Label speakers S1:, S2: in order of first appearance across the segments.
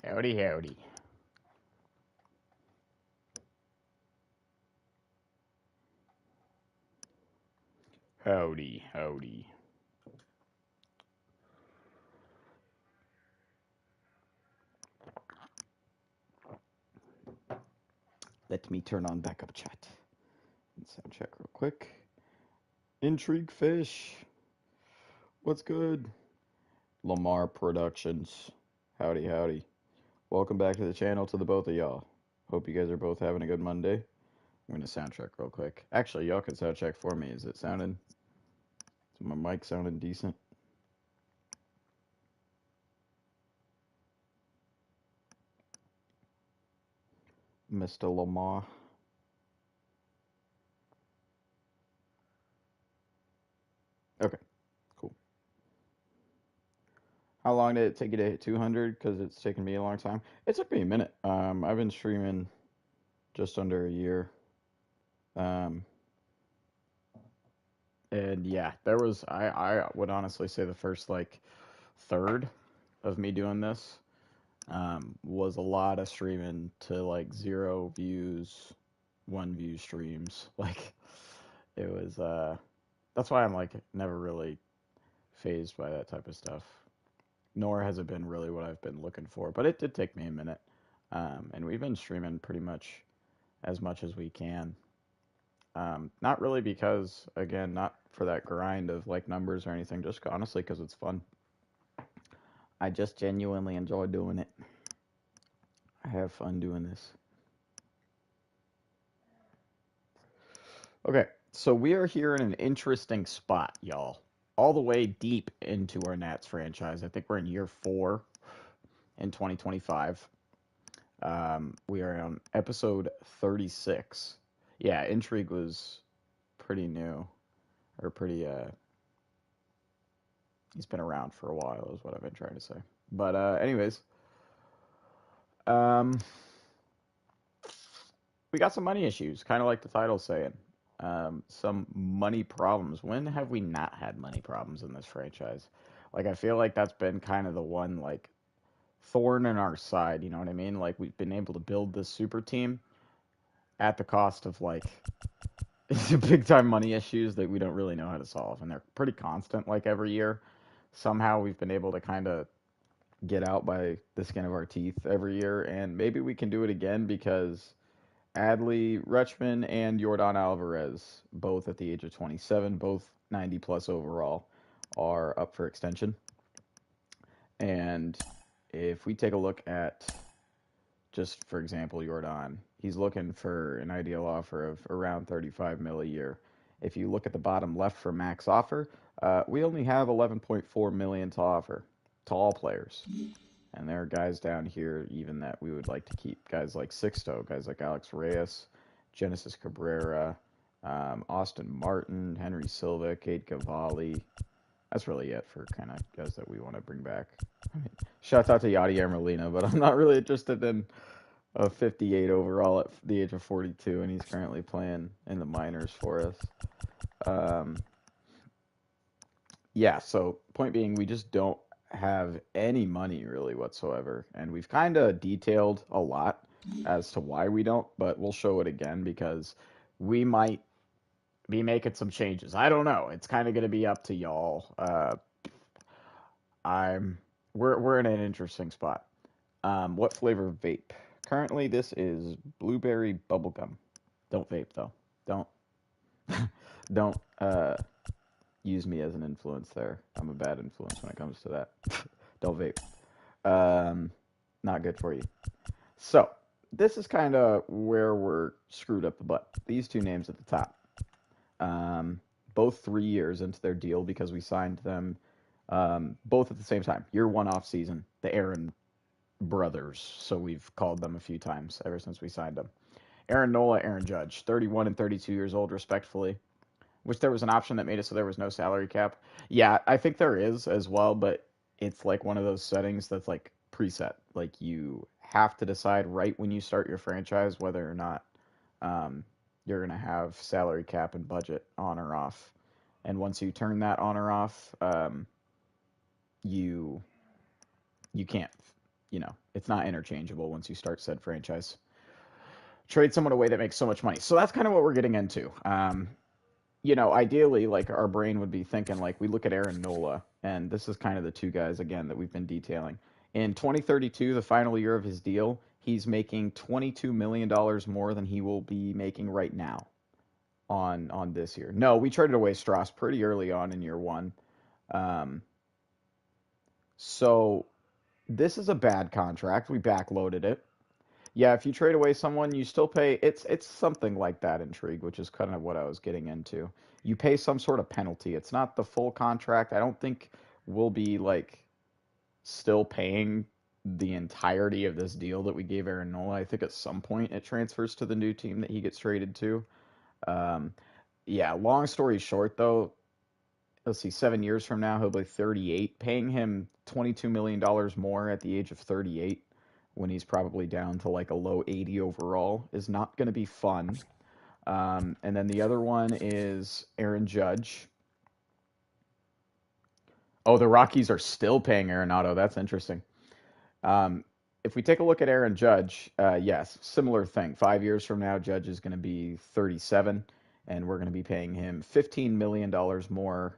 S1: Howdy, howdy. Howdy, howdy. Let me turn on backup chat and sound check real quick. Intrigue Fish. What's good? Lamar Productions. Howdy, howdy. Welcome back to the channel to the both of y'all. Hope you guys are both having a good Monday. I'm going to sound check real quick. Actually, y'all can sound check for me. Is it sounding? Is my mic sounding decent? Mr. Lamar. Okay, cool. How long did it take you to hit 200? Because it's taken me a long time. It took me a minute. I've been streaming just under a year. Um, and yeah, there was I would honestly say the first like third of me doing this was a lot of streaming to like 0 views, 1 view streams. Like it was that's why I'm like never really phased by that type of stuff. Nor has it been really what I've been looking for, but it did take me a minute. And we've been streaming pretty much as we can. Not really because, again, not for that grind of like numbers or anything, just honestly because it's fun. I just genuinely enjoy doing it. I have fun doing this. Okay, so we are here in an interesting spot, y'all. All the way deep into our Nats franchise. I think we're in year 4 in 2025. We are on episode 36. Yeah, Intrigue was pretty new, or pretty, he's been around for a while, is what I've been trying to say. But, anyways, um, we got some money issues, kind of like the title's saying. Some money problems. When have we not had money problems in this franchise? Like, I feel like that's been kind of the one, like, thorn in our side, you know what I mean? Like, we've been able to build this super team at the cost of, like, big time money issues that we don't really know how to solve. And they're pretty constant, like, every year. Somehow we've been able to kind of get out by the skin of our teeth every year. And maybe we can do it again because Adley Rutschman and Jordan Alvarez, both at the age of 27, both 90 plus overall, are up for extension. And if we take a look at, just for example, Jordan, he's looking for an ideal offer of around 35 mil a year. If you look at the bottom left for max offer, we only have 11.4 million to offer to all players. And there are guys down here even that we would like to keep. Guys like Sixto, guys like Alex Reyes, Genesis Cabrera, Austin Martin, Henry Silva, Kate Cavalli. That's really it for kind of guys that we want to bring back. I mean, shout out to Yadier Molina, but I'm not really interested in a 58 overall at the age of 42, and he's currently playing in the minors for us. Um, yeah, so point being, we just don't have any money really whatsoever, and we've kind of detailed a lot as to why we don't, but we'll show it again because we might be making some changes. I don't know. It's kind of going to be up to y'all. I'm we're in an interesting spot. What flavor vape? Currently, this is blueberry bubblegum. Don't vape though. Don't don't use me as an influence there. I'm a bad influence when it comes to that. Don't vape. Um, Not good for you. So this is kind of where we're screwed up the butt. These two names at the top, both 3 years into their deal because we signed them both at the same time. Year one off season, the Aaron brothers. So we've called them a few times ever since we signed them. Aaron Nola, Aaron Judge, 31 and 32 years old, respectfully. Wish there was an option that made it so there was no salary cap. Yeah, I think there is as well, but it's like one of those settings that's like preset. Like you have to decide right when you start your franchise whether or not um, you're going to have salary cap and budget on or off. And once you turn that on or off, you you can't. it's not interchangeable once you start said franchise. Trade someone away that makes so much money. So that's kind of what we're getting into. Ideally, like our brain would be thinking, like we look at Aaron Nola, and this is kind of the two guys again that we've been detailing. In 2032, the final year of his deal, he's making $22 million more than he will be making right now on this year. No, we traded away Strauss pretty early on in year one. Um, so this is a bad contract. We backloaded it. Yeah, if you trade away someone, you still pay. It's something like that intrigue, which is kind of what I was getting into. You pay some sort of penalty. It's not the full contract. I don't think we'll be like still paying the entirety of this deal that we gave Aaron Nola. I think at some point it transfers to the new team that he gets traded to. Um, yeah, long story short, though, let's see, 7 years from now, he'll be 38. Paying him $22 million more at the age of 38 when he's probably down to like a low 80 overall is not going to be fun. And then the other one is Aaron Judge. Oh, the Rockies are still paying Arenado. That's interesting. Um, if we take a look at Aaron Judge, yes, similar thing. 5 years from now, Judge is going to be 37, and we're going to be paying him $15 million more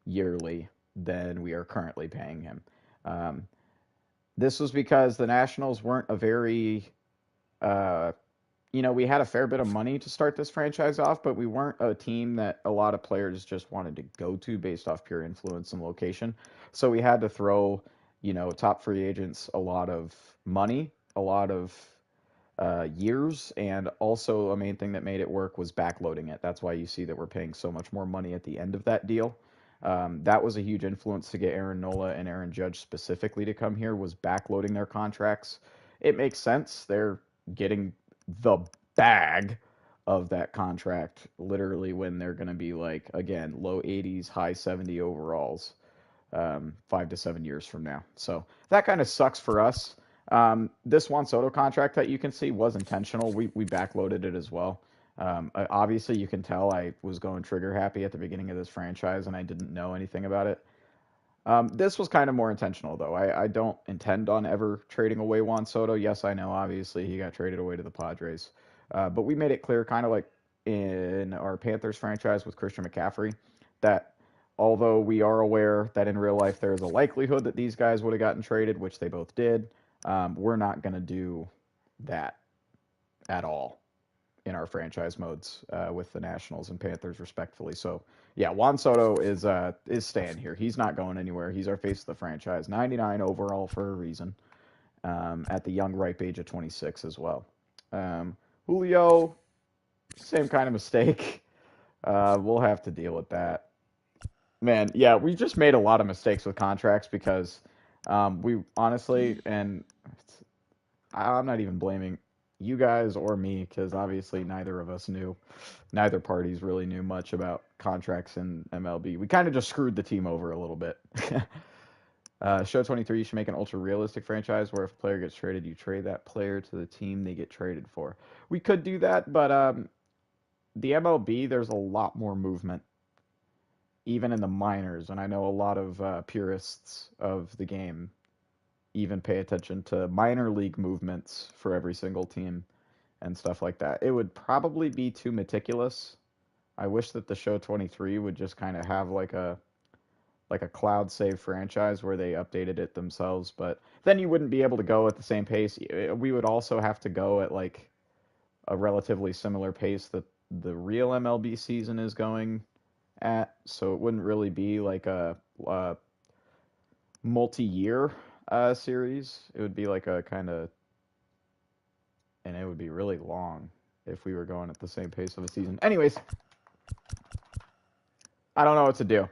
S1: yearly than we are currently paying him. Um, this was because the Nationals weren't a very, uh, we had a fair bit of money to start this franchise off, but we weren't a team that a lot of players just wanted to go to based off pure influence and location. So we had to throw, top free agents a lot of money, a lot of years, and also a main thing that made it work was backloading it. That's why you see that we're paying so much more money at the end of that deal. That was a huge influence to get Aaron Nola and Aaron Judge specifically to come here, was backloading their contracts. It makes sense. They're getting the bag of that contract literally when they're going to be like, again, low 80s, high 70 overalls 5 to 7 years from now. So that kind of sucks for us. This Juan Soto contract that you can see was intentional. We backloaded it as well. Obviously, you can tell I was going trigger happy at the beginning of this franchise and I didn't know anything about it. This was kind of more intentional, though. I don't intend on ever trading away Juan Soto. Yes, I know, obviously, he got traded away to the Padres. But we made it clear, kind of like in our Panthers franchise with Christian McCaffrey, that although we are aware that in real life there is a likelihood that these guys would have gotten traded, which they both did, we're not going to do that at all in our franchise modes with the Nationals and Panthers, respectfully. So, yeah, Juan Soto is staying here. He's not going anywhere. He's our face of the franchise. 99 overall for a reason. At the young, ripe age of 26 as well. Julio, same kind of mistake. We'll have to deal with that. Man, yeah, we just made a lot of mistakes with contracts because we honestly, and I'm not even blaming you guys or me because obviously neither of us knew, neither parties really knew much about contracts in MLB. We kind of just screwed the team over a little bit. Show 23, you should make an ultra realistic franchise where if a player gets traded, you trade that player to the team they get traded for. We could do that, but the MLB, there's a lot more movement, even in the minors. And I know a lot of purists of the game even pay attention to minor league movements for every single team and stuff like that. It would probably be too meticulous. I wish that the show 23 would just kind of have like a cloud save franchise where they updated it themselves, but then you wouldn't be able to go at the same pace. We would also have to go at like a relatively similar pace that the real MLB season is going at, so it wouldn't really be like a multi-year series. It would be like a kind of, and it would be really long if we were going at the same pace of a season. Anyways, I don't know what to do.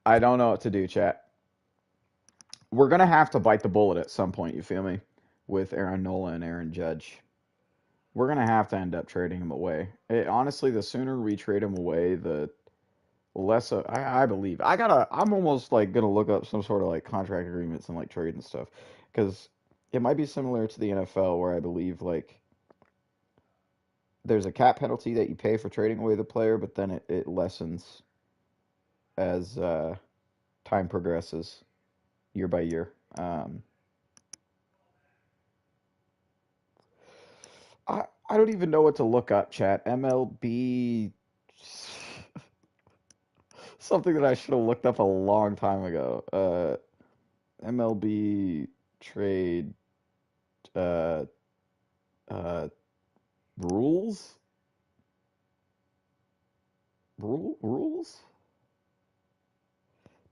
S1: I don't know what to do, chat. We're gonna have to bite the bullet at some point. You feel me? With Aaron Nola and Aaron Judge, we're gonna have to end up trading him away. Honestly, the sooner we trade him away, the less I believe. I'm almost like gonna look up some sort of like contract agreements and like trade and stuff because it might be similar to the NFL where I believe like there's a cap penalty that you pay for trading away the player, but then it lessens as time progresses year by year. I don't even know what to look up, chat. MLB. Something that I should have looked up a long time ago. MLB trade uh, uh, rules? Rules?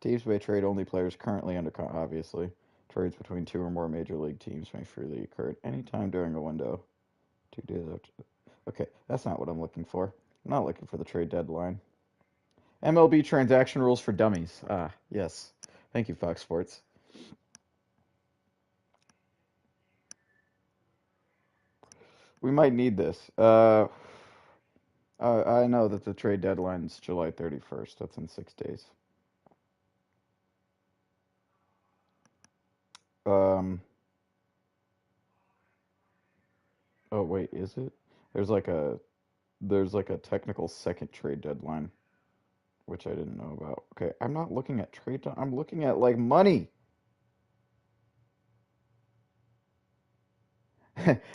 S1: Teams may trade only players currently under obviously. Trades between two or more major league teams may freely occur at any time during a window. 2 days after. Okay, that's not what I'm looking for. I'm not looking for the trade deadline. MLB transaction rules for dummies. Ah, yes. Thank you, Fox Sports. We might need this. I know that the trade deadline is July 31st. That's in 6 days. Um, oh wait, is it? There's like a there's like a technical second trade deadline, which I didn't know about. Okay, I'm not looking at I'm looking at like money.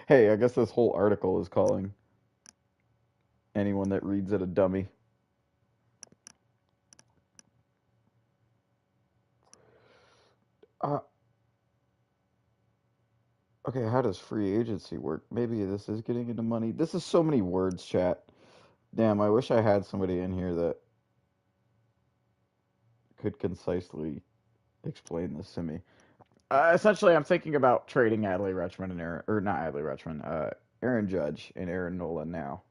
S1: Hey, I guess this whole article is calling anyone that reads it a dummy. Uh, okay, how does free agency work? Maybe this is getting into money. This is so many words, chat. Damn, I wish I had somebody in here that could concisely explain this to me. Essentially, I'm thinking about trading Adley Rutschman and Aaron, or not Adley Rutschman, Aaron Judge and Aaron Nola now.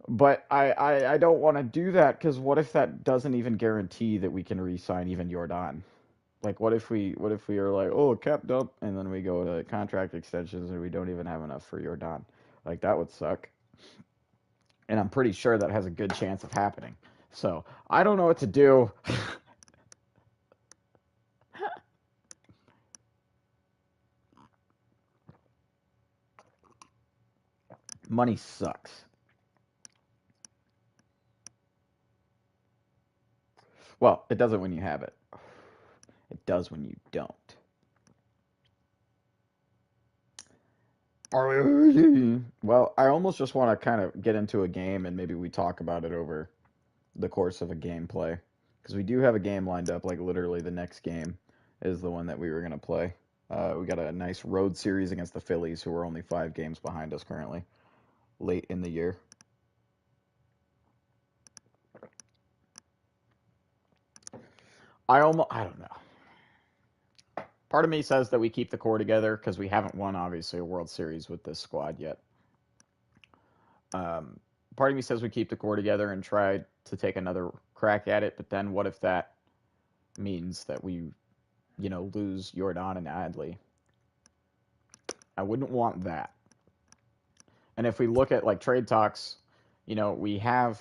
S1: But I don't want to do that because what if that doesn't even guarantee that we can re-sign even Jordan? Like, what if we are like, oh, cap dump, and then we go to contract extensions and we don't even have enough for Jordan? Like that would suck. And I'm pretty sure that has a good chance of happening. So I don't know what to do. Money sucks. Well, it doesn't when you have it. It does when you don't. Well, I almost just want to kind of get into a game and maybe we talk about it over the course of a gameplay. Because we do have a game lined up, like literally the next game is the one that we were going to play. We got a nice road series against the Phillies, who are only 5 games behind us currently, late in the year. I don't know. Part of me says that we keep the core together because we haven't won, obviously, a World Series with this squad yet. Um, Part of me says we keep the core together and try to take another crack at it, but then what if that means that we, lose Jordan and Adley? I wouldn't want that. And if we look at like trade talks, we have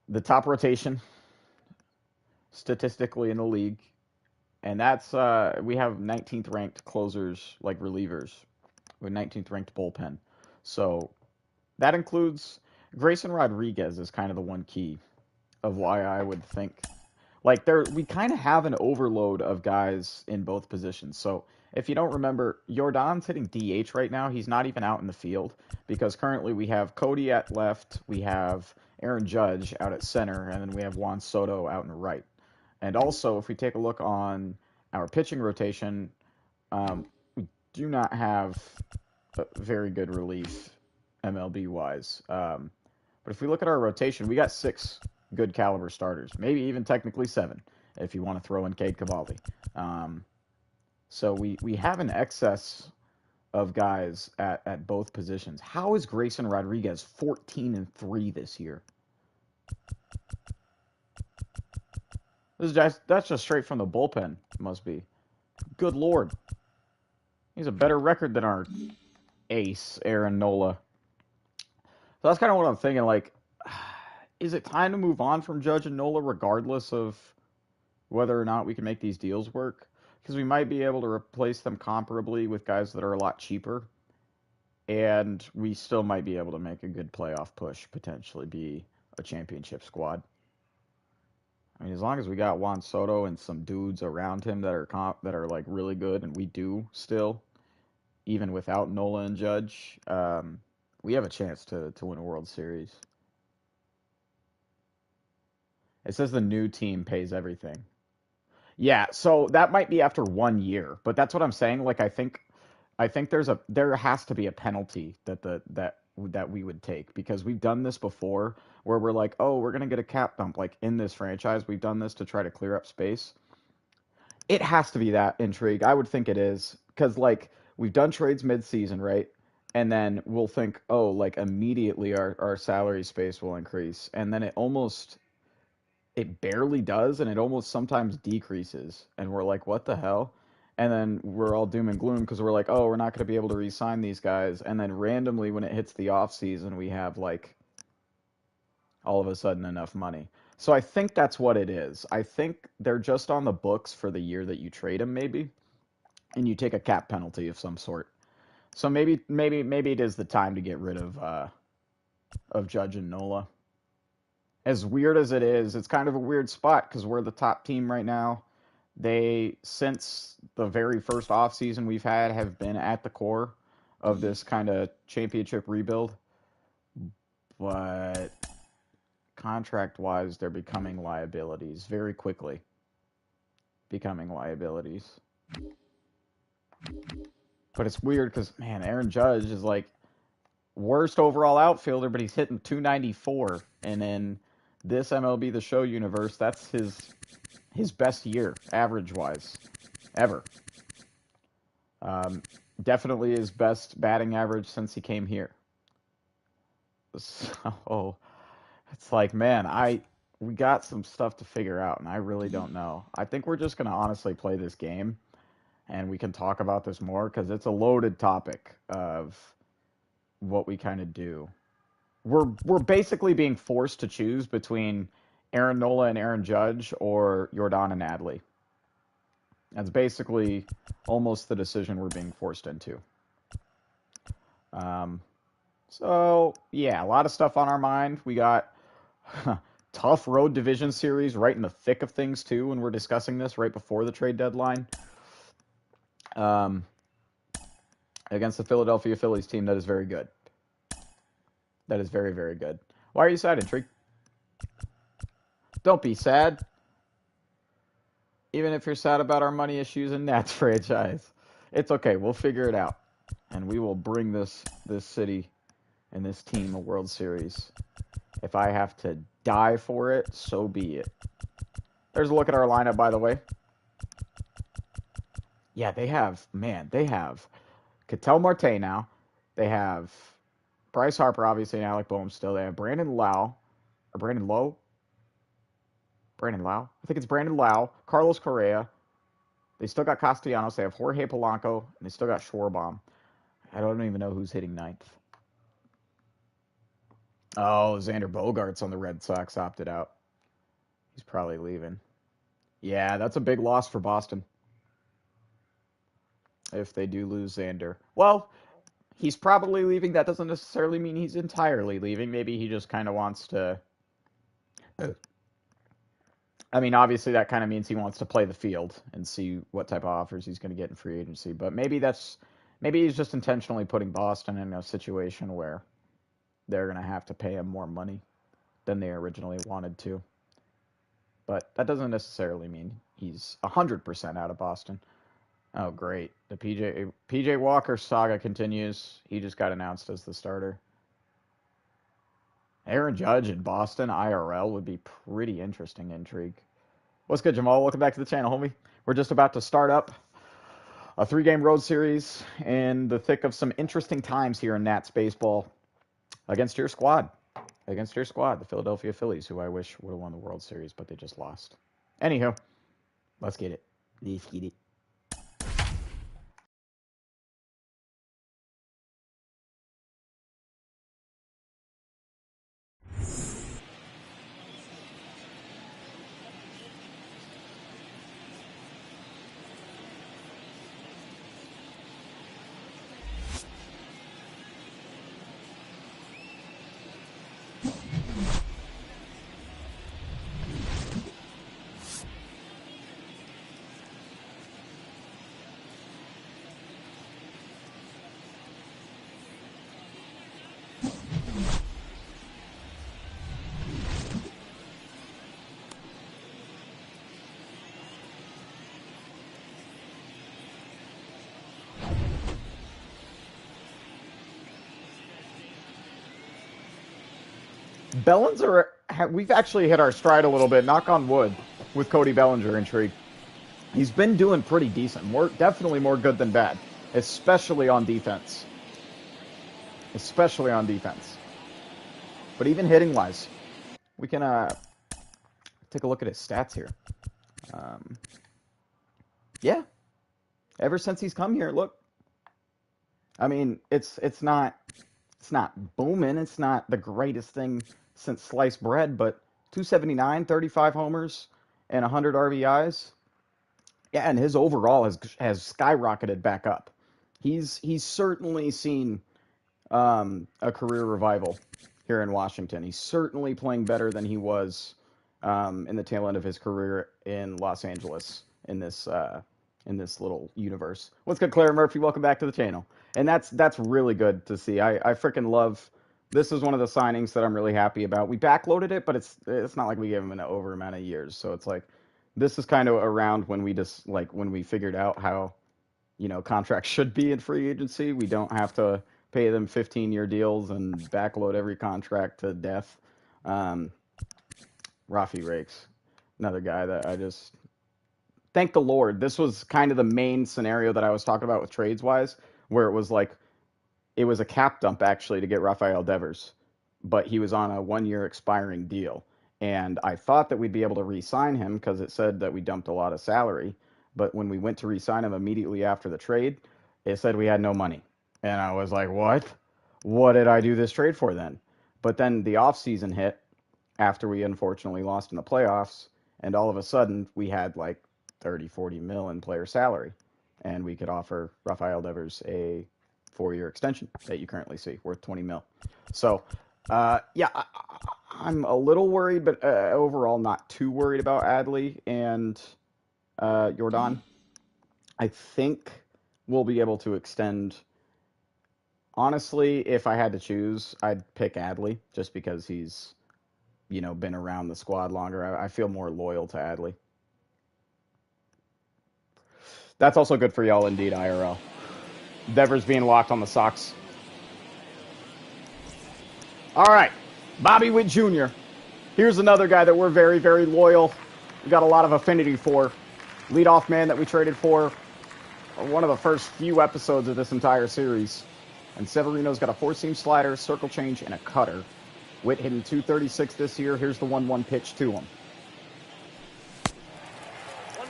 S1: the top rotation statistically in the league, and that's we have 19th ranked closers like relievers with 19th ranked bullpen. So that includes Grayson Rodriguez is kind of the one key of why I would think like we kind of have an overload of guys in both positions. So if you don't remember, Jordan's hitting DH right now. He's not even out in the field because currently we have Cody at left, we have Aaron Judge out at center, and then we have Juan Soto out in right. And also, if we take a look on our pitching rotation, we do not have a very good relief MLB wise. But if we look at our rotation, we got 6 good caliber starters, maybe even technically 7 if you want to throw in Cade Cavalli. So we have an excess of guys at both positions. How is Grayson Rodriguez 14-3 this year? That's just straight from the bullpen. Must be. Good lord, he's a better record than our ace Aaron Nola. So that's kind of what I'm thinking. Like, is it time to move on from Judge and Nola, regardless of whether or not we can make these deals work? Because we might be able to replace them comparably with guys that are a lot cheaper, and we still might be able to make a good playoff push, potentially be a championship squad. I mean, as long as we got Juan Soto and some dudes around him that are like really good, and we do still, even without Nola and Judge, we have a chance to win a World Series. It says the new team pays everything. Yeah, so that might be after 1 year, but that's what I'm saying. Like I think there has to be a penalty that we would take because we've done this before where we're like, oh, we're gonna get a cap dump. Like in this franchise, we've done this to try to clear up space. It has to be that intrigue. I would think it is because like we've done trades mid-season, right? And then we'll think, oh, like immediately our salary space will increase, and then it barely does, and it almost sometimes decreases, and we're like, what the hell? And then we're all doom and gloom because we're like, oh, we're not going to be able to re-sign these guys, and then randomly when it hits the off season, we have like all of a sudden enough money. So I think that's what it is. I think they're just on the books for the year that you trade them, maybe, and you take a cap penalty of some sort. So maybe it is the time to get rid of Judge and Nola. As weird as it is, it's kind of a weird spot because we're the top team right now. They, since the very first offseason we've had, have been at the core of this kind of championship rebuild. But contract-wise, they're becoming liabilities very quickly. Becoming liabilities. But it's weird because, man, Aaron Judge is like worst overall outfielder, but he's hitting 294. And in this MLB The Show universe, that's his best year, average-wise, ever. Definitely his best batting average since he came here. So it's like, man, we got some stuff to figure out, and I really don't know. I think we're just gonna honestly play this game, and we can talk about this more because it's a loaded topic of what we kind of do. We're basically being forced to choose between Aaron Nola and Aaron Judge or Yordan and Adley. That's basically almost the decision we're being forced into. So, yeah, a lot of stuff on our mind. We got tough road division series right in the thick of things, too, when we're discussing this right before the trade deadline. Against the Philadelphia Phillies team that is very good. That is very, very good. Why are you sad, Intrigue? Don't be sad. Even if you're sad about our money issues in Nats franchise. It's okay. We'll figure it out. And we will bring this city and this team a World Series. If I have to die for it, so be it. There's a look at our lineup, by the way. Yeah, they have Ketel Marte now. They have Bryce Harper, obviously, and Alec Boehm still. They have Brandon Lowe. I think it's Brandon Lowe. Carlos Correa. They still got Castellanos. They have Jorge Polanco. And they still got Schwarbaum. I don't even know who's hitting ninth. Oh, Xander Bogaerts on the Red Sox opted out. He's probably leaving. Yeah, that's a big loss for Boston. If they do lose Xander. Well, he's probably leaving. That doesn't necessarily mean he's entirely leaving. Maybe he just kind of wants to... I mean, obviously that kind of means he wants to play the field and see what type of offers he's going to get in free agency. But maybe he's just intentionally putting Boston in a situation where they're going to have to pay him more money than they originally wanted to. But that doesn't necessarily mean he's 100% out of Boston. Oh, great. The PJ Walker saga continues. He just got announced as the starter. Aaron Judge in Boston IRL would be pretty interesting intrigue. What's good, Jamal? Welcome back to the channel, homie. We're just about to start up a 3-game road series in the thick of some interesting times here in Nats baseball against your squad. The Philadelphia Phillies, who I wish would have won the World Series, but they just lost. Anywho, let's get it. Bellinger, we've actually hit our stride a little bit, knock on wood, with Cody Bellinger intrigue. He's been doing pretty decent. Definitely more good than bad, especially on defense. Especially on defense. But even hitting-wise, we can take a look at his stats here. Yeah. Ever since he's come here, look. I mean, it's not booming. It's not the greatest thing since sliced bread, but 279, 35 homers, and 100 RBIs. Yeah, and his overall has skyrocketed back up. He's certainly seen a career revival here in Washington. He's certainly playing better than he was in the tail end of his career in Los Angeles in this little universe. What's good, Claire Murphy? Welcome back to the channel. And that's really good to see. I freaking love. This is one of the signings that I'm really happy about. We backloaded it, but it's not like we gave him an over amount of years. So it's like this is kind of around when we figured out how, contracts should be in free agency. We don't have to pay them 15-year deals and backload every contract to death. Rafi Rakes, another guy that I just thank the Lord. This was kind of the main scenario that I was talking about with trades-wise, where it was a cap dump actually to get Rafael Devers, but he was on a 1-year expiring deal. And I thought that we'd be able to re-sign him because it said that we dumped a lot of salary. But when we went to re-sign him immediately after the trade, it said we had no money. And I was like, what? What did I do this trade for then? But then the offseason hit after we unfortunately lost in the playoffs. And all of a sudden we had 30, 40 mil in player salary. And we could offer Rafael Devers a 4-year extension that you currently see worth 20 mil. So, yeah, I'm a little worried, but overall not too worried about Adley and Jordan. I think we'll be able to extend. Honestly, if I had to choose, I'd pick Adley just because he's, been around the squad longer. I feel more loyal to Adley. That's also good for y'all, indeed, IRL. Devers being locked on the Sox. All right, Bobby Witt Jr. Here's another guy that we're very, very loyal. We got a lot of affinity for. Leadoff man that we traded for one of the first few episodes of this entire series. And Severino's got a 4-seam slider, circle change, and a cutter. Witt hitting 236 this year. Here's the 1-1 pitch to him.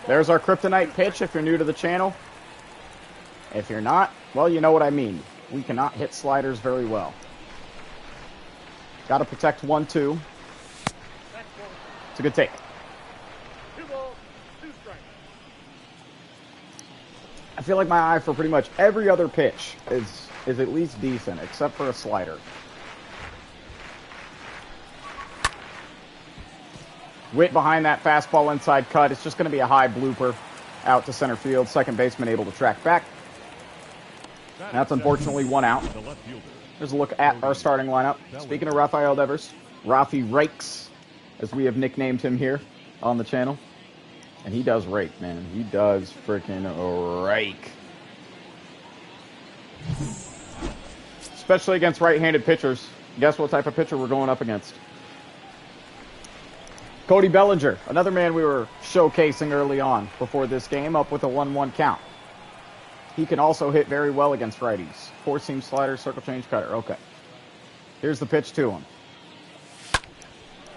S1: There's our kryptonite pitch if you're new to the channel. If you're not, well, you know what I mean. We cannot hit sliders very well. Got to protect 1-2. It's a good take.
S2: 2 balls, 2 strikes.
S1: I feel like my eye for pretty much every other pitch is at least decent, except for a slider. Witt behind that fastball inside cut. It's just going to be a high blooper out to center field. Second baseman able to track back. That's unfortunately 1 out. Here's a look at our starting lineup. Speaking of Rafael Devers, Rafi Rakes, as we have nicknamed him here on the channel. And he does rake, man. He does freaking rake. Especially against right-handed pitchers. Guess what type of pitcher we're going up against? Cody Bellinger, another man we were showcasing early on before this game, up with a 1-1 count. He can also hit very well against righties. 4-seam slider, circle change, cutter. Okay. Here's the pitch to him.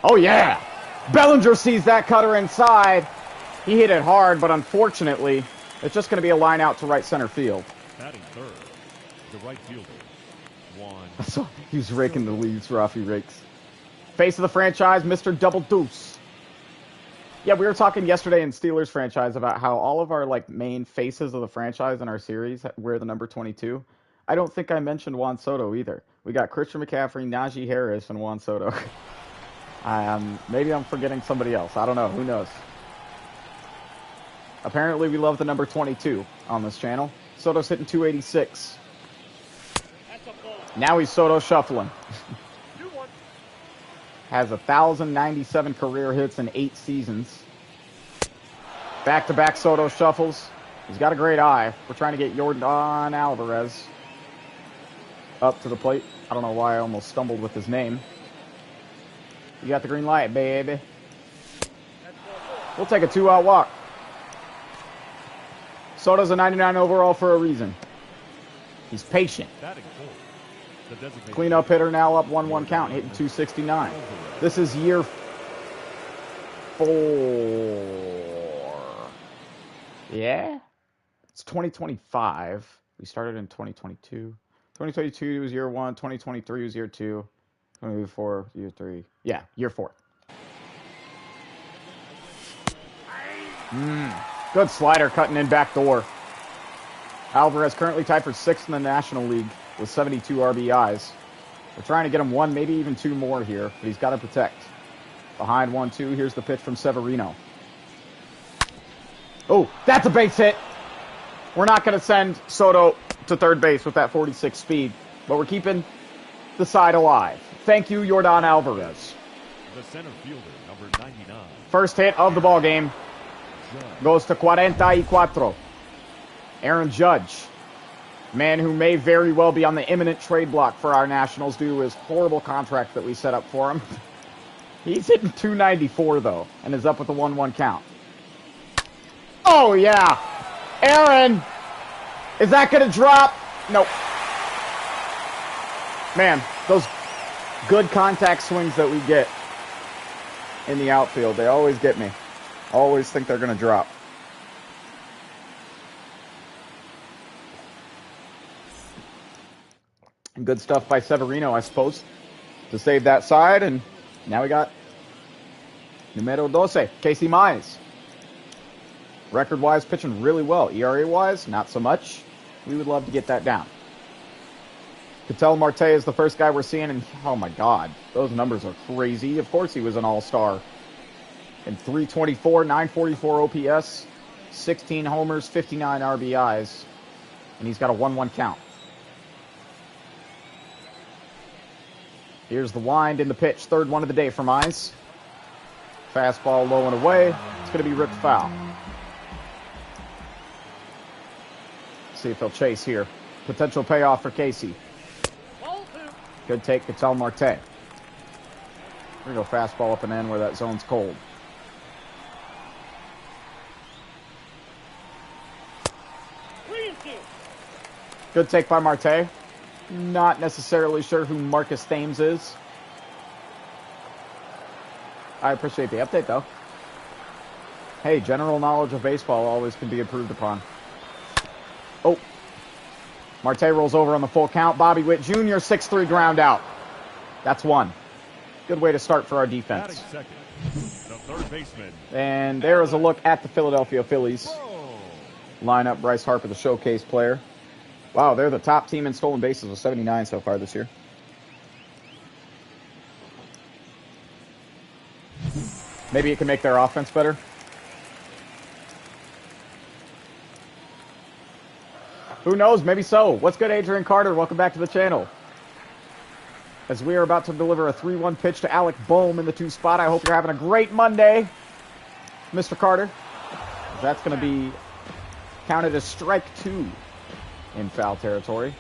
S1: Oh, yeah. Bellinger sees that cutter inside. He hit it hard, but unfortunately, it's just going to be a line out to right center field.
S2: Batting third, the right fielder, 1.
S1: So he was raking the leaves, Rafi Rakes. Face of the franchise, Mr. Double Deuce. Yeah, we were talking yesterday in Steelers franchise about how all of our main faces of the franchise in our series wear the number 22. I don't think I mentioned Juan Soto either. We got Christian McCaffrey, Najee Harris, and Juan Soto. Maybe I'm forgetting somebody else. I don't know. Who knows? Apparently, we love the number 22 on this channel. Soto's hitting 286. Now he's Soto shuffling. Has 1,097 career hits in 8 seasons. Back-to-back Soto shuffles. He's got a great eye. We're trying to get Jordan Alvarez up to the plate. I don't know why I almost stumbled with his name. You got the green light, baby. We'll take a 2-out walk. Soto's a 99 overall for a reason. He's patient. Cleanup hitter now up 1-1 count, hitting 269. This is year 4. Yeah? It's 2025. We started in 2022. 2022 was year 1. 2023 was year 2. 2024, year 3. Yeah, year 4. Good slider cutting in back door. Alvarez currently tied for 6th in the National League with 72 RBIs. We're trying to get him 1, maybe even 2 more here, but he's got to protect. Behind 1-2, here's the pitch from Severino. Oh, that's a base hit. We're not going to send Soto to third base with that 46 speed, but we're keeping the side alive. Thank you, Yordan Alvarez.
S2: The center fielder, number 99.
S1: First hit of the ball game goes to 44. Aaron Judge, man who may very well be on the imminent trade block for our Nationals due to his horrible contract that we set up for him. He's hitting 294, though, and is up with a 1-1 count. Oh, yeah. Aaron, is that going to drop? Nope. Man, those good contact swings that we get in the outfield, they always get me. Always think they're going to drop. And good stuff by Severino, I suppose, to save that side. And now we got numero 12, Casey Mize. Record-wise, pitching really well. ERA-wise, not so much. We would love to get that down. Ketel Marte is the first guy we're seeing, and oh my God, those numbers are crazy. Of course he was an all-star. And 324, 944 OPS, 16 homers, 59 RBIs, and he's got a 1-1 count. Here's the wind in the pitch, third one of the day from Mize. Fastball low and away. It's going to be ripped foul. See if he'll chase here. Potential payoff for Casey. Good take, Ketel Marte. We're going to go fastball up and in where that zone's cold. Good take by Marte. Not necessarily sure who Marcus Thames is. I appreciate the update, though. Hey, general knowledge of baseball always can be improved upon. Oh. Marte rolls over on the full count. Bobby Witt Jr., 6-3 ground out. That's 1. Good way to start for our defense.
S2: Second, the third baseman.
S1: And there is a look at the Philadelphia Phillies. Lineup, Bryce Harper, the showcase player. Wow, they're the top team in stolen bases with 79 so far this year. Maybe it can make their offense better. Who knows? Maybe so. What's good, Adrian Carter? Welcome back to the channel. As we are about to deliver a 3-1 pitch to Alec Boehm in the 2 spot. I hope you're having a great Monday, Mr. Carter. That's going to be counted as strike 2 in foul territory.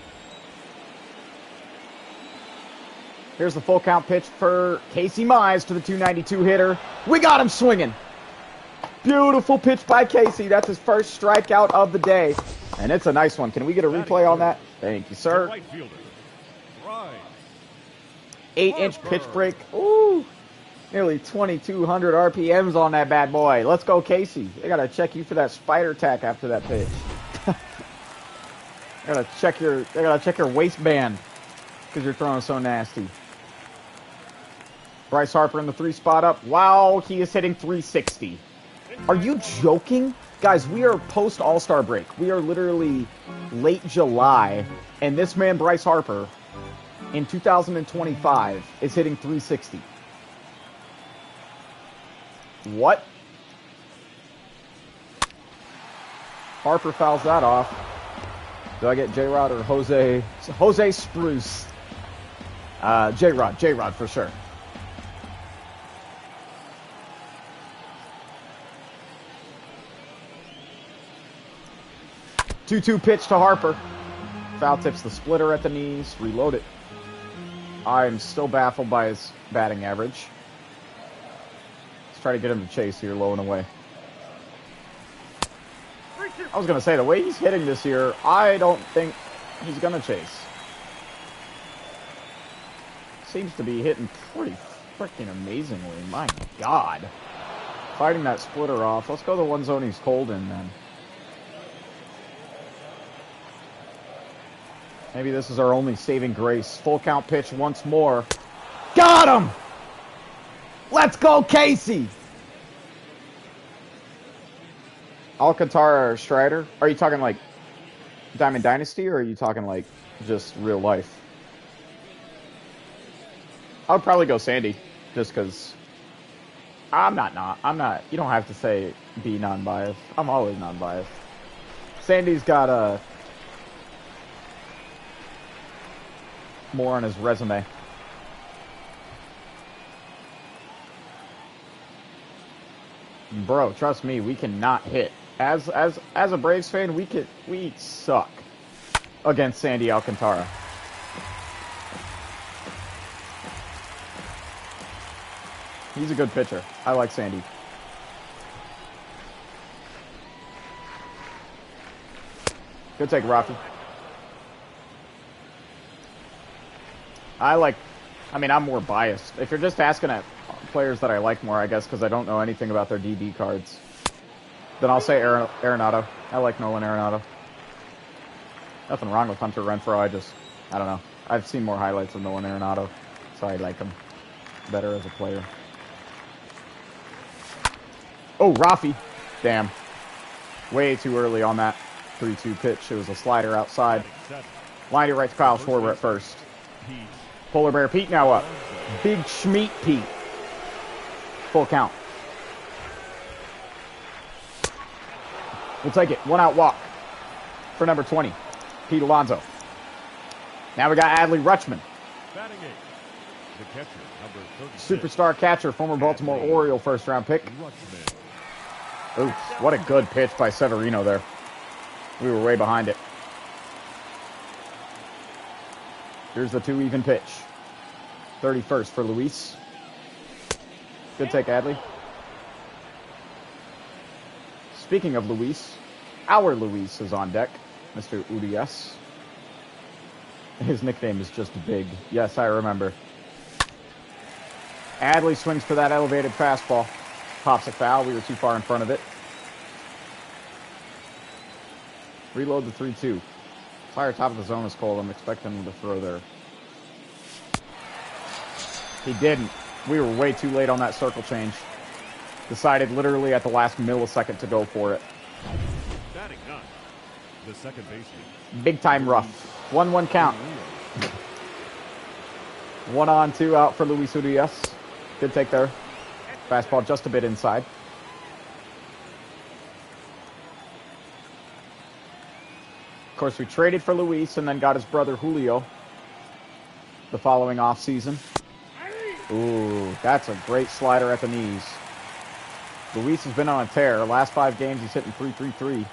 S1: Here's the full count pitch for Casey Mize to the 292 hitter. We got him swinging. Beautiful pitch by Casey. That's his first strikeout of the day. And it's a nice one. Can we get a replay on that? Thank you, sir. 8-inch pitch break. Ooh. Nearly 2,200 RPMs on that bad boy. Let's go, Casey. They got to check you for that spider tack after that pitch. They gotta check your waistband because you're throwing so nasty. Bryce Harper in the 3 spot up. Wow, he is hitting 360. Are you joking? Guys, we are post All-Star break. We are literally late July, and this man, Bryce Harper, in 2025, is hitting 360. What? Harper fouls that off. Do I get J-Rod or Jose? Jose Spruce. J-Rod for sure. Two-two pitch to Harper. Foul tips the splitter at the knees. Reload it. I'm still baffled by his batting average. try to get him to chase here, low and away. I was going to say, the way he's hitting this year, I don't think he's going to chase. Seems to be hitting pretty freaking amazingly. My God. Fighting that splitter off. Let's go the one zone he's cold in, then. Maybe this is our only saving grace. Full count pitch once more. Got him! Let's go, Casey! Alcantara or Strider? Are you talking like Diamond Dynasty, or are you talking like just real life? I would probably go Sandy, just because I'm not, you don't have to say be non-biased. I'm always non-biased. Sandy's got more on his resume. Bro, trust me, we cannot hit. As a Braves fan, we suck against Sandy Alcantara. He's a good pitcher. I like Sandy. Good take, Rocky. I'm more biased. If you're just asking at players that I like more, I guess, because I don't know anything about their DB cards, then I'll say Arenado. I like Nolan Arenado. Nothing wrong with Hunter Renfroe. I don't know. I've seen more highlights of Nolan Arenado, so I like him better as a player. Oh, Rafi. Damn. Way too early on that 3-2 pitch. It was a slider outside. Line it right to Kyle Schwarber at first. Polar Bear Pete now up. Big Schmeat Pete. Full count. We'll take it. One out walk for number 20, Pete Alonso. Now we got Adley Rutschman.
S2: The catcher, number 36.
S1: Superstar catcher, former Baltimore Oriole first round pick. Oops, what a good pitch by Severino there. We were way behind it. Here's the 2-even pitch. 31st for Luis. Good take, Adley. Speaking of Luis, our Luis is on deck, Mr. UDS. His nickname is just Big. Yes, I remember. Adley swings for that elevated fastball. Pops a foul. We were too far in front of it. Reload the 3-2. Fire top of the zone is cold. I'm expecting him to throw there. He didn't. We were way too late on that circle change. Decided literally at the last millisecond to go for it.
S2: Batting none. The second baseman.
S1: Big time rough. 1-1 count. 1 on, 2 out for Luis Urias. Good take there. Fastball just a bit inside. Of course, we traded for Luis and then got his brother Julio the following offseason. Ooh, that's a great slider at the knees. Luis has been on a tear. Last 5 games, he's hitting .333 in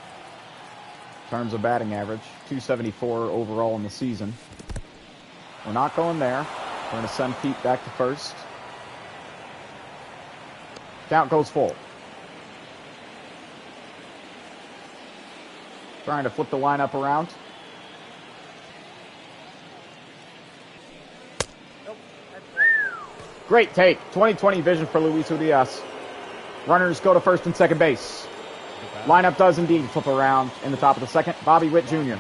S1: terms of batting average. .274 overall in the season. We're not going there. We're going to send Pete back to first. Count goes full. Trying to flip the lineup around. Great take. 20/20 vision for Luis Urias. Runners go to first and second base. Lineup does indeed flip around in the top of the second. Bobby Witt Jr.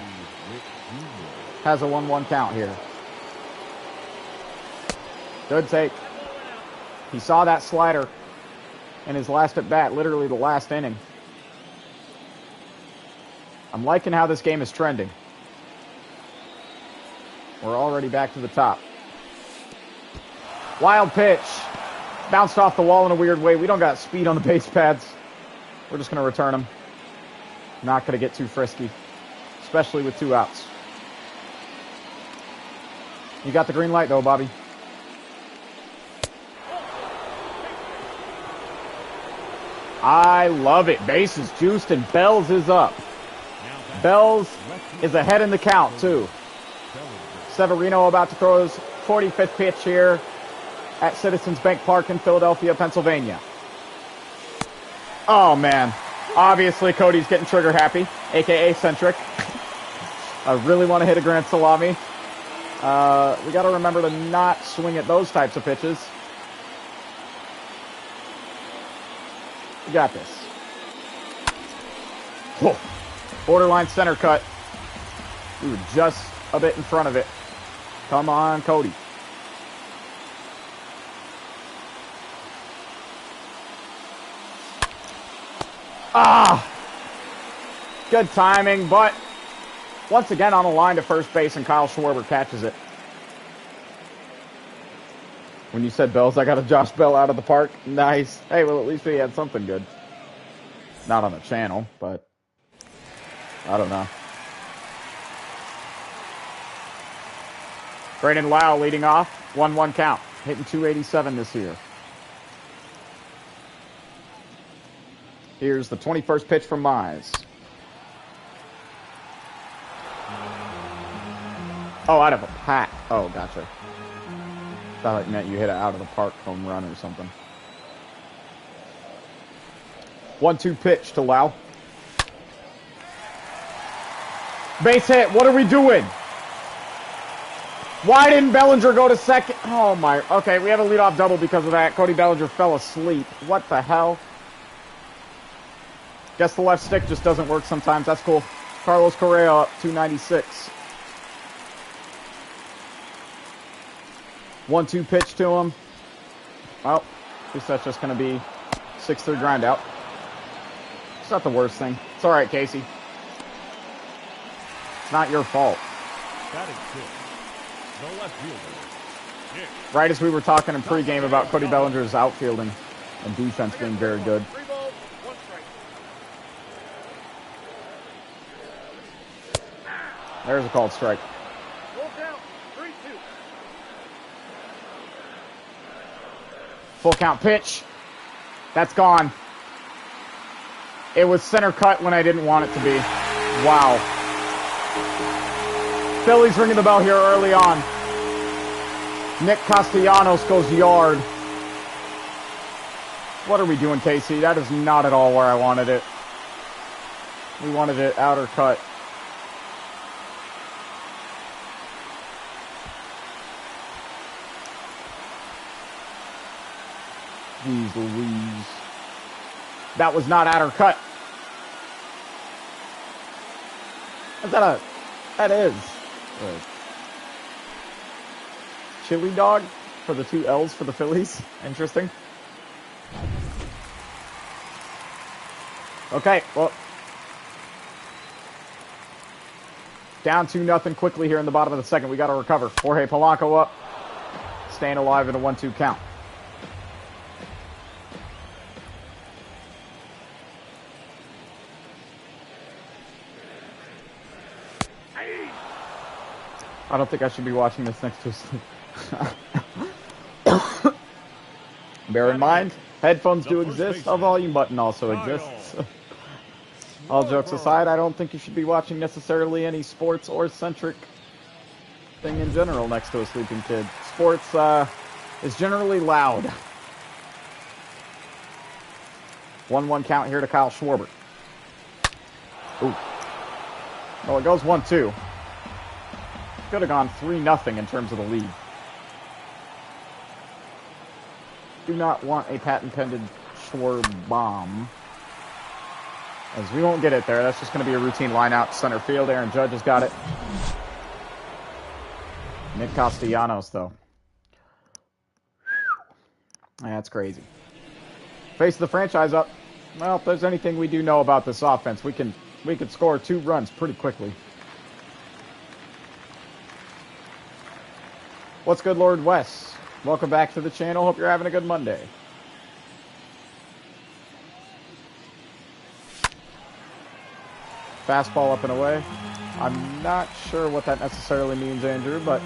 S1: has a 1-1 count here. Good take. He saw that slider in his last at bat, literally the last inning. I'm liking how this game is trending. We're already back to the top. Wild pitch. Bounced off the wall in a weird way. We don't got speed on the base pads. We're just going to return them. Not going to get too frisky, especially with 2 outs. You got the green light, though, Bobby. I love it. Base is juiced and Bells is up. Bells is ahead in the count, too. Severino about to throw his 45th pitch here at Citizens Bank Park in Philadelphia, Pennsylvania. Oh, man. Obviously, Cody's getting trigger happy, a.k.a. centric. I really want to hit a grand salami. We got to remember to not swing at those types of pitches. We got this. Whoa. Borderline center cut. We were just a bit in front of it. Come on, Cody. Ah! Good timing, but once again on the line to first base, and Kyle Schwarber catches it. When you said Bells, I got a Josh Bell out of the park. Nice. Hey, well, at least we had something good. Not on the channel, but I don't know. Brandon Lau leading off. 1-1 count. Hitting .287 this year. Here's the 21st pitch from Mize. Oh, out of a pack. Oh, gotcha. Thought it meant you hit it out of the park home run or something. 1-2 pitch to Lau. Base hit. What are we doing? Why didn't Bellinger go to second? Oh, my. Okay, we have a leadoff double because of that. Cody Bellinger fell asleep. What the hell? Guess the left stick just doesn't work sometimes. That's cool. Carlos Correa up 296. 1-2 pitch to him. Well, at least that's just going to be 6-3 grind out. It's not the worst thing. It's all right, Casey. It's not your fault.
S2: Batting fifth. No left fielder. Nick.
S1: Right as we were talking in pregame about Cody Bellinger's outfielding and defense being very good.
S2: 3 balls, 1 strike.
S1: There's a called strike.
S2: Full count. 3-2.
S1: Full count pitch. That's gone. It was center cut when I didn't want it to be. Wow. Phillies ringing the bell here early on. Nick Castellanos goes yard. What are we doing, Casey? That is not at all where I wanted it. We wanted it outer cut. Jeez Louise. That was not outer cut. Is that a... That is. Chili dog for the 2 L's for the Phillies. Interesting. Okay, well. Down 2-0 quickly here in the bottom of the second. We got to recover. Jorge Polanco up. Staying alive in a 1-2 count. I don't think I should be watching this next to sleep. Bear in mind, headphones do exist. A volume button also exists. All jokes aside, I don't think you should be watching necessarily any sports or centric thing in general next to a sleeping kid. Sports is generally loud. 1-1 count here to Kyle Schwarber. Ooh. Well, it goes 1-2. Could have gone 3-0 in terms of the lead. Do not want a patent-pended Schwarber bomb. As we won't get it there. That's just going to be a routine line out to center field. Aaron Judge has got it. Nick Castellanos, though. That's crazy. Face the franchise up. Well, if there's anything we do know about this offense, we could score 2 runs pretty quickly. What's good, Lord Wes? Welcome back to the channel. Hope you're having a good Monday. Fastball up and away. I'm not sure what that necessarily means, Andrew, but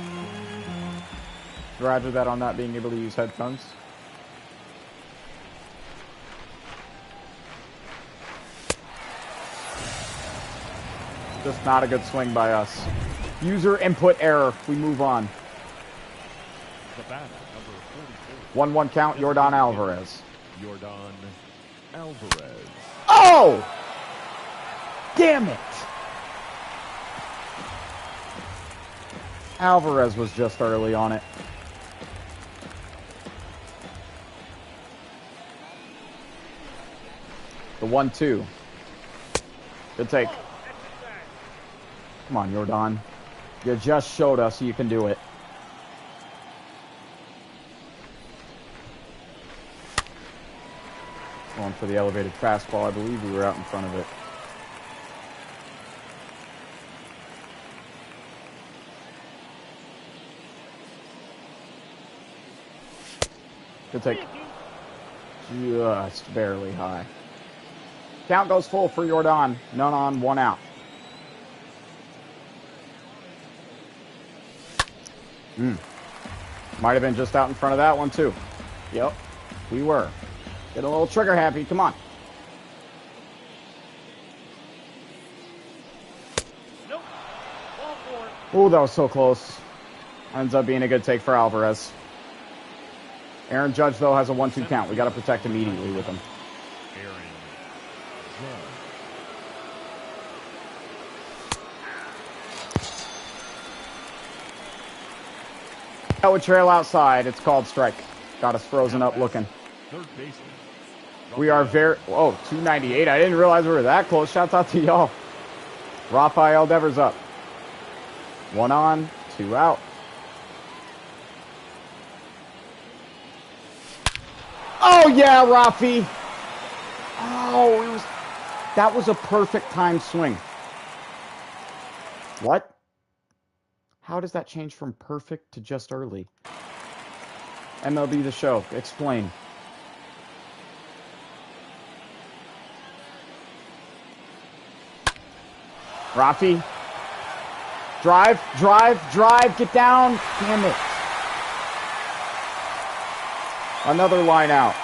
S1: roger that on not being able to use headphones. Just not a good swing by us. User input error. We move on.
S2: The batter, number 44.
S1: 1-1 count, Yordan Alvarez.
S2: Yordan Alvarez.
S1: Oh! Damn it! Alvarez was just early on it. The 1-2. Good take. Come on, Jordan. You just showed us you can do it. Going for the elevated fastball. I believe we were out in front of it. Good take. Just barely high. Count goes full for Jordan. None on, one out. Might have been just out in front of that one, too. Yep, we were. Get a little trigger happy. Come on.
S3: Nope. Ball four.
S1: Ooh, that was so close. Ends up being a good take for Alvarez. Aaron Judge, though, has a 1-2 count. We got to protect immediately with him.
S2: Aaron Judge.
S1: That would trail outside. It's called strike. Got us frozen up looking.
S2: Third baseman.
S1: We are very... Oh, 298. I didn't realize we were that close. Shouts out to y'all. Rafael Devers up. 1 on, 2 out. Oh, yeah, Rafi. Oh, that was a perfect timed swing. What? How does that change from perfect to just early? MLB The Show. Explain. Rafi. Drive, drive, drive. Get down. Damn it. Another line out.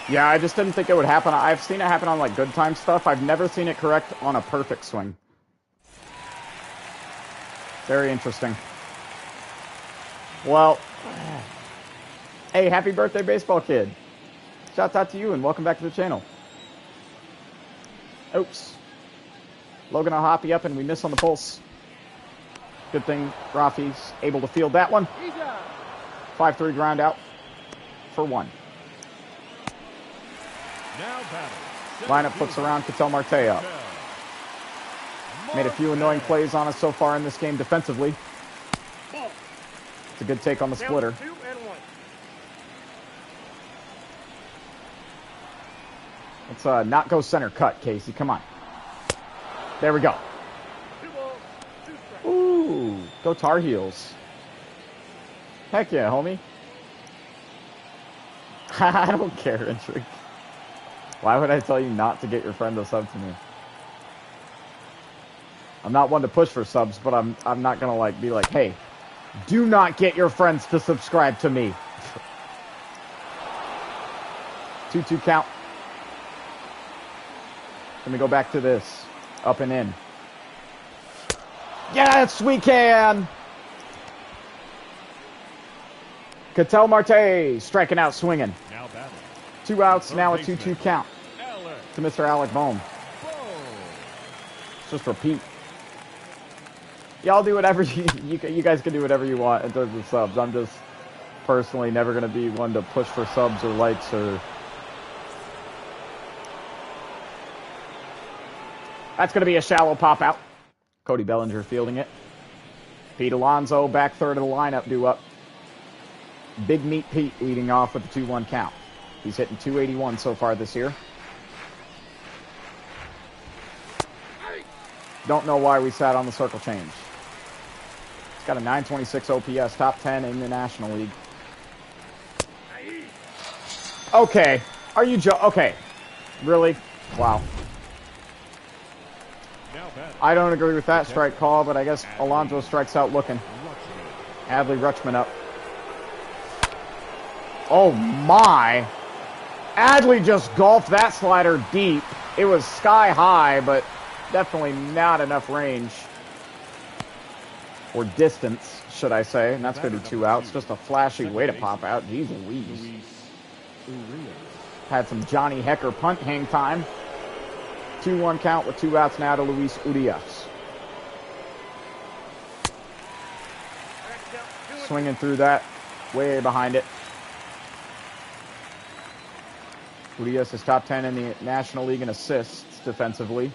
S1: Yeah, I just didn't think it would happen. I've seen it happen on like good time stuff. I've never seen it correct on a perfect swing. Very interesting. Well, hey, happy birthday, baseball kid. Shouts out to you and welcome back to the channel. Oops. Logan will hop you up and we miss on the pulse. Good thing Rafi's able to field that one. 5-3 ground out for 1.
S2: Now batting.
S1: Lineup flips around, Ketel Marte up. Made a few annoying plays on us so far in this game defensively. It's a good take on the splitter.
S3: 2 and 1.
S1: Let's not go center cut, Casey. Come on. There we go.
S3: 2 balls, 2 strikes.
S1: Ooh, go Tar Heels. Heck yeah, homie. I don't care, Intrigue. Why would I tell you not to get your friend to sub to me? I'm not one to push for subs, but I'm not gonna like be like, hey, do not get your friends to subscribe to me. 2-2 count. Let me go back to this. Up and in. Yes, we can! Ketel Marte striking out swinging.
S2: Now batting.
S1: 2 outs, now a 2-2 count to Mr. Alec Bohm. Just repeat. Y'all do whatever you guys can do whatever you want in terms of subs. I'm just personally never going to be one to push for subs or likes or... That's going to be a shallow pop out. Cody Bellinger fielding it. Pete Alonso back third of the lineup due up. Big Meat Pete leading off with the 2-1 count. He's hitting 281 so far this year. Don't know why we sat on the circle change. He's got a 926 OPS, top 10 in the National League. Okay. Are you okay. Really? Wow. I don't agree with that strike call, but I guess Alonso strikes out looking. Adley Rutschman up. Oh my. Adley just golfed that slider deep. It was sky high, but definitely not enough range. Or distance, should I say. And that's going to be 2 outs. Just a flashy way to pop out. Jeez Louise. Had some Johnny Hecker punt hang time. 2-1 count with 2 outs now to Luis Urias. Swinging through that, way behind it. Urias is top 10 in the National League in assists defensively.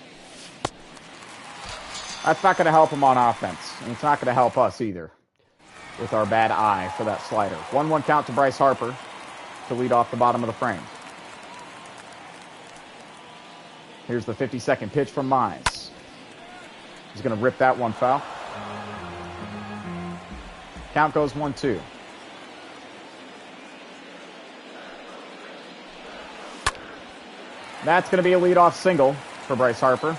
S1: That's not going to help him on offense, and it's not going to help us either with our bad eye for that slider. 1-1 count to Bryce Harper to lead off the bottom of the frame. Here's the 52nd pitch from Mize. He's going to rip that one foul. Count goes 1-2. That's going to be a leadoff single for Bryce Harper.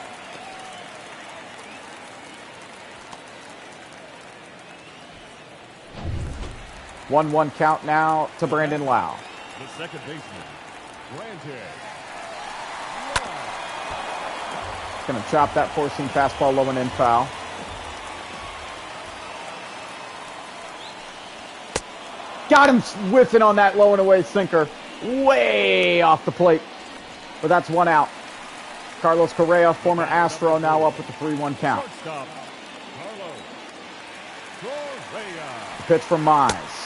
S1: One count now to Brandon Lau.
S2: The second baseman, granted.
S1: Going to chop that four-seam fastball low and in foul. Got him whiffing on that low and away sinker. Way off the plate. But that's 1 out. Carlos Correa, former Astro, now up with the 3-1 count.
S2: Shortstop, Carlos Correa.
S1: Pitch from Mize.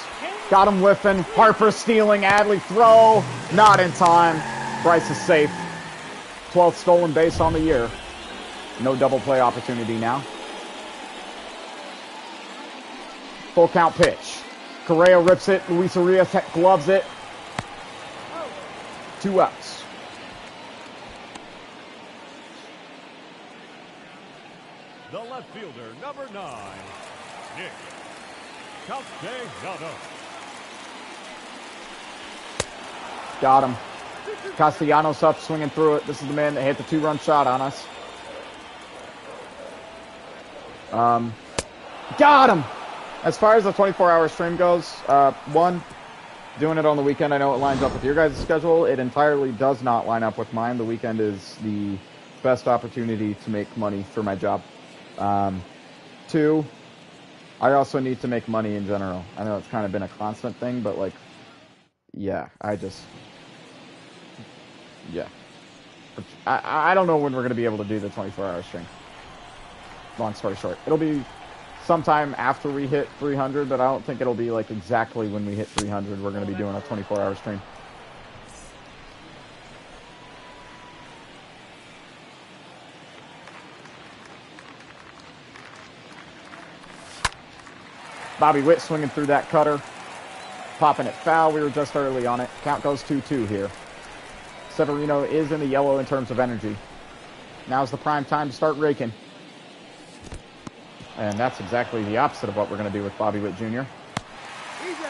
S1: Got him whiffing. Harper stealing. Adley throw. Not in time. Bryce is safe. 12th stolen base on the year. No double play opportunity now. Full count pitch. Correa rips it. Luis Urias gloves it. 2 outs.
S2: The left fielder, number 9, Nick Castellanos.
S1: Got him. Castellanos up, swinging through it. This is the man that hit the 2-run shot on us. Got him! As far as the 24-hour stream goes, one, doing it on the weekend, I know it lines up with your guys' schedule. It entirely does not line up with mine. The weekend is the best opportunity to make money for my job. 2, I also need to make money in general. I know it's kind of been a constant thing, but like, yeah, yeah. I don't know when we're going to be able to do the 24-hour stream. Long story short. It'll be sometime after we hit 300, but I don't think it'll be like exactly when we hit 300 we're going to be doing a 24-hour stream. Bobby Witt swinging through that cutter. Popping it foul. We were just early on it. Count goes 2-2 here. Severino is in the yellow in terms of energy. Now's the prime time to start raking. And that's exactly the opposite of what we're going to do with Bobby Witt Jr.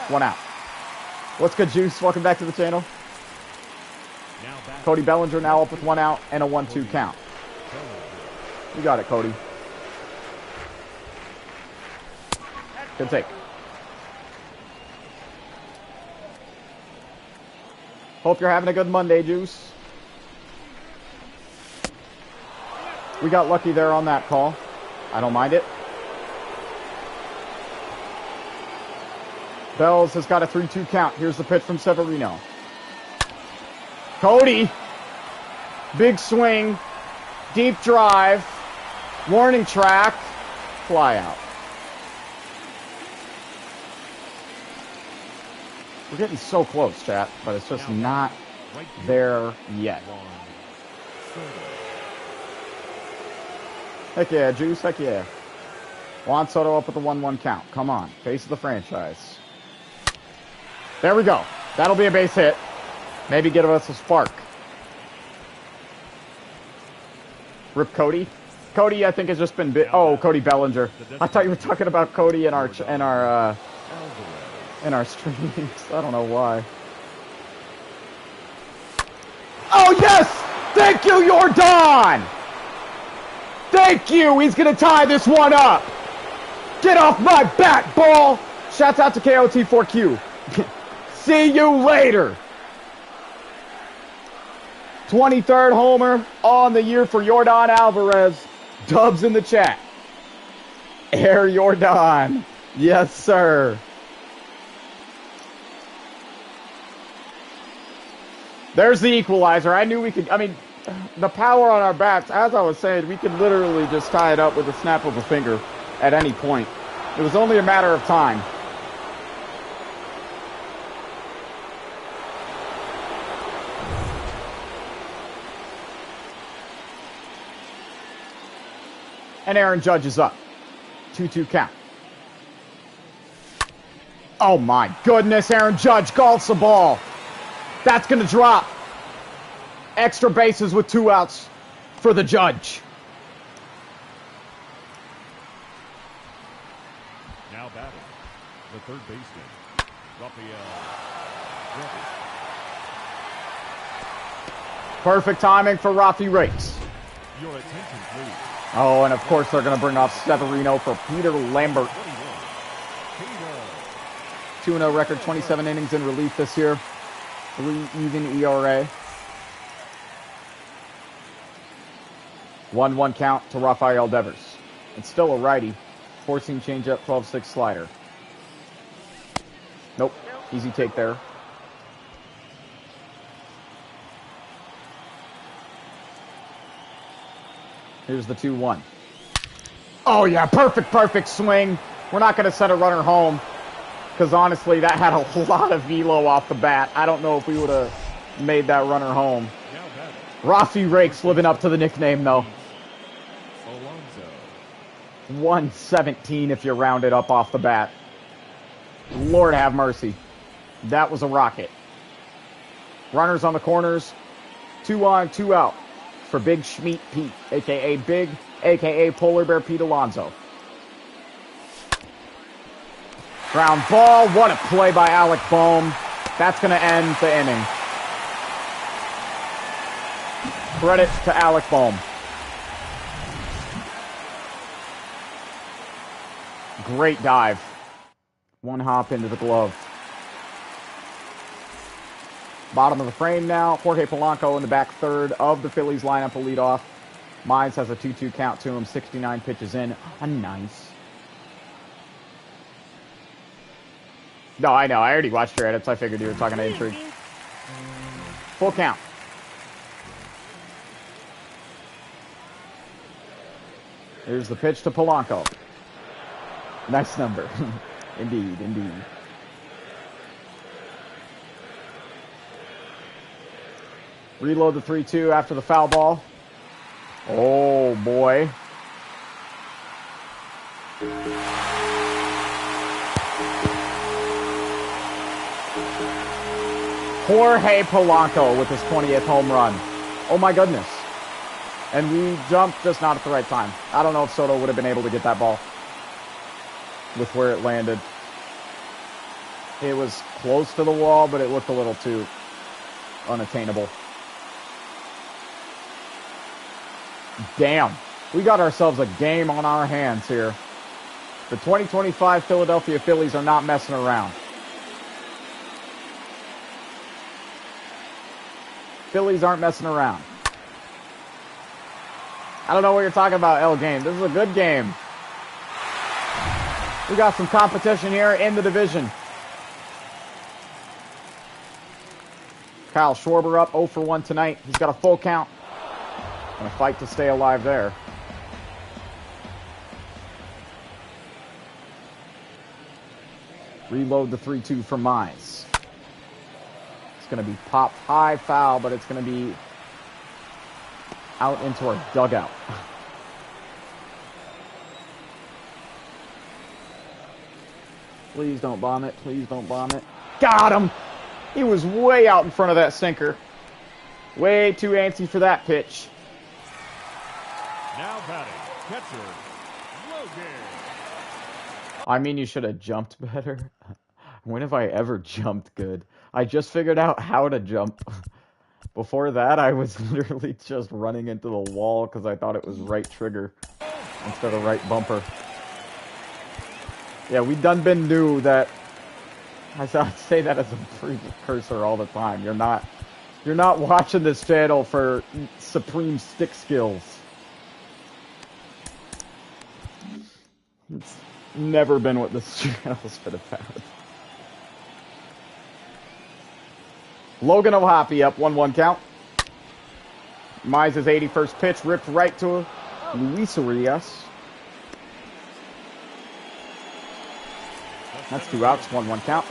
S1: 1 out. What's good, Juice? Welcome back to the channel. Cody Bellinger now up with 1 out and a 1-2 count. You got it, Cody. Good take. Hope you're having a good Monday, Juice. We got lucky there on that call. I don't mind it. Bells has got a 3-2 count. Here's the pitch from Severino. Cody. Big swing. Deep drive. Warning track. Fly out. We're getting so close, chat, but it's just not there yet. Heck yeah, Juice. Heck yeah. Juan Soto up with the 1-1 count. Come on. Face of the franchise. There we go. That'll be a base hit. Maybe give us a spark. Rip Cody. Cody, I think, has just been bit. Oh, Cody Bellinger. I thought you were talking about Cody in our streams. I don't know why. Oh, yes! Thank you, Jordan! Thank you! He's going to tie this one up. Get off my bat, ball! Shouts out to KOT4Q. See you later. 23rd homer on the year for Jordan Alvarez. Dubs in the chat. Air Jordan. Yes, sir. There's the equalizer. I knew we could. I mean, the power on our bats, as I was saying, we could literally just tie it up with a snap of a finger at any point. It was only a matter of time. And Aaron Judge is up. 2-2 count. Oh my goodness, Aaron Judge golfs the ball. That's going to drop. Extra bases with 2 outs for the Judge.
S2: Now batting, the third baseman, Rafael.
S1: Perfect timing for Rafi Rakes.
S2: Your attention, please.
S1: Oh, and of course they're going to bring off Severino for Peter Lambert. 2-0 record, 27 innings in relief this year. 3 even ERA. 1-1 count to Rafael Devers. It's still a righty. 4-seam changeup, 12-6 slider. Nope. Easy take there. Here's the 2-1. Oh, yeah. Perfect swing. We're not going to send a runner home because, honestly, that had a lot of velo off the bat. I don't know if we would have made that runner home. Rafi Rakes living up to the nickname, though. 117 if you round it up off the bat. Lord have mercy. That was a rocket. Runners on the corners. 2 on, 2 out for Big Schmeat Pete, a.k.a. Big, a.k.a. Polar Bear Pete Alonso. Ground ball. What a play by Alec Bohm. That's going to end the inning. Credit to Alec Bohm. Great dive. 1 hop into the glove. Bottom of the frame now. Jorge Polanco in the back third of the Phillies lineup will lead off. Mines has a 2-2 count to him. 69 pitches in. Nice. No, I know. I already watched your edits. I figured you were talking to Intrigue. Full count. Here's the pitch to Polanco. Nice number. Indeed. Reload the 3-2 after the foul ball. Oh, boy. Jorge Polanco with his 20th home run. Oh, my goodness. And we jumped just not at the right time. I don't know if Soto would have been able to get that ball with where it landed. It was close to the wall, but it looked a little too unattainable. Damn. We got ourselves a game on our hands here. The 2025 Philadelphia Phillies are not messing around. Phillies aren't messing around. I don't know what you're talking about, L game. This is a good game. We got some competition here in the division. Kyle Schwarber up 0 for 1 tonight. He's got a full count. Gonna fight to stay alive there. Reload the 3-2 for Mize. It's gonna be popped high, foul, but it's gonna be out into our dugout. Please don't bomb it. Please don't bomb it. Got him! He was way out in front of that sinker. Way too antsy for that pitch.
S2: Now batting, catcher, Logan.
S1: I mean, you should have jumped better. When have I ever jumped good? I just figured out how to jump. Before that, I was literally just running into the wall because I thought it was right trigger instead of right bumper. Yeah, we done been new that. I say that as a precursor all the time. You're not watching this channel for supreme stick skills. It's never been what this channel's been about. Logan O'Hoppe up, 1-1 count. Mize's 81st pitch ripped right to Luis Urias. That's 2 outs, 1-1 count.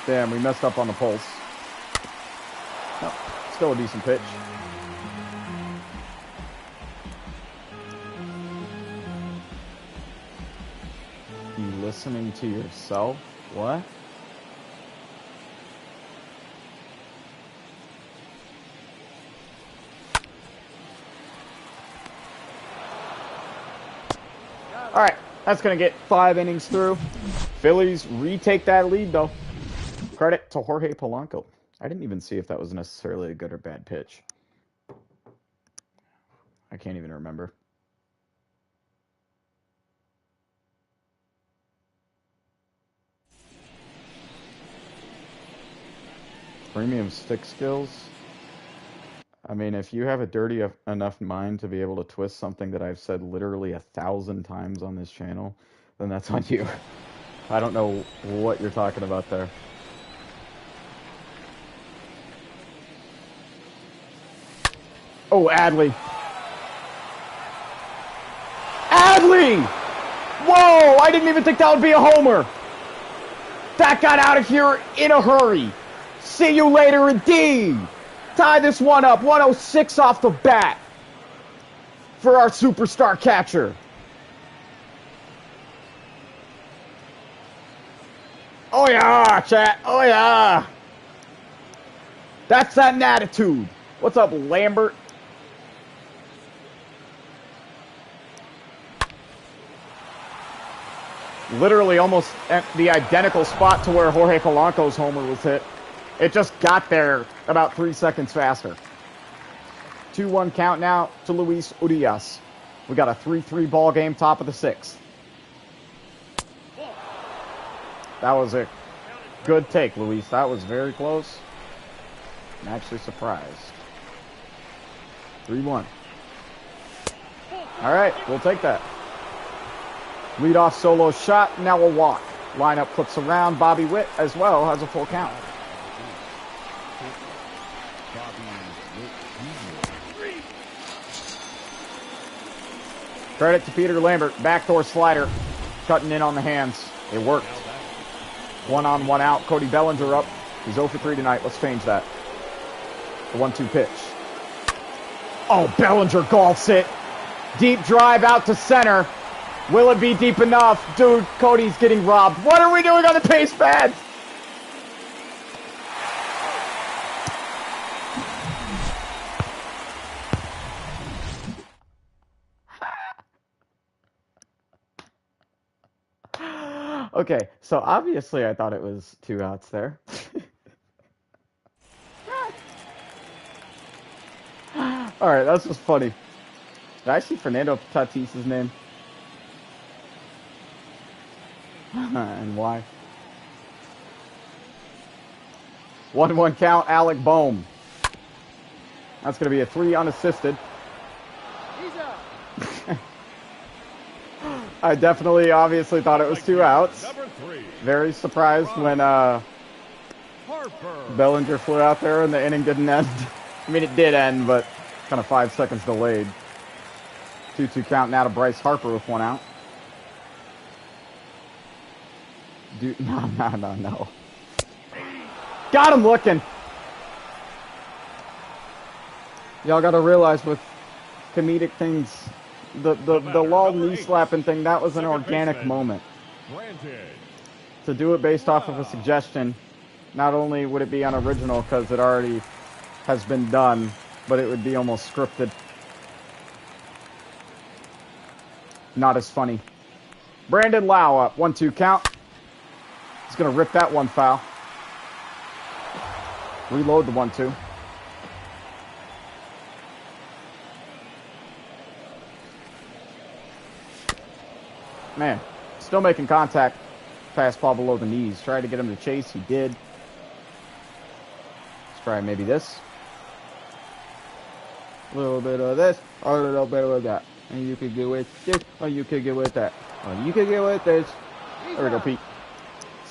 S1: Damn, we messed up on the pulse. No, still a decent pitch. You listening to yourself? What? All right, that's going to get 5 innings through. Phillies retake that lead, though. Credit to Jorge Polanco. I didn't even see if that was necessarily a good or bad pitch. I can't even remember. Premium stick skills. I mean, if you have a dirty enough mind to be able to twist something that I've said literally 1,000 times on this channel, then that's on you. I don't know what you're talking about there. Oh, Adley. Adley! Whoa! I didn't even think that would be a homer. That got out of here in a hurry. See you later, indeed. Tie this one up. 106 off the bat for our superstar catcher. Oh, yeah, chat. Oh, yeah. That's that attitude. What's up, Lambert? Literally almost at the identical spot to where Jorge Polanco's homer was hit. It just got there about 3 seconds faster. 2-1 count now to Luis Urias. We got a 3-3 ball game, top of the 6th. That was a good take, Luis. That was very close. I'm actually surprised. 3-1. All right, we'll take that. Leadoff solo shot, now a walk. Lineup flips around. Bobby Witt as well has a full count. Credit to Peter Lambert. Backdoor slider. Cutting in on the hands. It worked. 1 on, 1 out. Cody Bellinger up. He's 0 for 3 tonight. Let's change that. The 1-2 pitch. Oh, Bellinger golfs it. Deep drive out to center. Will it be deep enough? Dude, Cody's getting robbed. What are we doing on the base pads? Okay, so obviously I thought it was 2 outs there. Alright, that's just funny. Did I see Fernando Tatis's name? And why? 1-1 count, Alec Bohm. That's going to be a 3 unassisted. I definitely, obviously thought it was 2 outs. Very surprised when Bellinger flew out there and the inning didn't end. I mean, it did end, but kind of 5 seconds delayed. 2-2 count now to Bryce Harper with 1 out. Dude, no. Got him looking. Y'all got to realize with comedic things, the lull knee slapping thing, that was an organic moment. To do it based off of a suggestion, not only would it be unoriginal because it already has been done, but it would be almost scripted. Not as funny. Brandon Lau up, 1-2 count. He's going to rip that one foul. Reload the 1-2. Man, still making contact. Fastball below the knees. Tried to get him to chase. He did. Let's try maybe this. A little bit of this. A little bit of that. And you could get with this. Or you could get with that. Or you could get with this. There we go, Pete.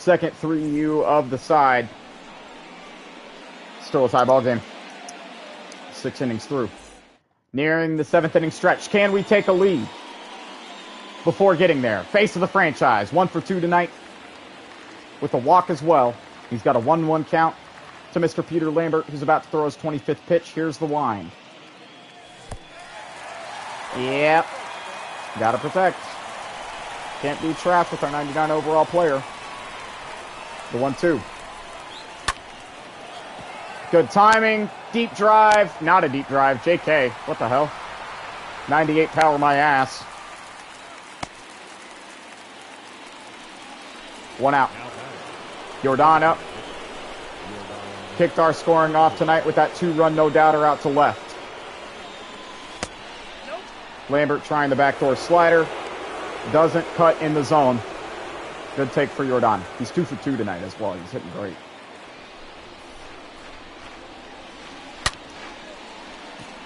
S1: second 3U of the side. Still a tie ball game. 6 innings through. Nearing the 7th inning stretch. Can we take a lead before getting there? Face of the franchise. 1 for 2 tonight with a walk as well. He's got a 1-1 count to Mr. Peter Lambert, who's about to throw his 25th pitch. Here's the wind. Yep. Gotta protect. Can't be trapped with our 99 overall player. The 1-2. Good timing. Deep drive. Not a deep drive. JK. What the hell? 98 power my ass. 1 out. Jordan up. Kicked our scoring off tonight with that 2-run no-doubter out to left. Lambert trying the backdoor slider. Doesn't cut in the zone. Good take for Jordan. He's 2 for 2 tonight as well. He's hitting great.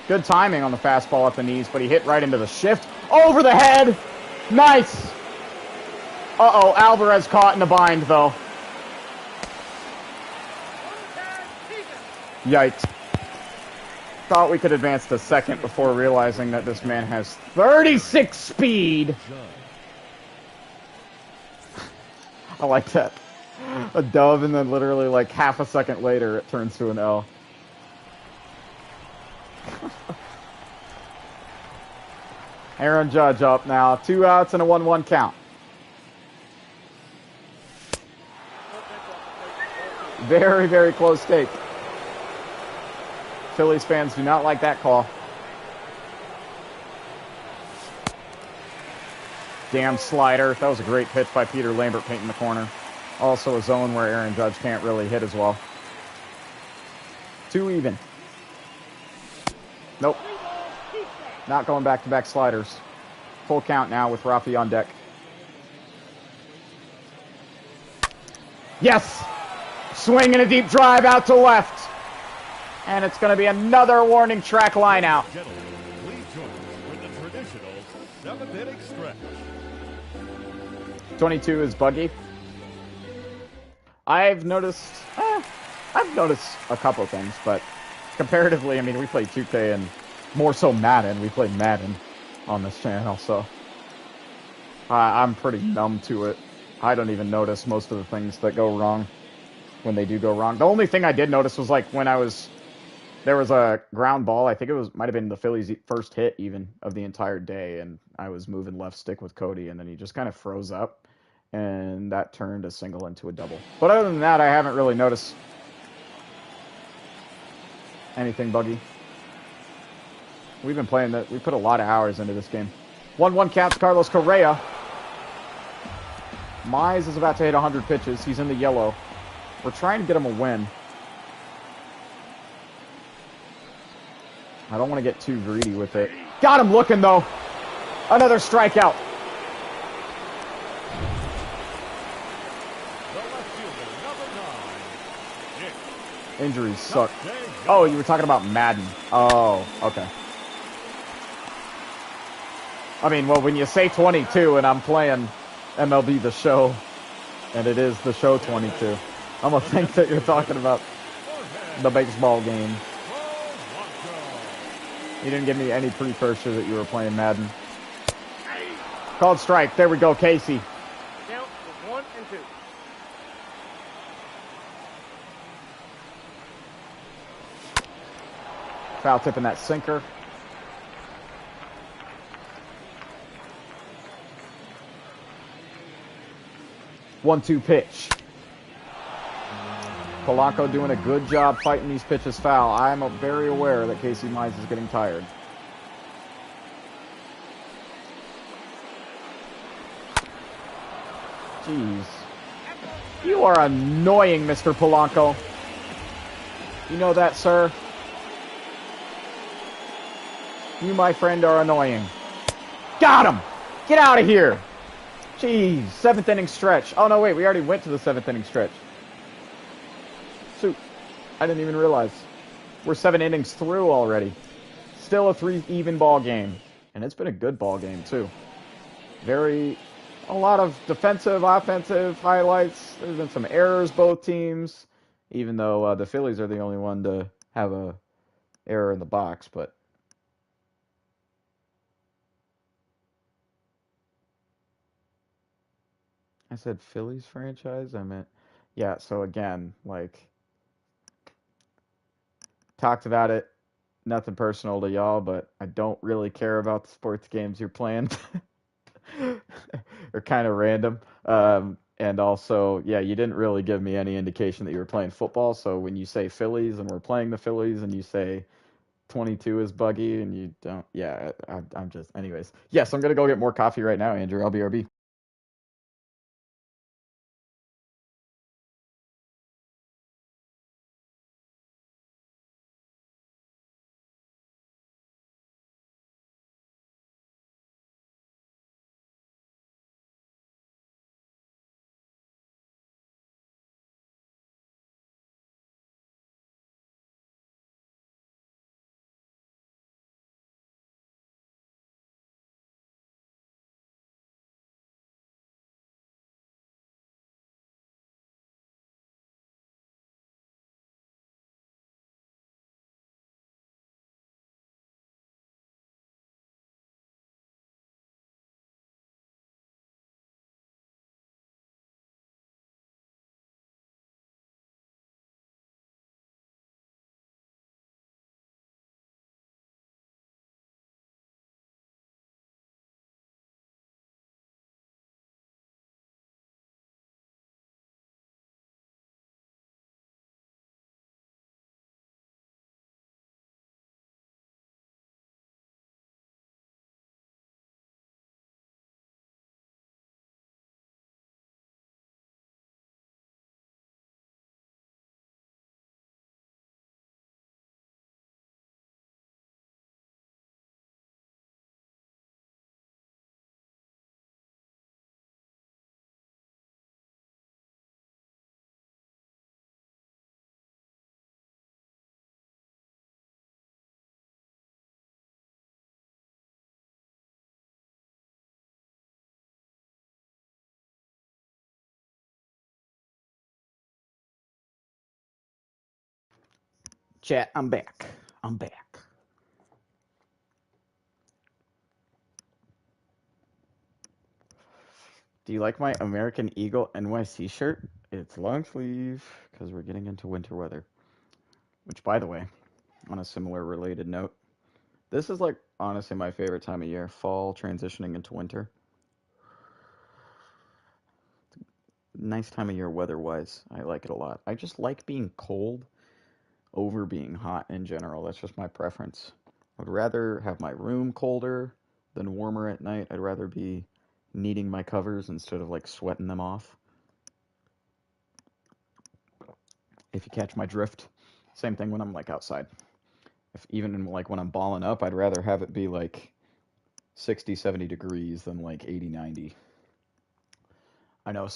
S1: Good timing on the fastball at the knees, but he hit right into the shift. Over the head! Nice! Uh-oh, Alvarez caught in a bind, though. Yikes. Thought we could advance to second before realizing that this man has 36 speed. I like that. A dove, and then literally like half a second later it turns to an L. Aaron Judge up now. 2 outs and a 1-1 count. Very, very close take. Phillies fans do not like that call. Damn slider. That was a great pitch by Peter Lambert painting the corner. Also a zone where Aaron Judge can't really hit as well. 2 even. Nope. Not going back-to-back sliders. Full count now with Rafi on deck. Yes! Swing and a deep drive out to left. And it's going to be another warning track line out.
S2: Gentlemen, please join us with the traditional 7th inning stretch.
S1: 22 is Buggy. I've noticed a couple things, but comparatively, I mean, we play 2K and more so Madden. We play Madden on this channel, so I'm pretty numb to it. I don't even notice most of the things that go wrong when they do go wrong. The only thing I did notice was like when there was a ground ball. I think it might have been the Phillies' first hit even of the entire day, and I was moving left stick with Cody, and then he just kind of froze up, and that turned a single into a double. But other than that, I haven't really noticed anything buggy. We've been playing that. We put a lot of hours into this game. 1-1 counts Carlos Correa. Mize is about to hit 100 pitches. He's in the yellow. We're trying to get him a win. I don't want to get too greedy with it. Got him looking, though. Another strikeout. Injuries suck. Oh, you were talking about Madden. Oh, okay. I mean, well, when you say 22 and I'm playing MLB The Show, and it is The Show 22, I'm going to think that you're talking about the baseball game. You didn't give me any precursor that you were playing Madden. Called strike. There we go, Casey.
S3: Count is 1 and 2.
S1: Foul tipping that sinker. One-two pitch. Polanco doing a good job fighting these pitches foul. I'm very aware that Casey Mize is getting tired. Jeez. You are annoying, Mr. Polanco. You know that, sir? You, my friend, are annoying. Got him! Get out of here! Jeez, 7th inning stretch. Oh, no, wait, we already went to the 7th inning stretch. Shoot, I didn't even realize. We're 7 innings through already. Still a 3 even ball game. And it's been a good ball game, too. Very... a lot of defensive, offensive highlights. There's been some errors both teams, even though the Phillies are the only one to have a error in the box. But I said Phillies franchise. I meant yeah. So again, like talked about it. Nothing personal to y'all, but I don't really care about the sports games you're playing. Are kind of random. And also, yeah, you didn't really give me any indication that you were playing football. So when you say Phillies and we're playing the Phillies and you say 22 is buggy and you don't, yeah, I'm just, anyways. Yes, I'm going to go get more coffee right now, Andrew. I'll be RB. Chat, I'm back. I'm back. Do you like my American Eagle NYC shirt? It's long sleeve because we're getting into winter weather. Which, by the way, on a similar related note, this is like honestly my favorite time of year, fall transitioning into winter. Nice time of year weather wise. I like it a lot. I just like being cold over being hot in general. That's just my preference. I would rather have my room colder than warmer at night. I'd rather be needing my covers instead of like sweating them off. If you catch my drift. Same thing when I'm like outside. If even in, like when I'm balling up, I'd rather have it be like 60, 70 degrees than like 80, 90. I know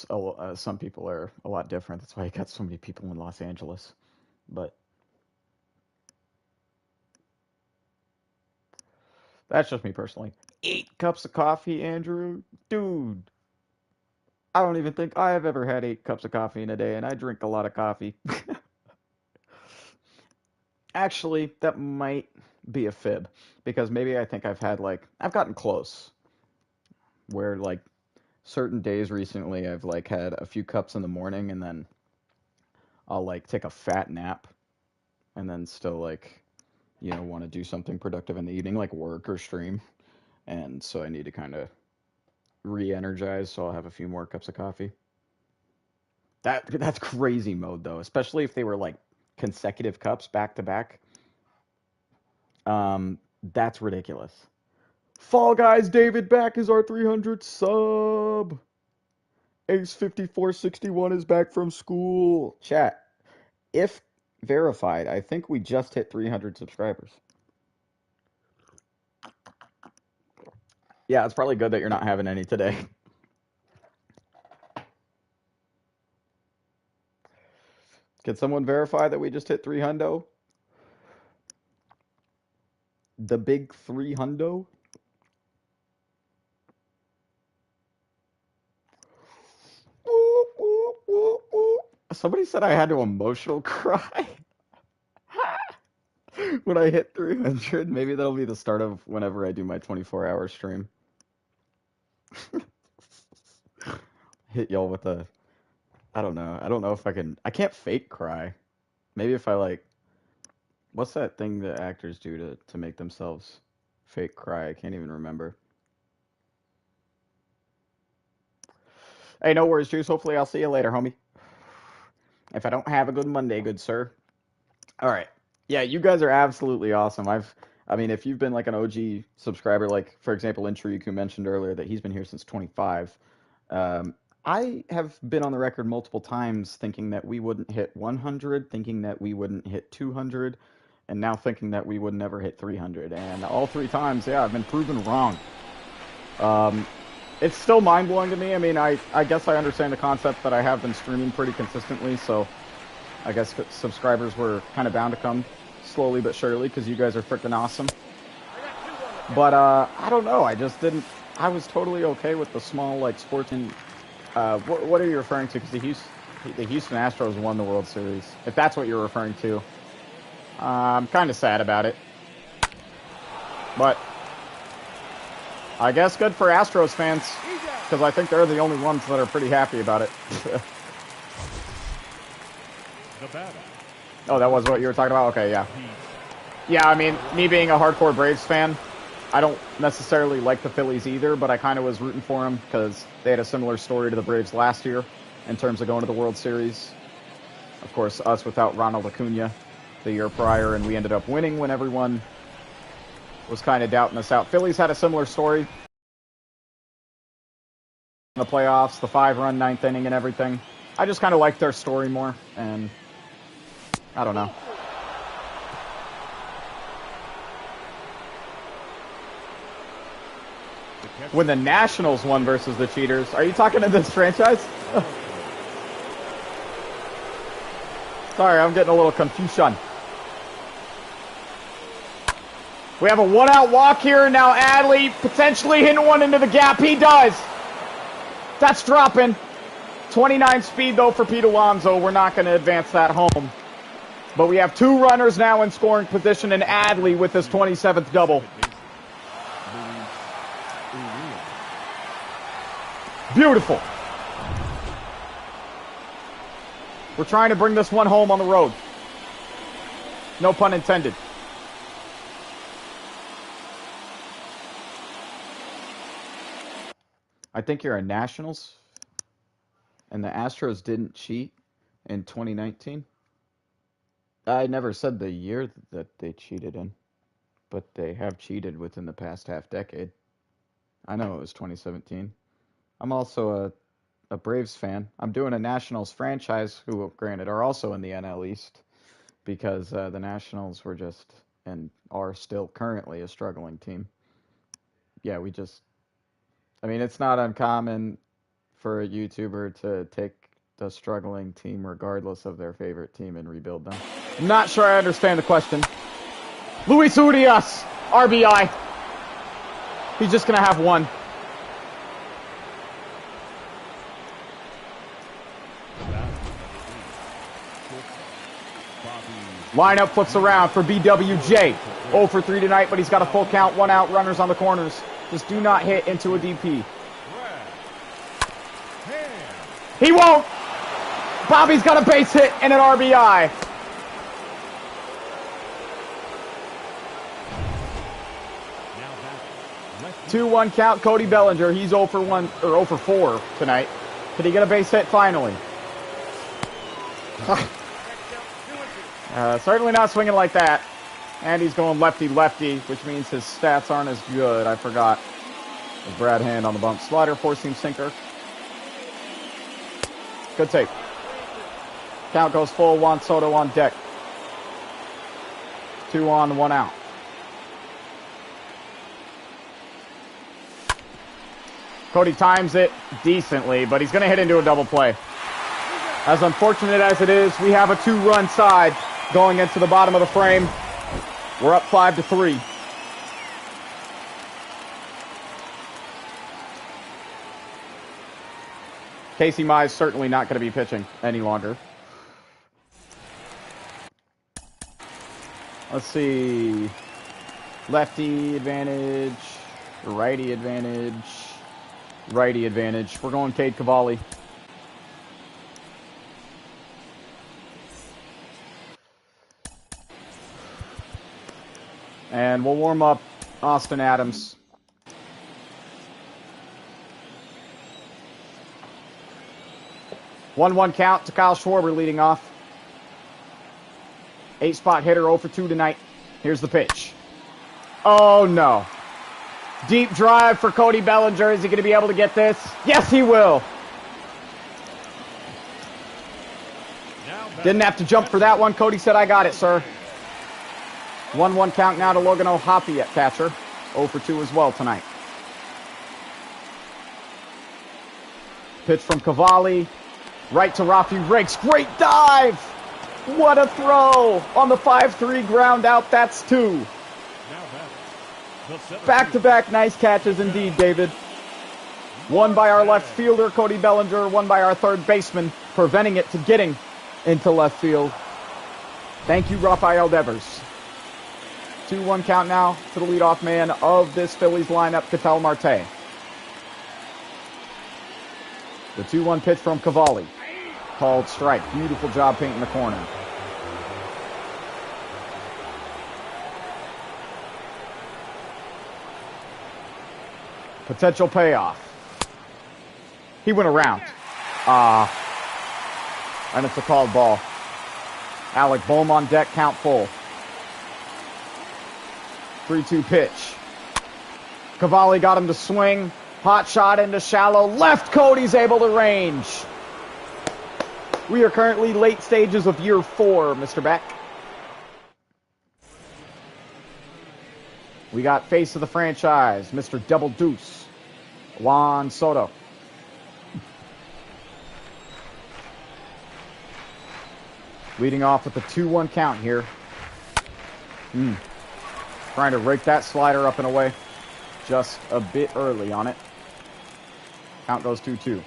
S1: some people are a lot different. That's why you got so many people in Los Angeles. But that's just me personally. 8 cups of coffee, Andrew? Dude, I don't even think I have ever had 8 cups of coffee in a day, and I drink a lot of coffee. Actually, that might be a fib, because maybe I think I've gotten close, where like certain days recently I've like had a few cups in the morning, and then I'll like take a fat nap, and then still like, want to do something productive in the evening, like work or stream. And so I need to kind of re-energize, so I'll have a few more cups of coffee. That's crazy mode though, especially if they were like consecutive cups back to back. That's ridiculous. Fall Guys David back is our 300 sub. Ace 5461 is back from school. Chat, if verified, I think we just hit 300 subscribers. Yeah, it's probably good that you're not having any today. Can someone verify that we just hit 300? The big 300? Somebody said I had to emotional cry when I hit 300. Maybe that'll be the start of whenever I do my 24-hour stream. Hit y'all with a, I don't know. I don't know if I can. I can't fake cry. Maybe if I like, what's that thing that actors do to make themselves fake cry? I can't even remember. Hey, no worries, Juice. Hopefully I'll see you later, homie. If I don't have a good Monday, good sir. All right. Yeah, you guys are absolutely awesome. I mean, if you've been like an OG subscriber, like for example, Intriku mentioned earlier that he's been here since 25. Um, I have been on the record multiple times thinking that we wouldn't hit 100, thinking that we wouldn't hit 200, and now thinking that we would never hit 300. And all three times, yeah, I've been proven wrong. Um, it's still mind-blowing to me. I mean, I guess I understand the concept that I have been streaming pretty consistently, so I guess subscribers were kind of bound to come slowly but surely because you guys are freaking awesome. But I don't know. I just didn't. I was totally okay with the small like sporting. What are you referring to? Because the Houston Astros won the World Series. If that's what you're referring to, I'm kind of sad about it. But I guess good for Astros fans because I think they're the only ones that are pretty happy about it. Oh, that was what you were talking about? Okay, yeah. Yeah, I mean, me being a hardcore Braves fan, I don't necessarily like the Phillies either, but I kind of was rooting for them because they had a similar story to the Braves last year in terms of going to the World Series. Of course, us without Ronald Acuna the year prior, and we ended up winning when everyone was kind of doubting us out. Phillies had a similar story in the playoffs, the 5-run ninth inning and everything. I just kind of liked their story more, and I don't know. When the Nationals won versus the Cheaters, are you talking to this franchise? Sorry, I'm getting a little confusion. We have a one-out walk here. Now Adley potentially hitting one into the gap. He does. That's dropping. 29 speed, though, for Pete Alonso. We're not going to advance that home. But we have two runners now in scoring position, and Adley with his 27th double. Beautiful. We're trying to bring this one home on the road. No pun intended. I think you're a Nationals, and the Astros didn't cheat in 2019. I never said the year that they cheated in, but they have cheated within the past half decade. I know it was 2017. I'm also a Braves fan. I'm doing a Nationals franchise, who, granted, are also in the NL East, because the Nationals were just, and are still currently, a struggling team. Yeah, I mean, it's not uncommon for a YouTuber to take the struggling team regardless of their favorite team and rebuild them. I'm not sure I understand the question. Luis Urias, RBI. He's just going to have one. Lineup flips around for BWJ. 0 for 3 tonight, but he's got a full count, 1 out, runners on the corners. Just do not hit into a DP. He won't. Bobby's got a base hit and an RBI. Now 2-1 count, Cody Bellinger. He's 0 for 1 or 0 for 4 tonight. Can he get a base hit finally? Certainly not swinging like that. And he's going lefty-lefty, which means his stats aren't as good. I forgot. Brad Hand on the bump. Slider, four-seam sinker. Good take. Count goes full. Juan Soto on deck. 2 on, 1 out. Cody times it decently, but he's going to hit into a double play. As unfortunate as it is, we have a 2-run side going into the bottom of the frame. We're up 5-3. Casey Mize certainly not going to be pitching any longer. Let's see. Lefty advantage. Righty advantage. Righty advantage. We're going Cade Cavalli. And we'll warm up Austin Adams. One count to Kyle Schwarber leading off. 8-spot hitter, 0 for 2 tonight. Here's the pitch. Oh, no. Deep drive for Cody Bellinger. Is he going to be able to get this? Yes, he will. Didn't have to jump for that one. Cody said, I got it, sir. 1-1 count now to Logan O'Hoppe at catcher. 0 for 2 as well tonight. Pitch from Cavalli. Right to Rafi Rakes. Great dive! What a throw! On the 5-3 ground out, that's 2. Back-to-back nice catches indeed, David. One by our left fielder, Cody Bellinger. One by our third baseman, preventing it to getting into left field. Thank you, Rafael Devers. 2-1 count now to the leadoff man of this Phillies lineup, Ketel Marte. The 2-1 pitch from Cavalli. Called strike. Beautiful job painting the corner. Potential payoff. He went around. And it's a called ball. Alec Bohm on deck, count full. 3-2 pitch. Cavalli got him to swing. Hot shot into shallow left. Cody's able to range. We are currently late stages of year 4, Mr. Beck. We got face of the franchise, Mr. Double Deuce, Juan Soto. Leading off with the 2-1 count here. Trying to rake that slider up and away. Just a bit early on it. Count goes 2-2.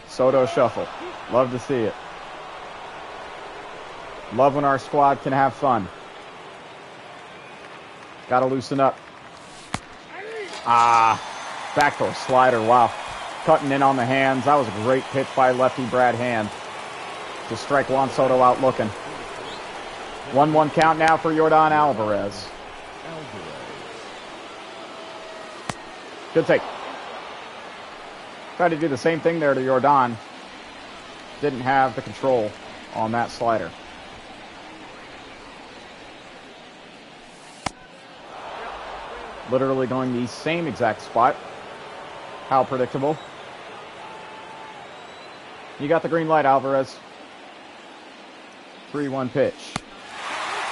S1: Soto shuffle. Love to see it. Love when our squad can have fun. Got to loosen up. Backdoor slider. Wow. Cutting in on the hands. That was a great pitch by lefty Brad Hand to strike Juan Soto out looking. 1-1 count now for Yordan Alvarez. Good take. Tried to do the same thing there to Yordan. Didn't have the control on that slider. Literally going the same exact spot. How predictable. You got the green light, Alvarez. 3-1 pitch.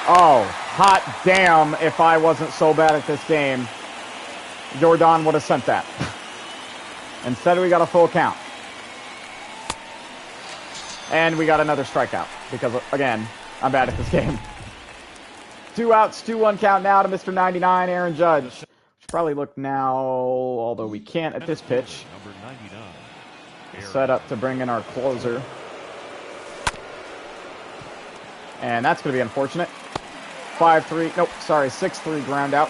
S1: Oh, hot damn if I wasn't so bad at this game. Yordan would have sent that. Instead, we got a full count. And we got another strikeout. Because, again, I'm bad at this game. 2 outs, 2-1 count now to Mr. 99, Aaron Judge. We should probably look now, although we can't at this pitch. Set up to bring in our closer. And that's going to be unfortunate. 5-3, nope, sorry, 6-3 ground out.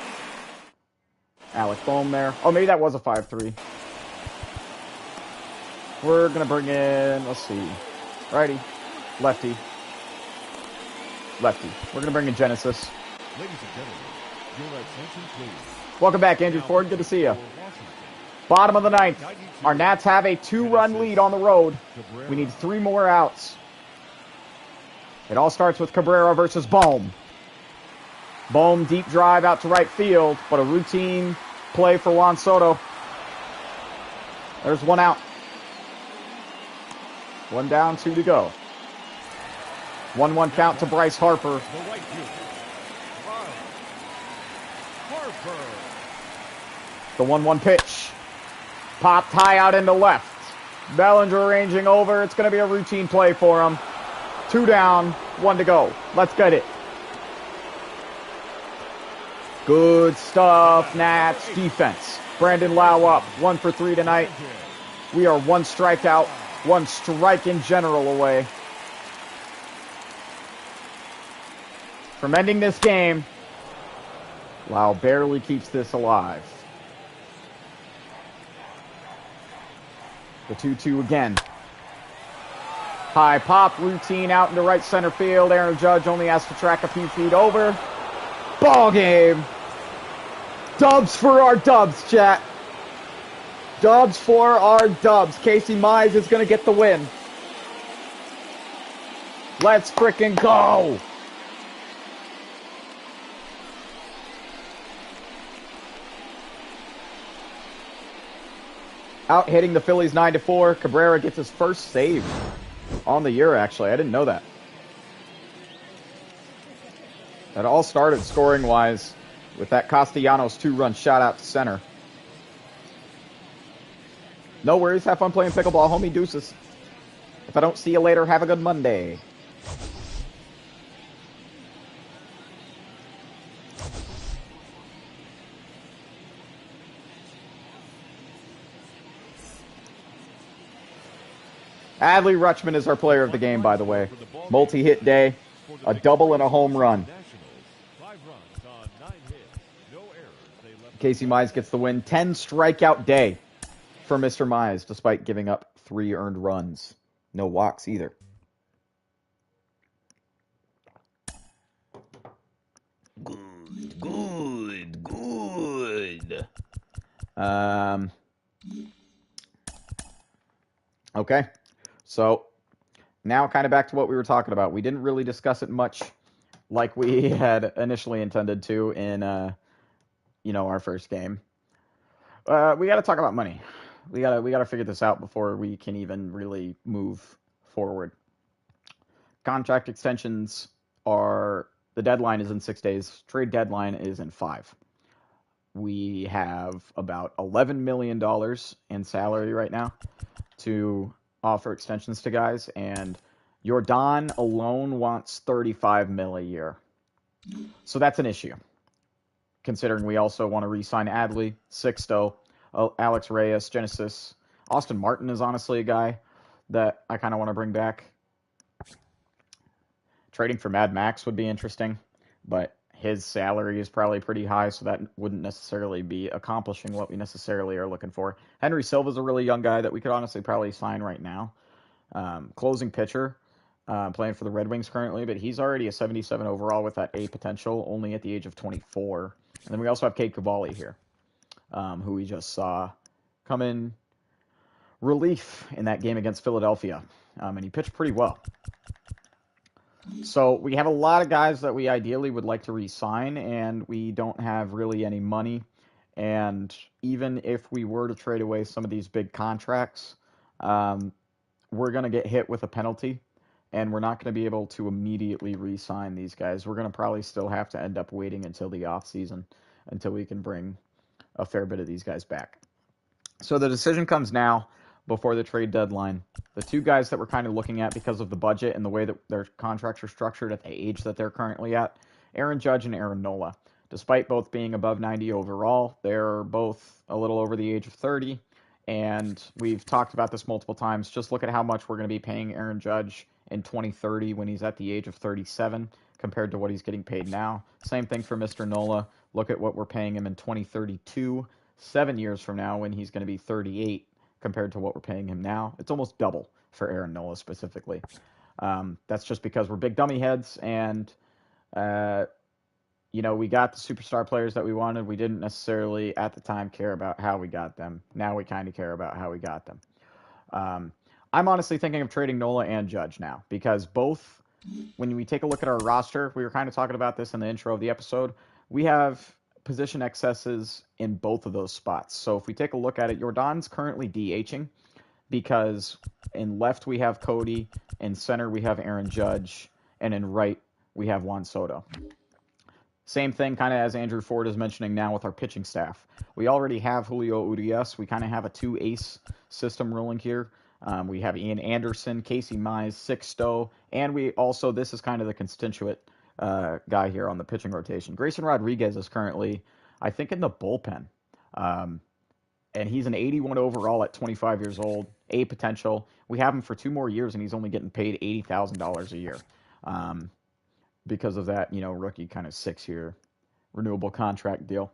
S1: Alec Bohm there. Oh, maybe that was a 5-3. We're going to bring in, let's see, righty, lefty, lefty. We're going to bring in Genesis.
S2: Ladies and gentlemen, your attention please.
S1: Welcome back, Andrew Ford. Good to see you. Bottom of the 9th. Our Nats have a 2-run lead on the road. We need 3 more outs. It all starts with Cabrera versus Bohm. Bohm, deep drive out to right field, but a routine play for Juan Soto. There's 1 out. 1 down, 2 to go. 1-1 count to Bryce Harper. The 1-1 pitch. Popped high out into left. Bellinger ranging over. It's going to be a routine play for him. 2 down, 1 to go. Let's get it. Good stuff, Nats defense. Brandon Lau up. 1 for 3 tonight. We are 1 strikeout, 1 strike in general away from ending this game. Lau barely keeps this alive. The 2-2 again. High pop routine out into right center field. Aaron Judge only has to track a few feet over. Ball game. Dubs for our dubs, chat. Dubs for our dubs. Casey Mize is going to get the win. Let's frickin' go. Out hitting the Phillies 9-4. Cabrera gets his first save on the year, actually. I didn't know that. That all started scoring-wise with that Castellanos 2-run shot out to center. No worries. Have fun playing pickleball, homie. Deuces. If I don't see you later, have a good Monday. Adley Rutschman is our player of the game, by the way. Multi-hit day, a double and a home run. Casey Mize gets the win. 10 strikeout day for Mr. Mize, despite giving up 3 earned runs. No walks either. Good. Okay. So, now kind of back to what we were talking about. We didn't really discuss it much like we had initially intended to in, our first game. We got to talk about money. We got to figure this out before we can even really move forward. Contract extensions the deadline is in 6 days. Trade deadline is in 5. We have about $11 million in salary right now to offer extensions to guys, and Yordan alone wants $35 million a year. So that's an issue, considering we also want to re-sign Adley, Sixto, Alex Reyes, Genesis. Austin Martin is honestly a guy that I kind of want to bring back. Trading for Mad Max would be interesting, but his salary is probably pretty high, so that wouldn't necessarily be accomplishing what we necessarily are looking for. Henry Silva's a really young guy that we could honestly probably sign right now. Closing pitcher, playing for the Red Wings currently, but he's already a 77 overall with that A potential, only at the age of 24. And then we also have Cade Cavalli here, who we just saw come in relief in that game against Philadelphia, and he pitched pretty well. So we have a lot of guys that we ideally would like to re-sign, and we don't have really any money. And even if we were to trade away some of these big contracts, we're going to get hit with a penalty, and we're not going to be able to immediately re-sign these guys. We're going to probably still have to end up waiting until the offseason until we can bring a fair bit of these guys back. So the decision comes now before the trade deadline. The two guys that we're kind of looking at because of the budget and the way that their contracts are structured at the age that they're currently at, Aaron Judge and Aaron Nola. Despite both being above 90 overall, they're both a little over the age of 30, and we've talked about this multiple times. Just look at how much we're going to be paying Aaron Judge in 2030 when he's at the age of 37 compared to what he's getting paid now. Same thing for Mr. Nola. Look at what we're paying him in 2032, 7 years from now when he's going to be 38 compared to what we're paying him now. It's almost double for Aaron Nola specifically. That's just because we're big dummy heads, and we got the superstar players that we wanted. We didn't necessarily at the time care about how we got them. Now we kind of care about how we got them. I'm honestly thinking of trading Nola and Judge now, because both, when we take a look at our roster, we were kind of talking about this in the intro of the episode, we have position excesses in both of those spots. So if we take a look at it, Yordan's currently DHing because in left we have Cody, in center we have Aaron Judge, and in right we have Juan Soto. Same thing kind of as Andrew Ford is mentioning now with our pitching staff. We already have Julio Urias. We kind of have a 2-ace system rolling here. We have Ian Anderson, Casey Mize, Sixto, and we also, this is kind of the constituent guy here on the pitching rotation. Grayson Rodriguez is currently, I think, in the bullpen. And he's an 81 overall at 25 years old, A potential. We have him for 2 more years, and he's only getting paid $80,000 a year. because of that, rookie kind of 6-year renewable contract deal.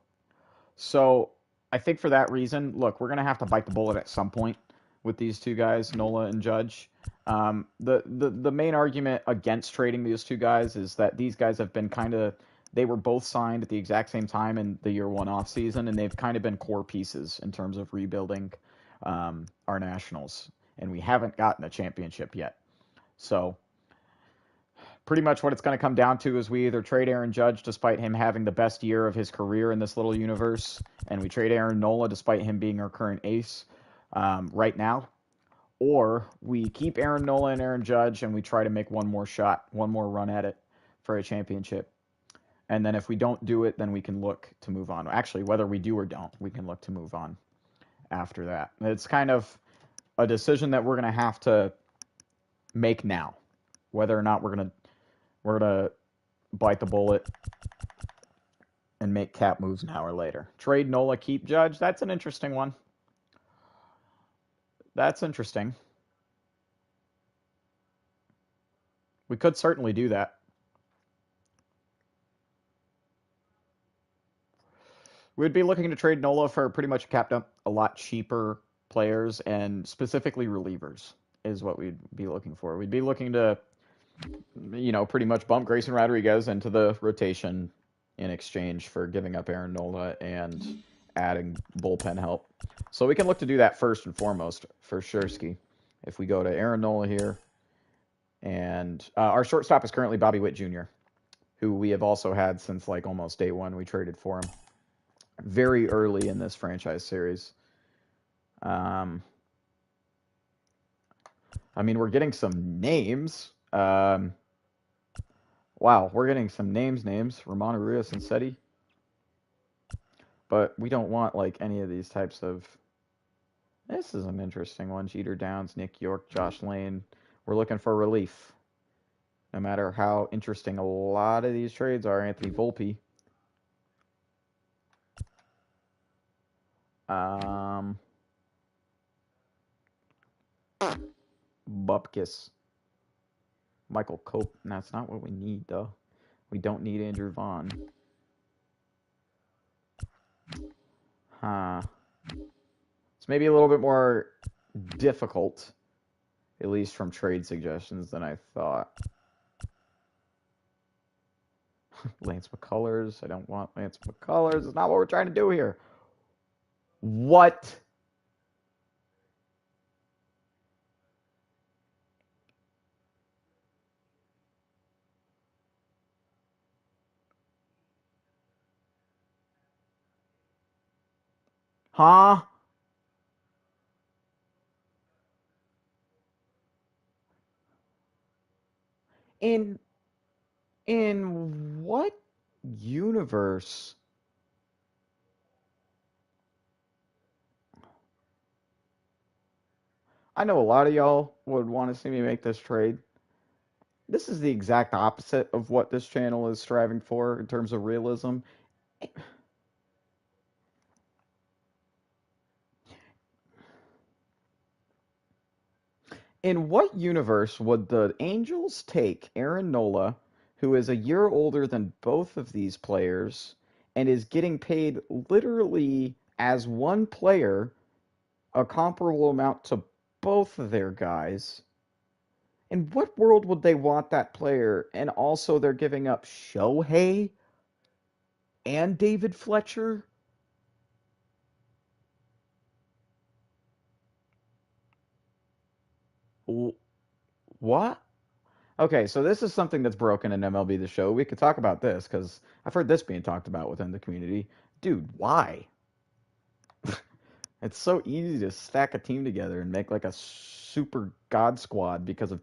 S1: So I think for that reason, look, we're going to have to bite the bullet at some point with these two guys, Nola and Judge. The main argument against trading these two guys is that these guys have been they were both signed at the exact same time in the year one off season, and they've kind of been core pieces in terms of rebuilding our Nationals, and we haven't gotten a championship yet. So pretty much what it's going to come down to is we either trade Aaron Judge despite him having the best year of his career in this little universe, and we trade Aaron Nola despite him being our current ace right now, or we keep Aaron Nola and Aaron Judge and we try to make one more shot, one more run at it for a championship. And then if we don't do it, then we can look to move on. Actually, whether we do or don't, we can look to move on after that. It's kind of a decision that we're going to have to make now, whether or not we're going to bite the bullet and make cap moves now or later. Trade Nola, keep Judge. That's an interesting one. That's interesting. We could certainly do that. We'd be looking to trade Nola for pretty much capped up a lot cheaper players, and specifically relievers is what we'd be looking for. We'd be looking to, pretty much bump Grayson Rodriguez into the rotation in exchange for giving up Aaron Nola and adding bullpen help. So we can look to do that first and foremost for Shursky. If we go to Aaron Nola here, and our shortstop is currently Bobby Witt Jr., who we have also had since like almost day one. We traded for him very early in this franchise series. We're getting some names. Wow, we're getting some names. Ramon Urias and Seti. But we don't want like any of these types of... This is an interesting one. Jeter Downs, Nick York, Josh Lane. We're looking for relief. No matter how interesting a lot of these trades are. Anthony Volpe. Bupkis. Michael Cope. That's not what we need, though. We don't need Andrew Vaughn. It's maybe a little bit more difficult, at least from trade suggestions, than I thought. Lance McCullers. I don't want Lance McCullers. It's not what we're trying to do here. What? Huh? In what universe? I know a lot of y'all would want to see me make this trade. This is the exact opposite of what this channel is striving for in terms of realism. In what universe would the Angels take Aaron Nola, who is a year older than both of these players, and is getting paid literally as one player a comparable amount to both of their guys? In what world would they want that player? And also they're giving up Shohei and David Fletcher? What? Okay, so this is something that's broken in MLB The Show. We could talk about this because I've heard this being talked about within the community. Dude, why? It's so easy to stack a team together and make like a super god squad because of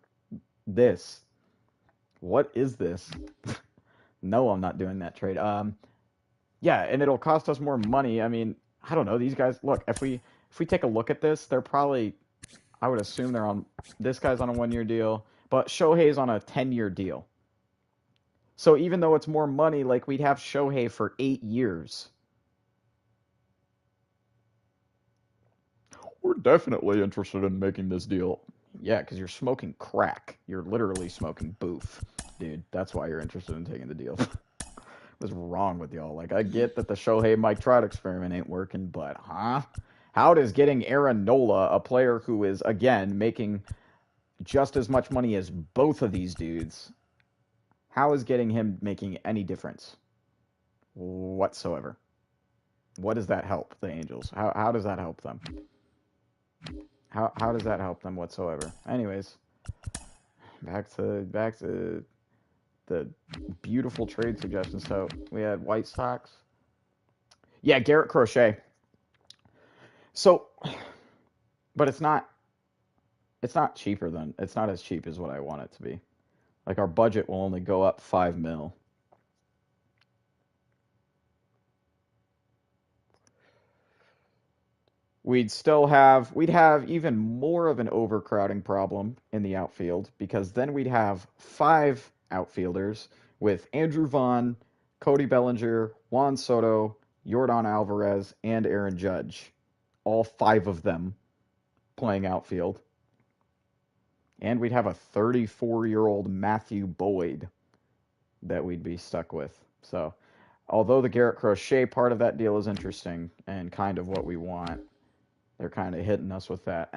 S1: this. What is this? No, I'm not doing that trade. Yeah, and it'll cost us more money. I mean, I don't know. These guys, look, if we take a look at this, they're probably, I would assume they're on, this guy's on a 1-year deal, but Shohei's on a 10-year deal. So even though it's more money, like we'd have Shohei for 8 years. We're definitely interested in making this deal. Yeah, because you're smoking crack. You're literally smoking boof. dude. That's why you're interested in taking the deal. What's wrong with y'all? Like, I get that the Shohei Mike Trout experiment ain't working, but how does getting Aaron Nola, a player who is again making just as much money as both of these dudes, how is getting him making any difference whatsoever? What does that help the Angels? How does that help them? How does that help them whatsoever? Anyways, back to the beautiful trade suggestions. So we had White Sox. Yeah, Garrett Crochet. So, but it's not cheaper than it's not as cheap as what I want it to be. Like our budget will only go up 5 mil. We'd have even more of an overcrowding problem in the outfield because then we'd have 5 outfielders with Andrew Vaughn, Cody Bellinger, Juan Soto, Yordan Alvarez, and Aaron Judge. All 5 of them playing outfield. And we'd have a 34-year-old Matthew Boyd that we'd be stuck with. So, although the Garrett Crochet part of that deal is interesting and kind of what we want, they're kind of hitting us with that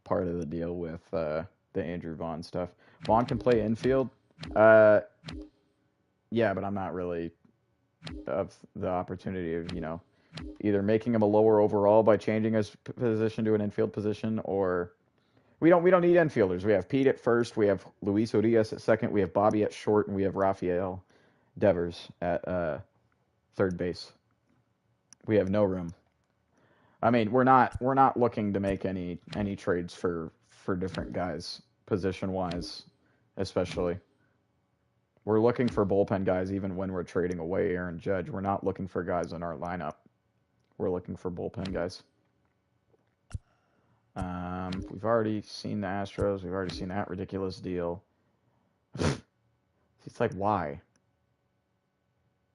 S1: part of the deal with the Andrew Vaughn stuff. Vaughn can play infield. Yeah, but I'm not really of the opportunity of, either making him a lower overall by changing his position to an infield position, or we don't need infielders. We have Pete at first, we have Luis Urias at second, we have Bobby at short, and we have Rafael Devers at third base. We have no room. I mean, we're not looking to make any trades for different guys position wise, especially. We're looking for bullpen guys even when we're trading away Aaron Judge. We're not looking for guys in our lineup. We're looking for bullpen guys. We've already seen the Astros. We've already seen that ridiculous deal. It's like, why?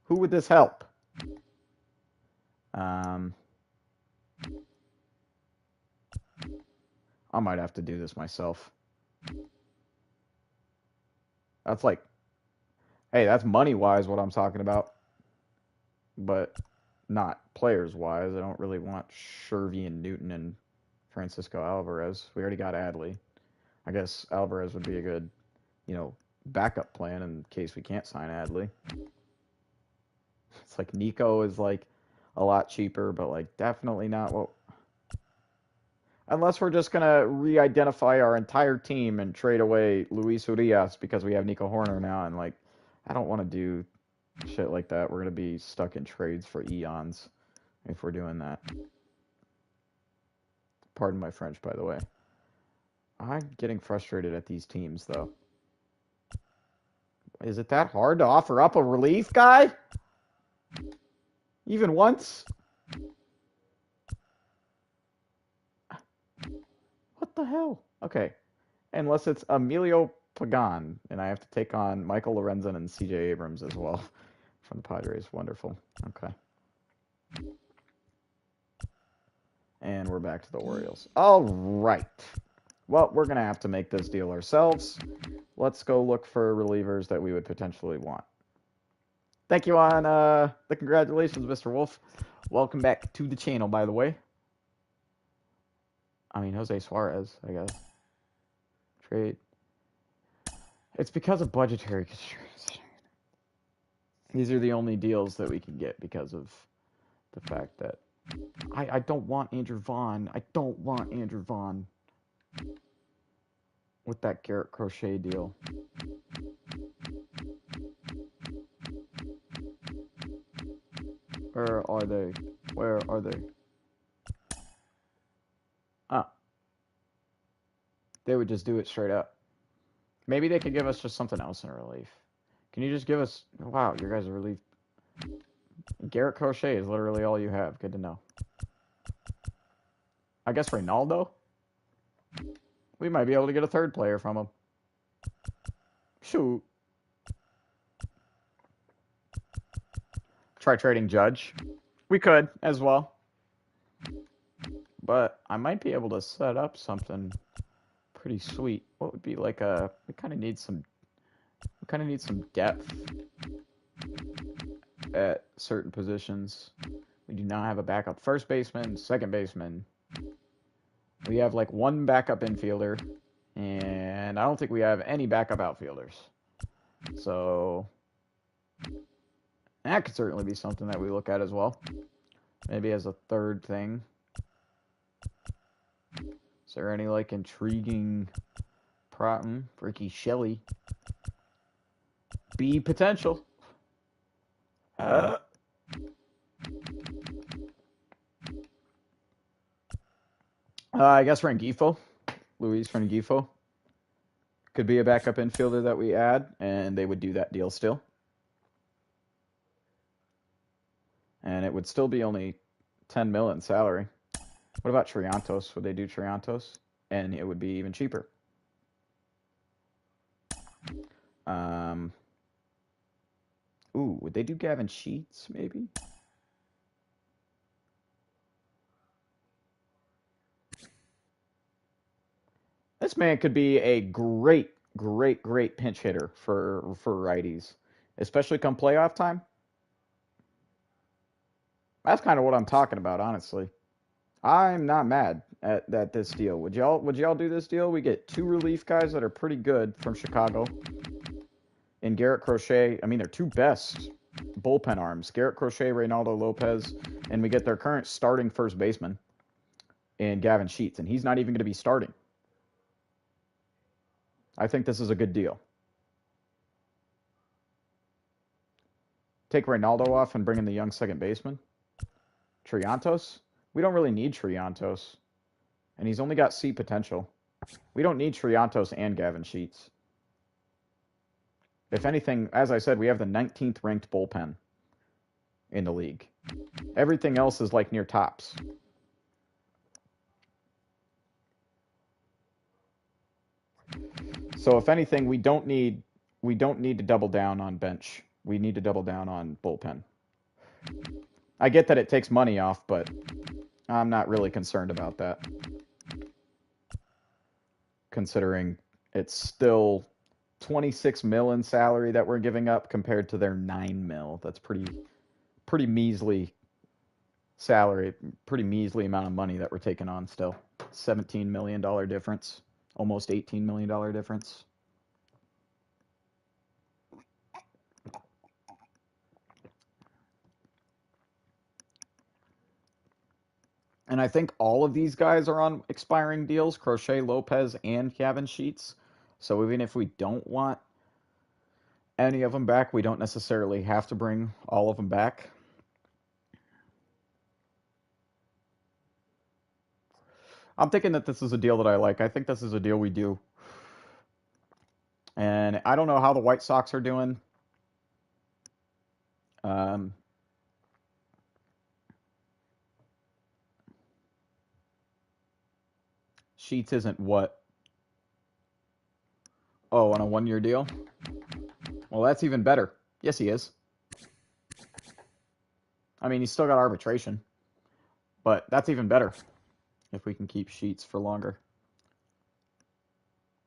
S1: Who would this help? I might have to do this myself. That's like, hey, that's money-wise what I'm talking about. But not players-wise. I don't really want Shervy and Newton and Francisco Alvarez. We already got Adley. I guess Alvarez would be a good, backup plan in case we can't sign Adley. It's like Nico is like a lot cheaper, but like definitely not what. Unless we're just gonna re-identify our entire team and trade away Luis Urias because we have Nico Horner now, and like, I don't want to do shit like that. We're gonna be stuck in trades for eons if we're doing that. Pardon my French, by the way. I'm getting frustrated at these teams, though. Is it that hard to offer up a relief guy? Even once? What the hell? Okay. Unless it's Emilio Pagan, and I have to take on Michael Lorenzen and CJ Abrams as well from the Padres. Wonderful. Okay. And we're back to the Orioles. All right. Well, we're going to have to make this deal ourselves. Let's go look for relievers that we would potentially want. Thank you on the congratulations, Mr. Wolf. Welcome back to the channel, by the way. I mean, Jose Suarez, I guess. Trade. It's because of budgetary constraints. These are the only deals that we can get because of the fact that I don't want Andrew Vaughn. I don't want Andrew Vaughn with that Garrett Crochet deal. Where are they? Where are they? Ah. They would just do it straight up. Maybe they could give us just something else in relief. Can you just give us... Wow, your guys are relief. Garrett Crochet is literally all you have. Good to know. I guess Reynaldo? We might be able to get a third player from him. Shoot. Try trading Judge. We could as well. But I might be able to set up something pretty sweet. What would be like a... We kind of need some kind of need some depth at certain positions. We do not have a backup first baseman, second baseman. We have like one backup infielder, and I don't think we have any backup outfielders. So that could certainly be something that we look at as well. Maybe as a third thing. Is there any like intriguing Ricky Shelley? B potential. I guess Rengifo, Luis Rengifo, could be a backup infielder that we add, and they would do that deal still. And it would still be only 10 mil in salary. What about Triantos? Would they do Triantos? And it would be even cheaper. Ooh, would they do Gavin Sheets, maybe? This man could be a great pinch hitter for righties, especially come playoff time. That's kind of what I'm talking about, honestly. I'm not mad at this deal. Would y'all do this deal? We get 2 relief guys that are pretty good from Chicago. And Garrett Crochet, I mean, they're 2 best bullpen arms. Garrett Crochet, Reynaldo Lopez, and we get their current starting first baseman in Gavin Sheets, and he's not even going to be starting. I think this is a good deal. Take Reynaldo off and bring in the young second baseman. Triantos? We don't really need Triantos. And he's only got C potential. We don't need Triantos and Gavin Sheets. If anything, as I said, we have the 19th ranked bullpen in the league. Everything else is like near tops. So if anything, we don't need to double down on bench. We need to double down on bullpen. I get that it takes money off, but I'm not really concerned about that. Considering it's still 26 mil in salary that we're giving up compared to their 9 mil. That's pretty measly salary, pretty measly amount of money that we're taking on still. $17 million difference, almost $18 million difference. And I think all of these guys are on expiring deals, Crochet, Lopez, and Gavin Sheets. So even if we don't want any of them back, we don't necessarily have to bring all of them back. I'm thinking that this is a deal that I like. I think this is a deal we do. And I don't know how the White Sox are doing. Sheets isn't what? Oh, on a 1-year deal? Well, that's even better. Yes, he is. I mean, he's still got arbitration. But that's even better if we can keep Sheets for longer.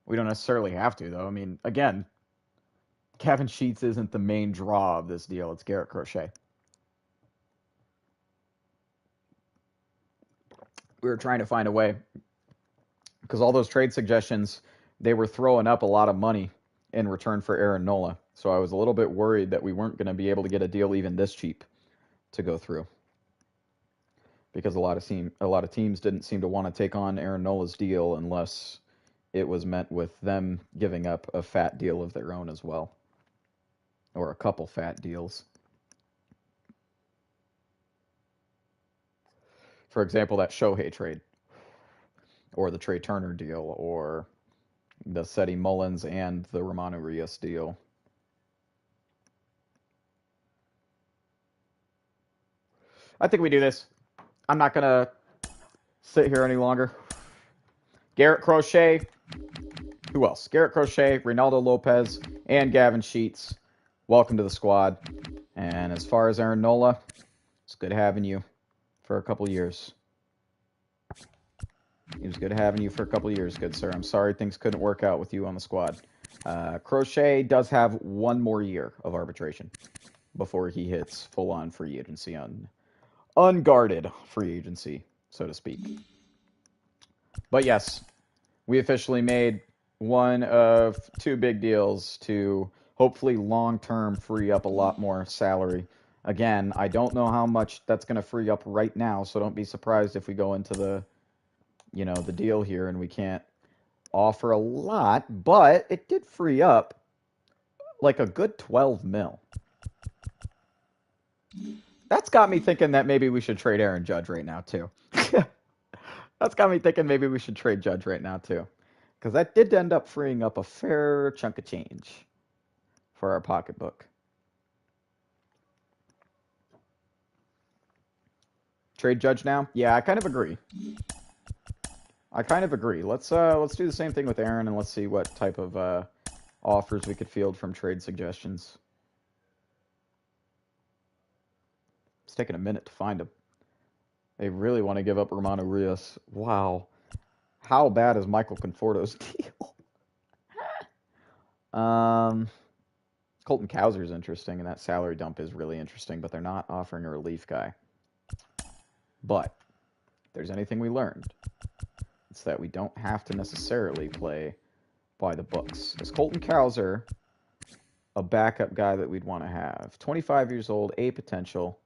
S1: We don't necessarily have to, though. I mean, again, Gavin Sheets isn't the main draw of this deal. It's Garrett Crochet. We were trying to find a way, because all those trade suggestions, they were throwing up a lot of money in return for Aaron Nola. So I was a little bit worried that we weren't going to be able to get a deal even this cheap to go through. Because a lot of teams didn't seem to want to take on Aaron Nola's deal unless it was met with them giving up a fat deal of their own as well. Or a couple fat deals. For example, that Shohei trade. Or the Trey Turner deal. Or the Seti Mullins and the Romano Rios deal. I think we do this. I'm not going to sit here any longer. Garrett Crochet. Who else? Garrett Crochet, Reynaldo Lopez, and Gavin Sheets. Welcome to the squad. And as far as Aaron Nola, it's good having you for a couple years. It was good having you for a couple years, good sir. I'm sorry things couldn't work out with you on the squad. Crochet does have one more year of arbitration before he hits full-on free agency, unguarded free agency, so to speak. But yes, we officially made one of two big deals to hopefully long-term free up a lot more salary. Again, I don't know how much that's going to free up right now, so don't be surprised if we go into the deal here and we can't offer a lot, but it did free up like a good 12 mil. That's got me thinking that maybe we should trade Aaron Judge right now too. That's got me thinking maybe we should trade Judge right now too. Because that did end up freeing up a fair chunk of change for our pocketbook. Trade Judge now? Yeah, I kind of agree. Let's do the same thing with Aaron, and let's see what type of offers we could field from trade suggestions. It's taking a minute to find them. They really want to give up Romano Rios. Wow. How bad is Michael Conforto's deal? Colton Cowser's interesting, and that salary dump is really interesting, but they're not offering a relief guy. But if there's anything we learned, it's that we don't have to necessarily play by the books. Is Colton Cowser a backup guy that we'd want to have? 25 years old, A potential.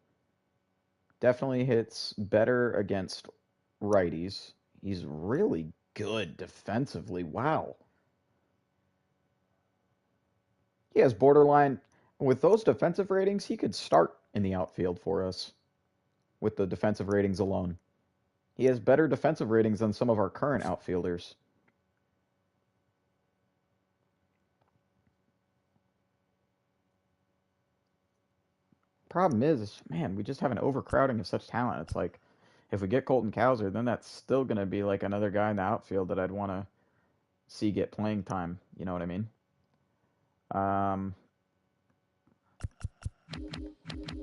S1: Definitely hits better against righties. He's really good defensively. Wow. He has borderline. With those defensive ratings, he could start in the outfield for us with the defensive ratings alone. He has better defensive ratings than some of our current outfielders. Problem is, man, we just have an overcrowding of such talent. It's like, if we get Colton Cowser, then that's still going to be like another guy in the outfield that I'd want to see get playing time. You know what I mean?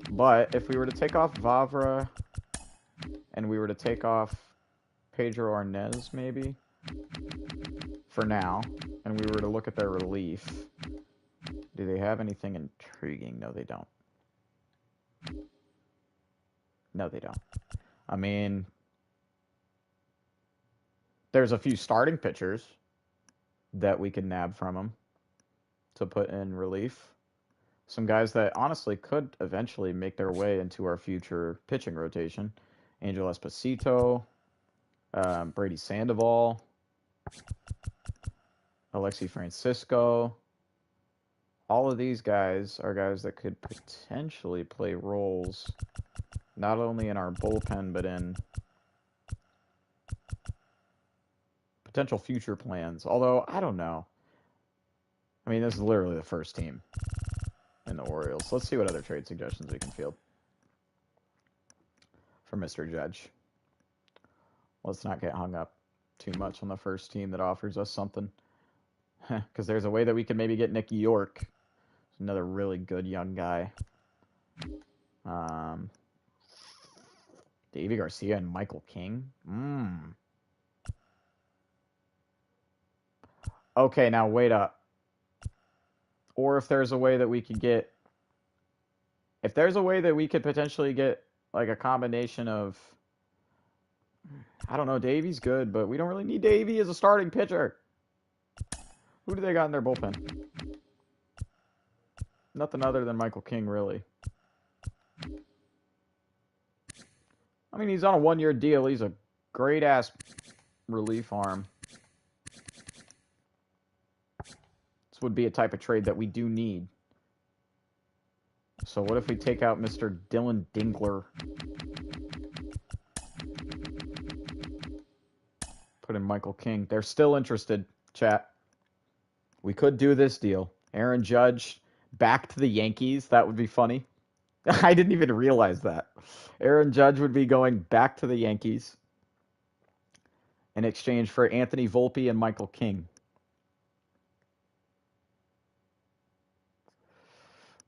S1: But if we were to take off Vavra and we were to take off Pedro Arnez, maybe, for now, and we were to look at their relief, do they have anything intriguing? No, they don't. No, they don't. I mean, there's a few starting pitchers that we could nab from them to put in relief. Some guys that honestly could eventually make their way into our future pitching rotation. Angel Esposito, Brady Sandoval, Alexi Francisco. All of these guys are guys that could potentially play roles not only in our bullpen, but in potential future plans. Although, I don't know. I mean, this is literally the first team in the Orioles. Let's see what other trade suggestions we can field for Mr. Judge. Let's not get hung up too much on the first team that offers us something. Because there's a way that we could maybe get Nick York. Another really good young guy. Davey Garcia and Michael King. Okay, now wait up. Or if there's a way that we could get... If there's a way that we could potentially get like a combination of... I don't know, Davey's good, but we don't really need Davey as a starting pitcher. Who do they got in their bullpen? Nothing other than Michael King, really. I mean, he's on a one-year deal. He's a great-ass relief arm. This would be a type of trade that we do need. So what if we take out Mr. Dylan Dingler? Put in Michael King. They're still interested, chat. We could do this deal. Aaron Judge back to the Yankees. That would be funny. I didn't even realize that. Aaron Judge would be going back to the Yankees in exchange for Anthony Volpe and Michael King.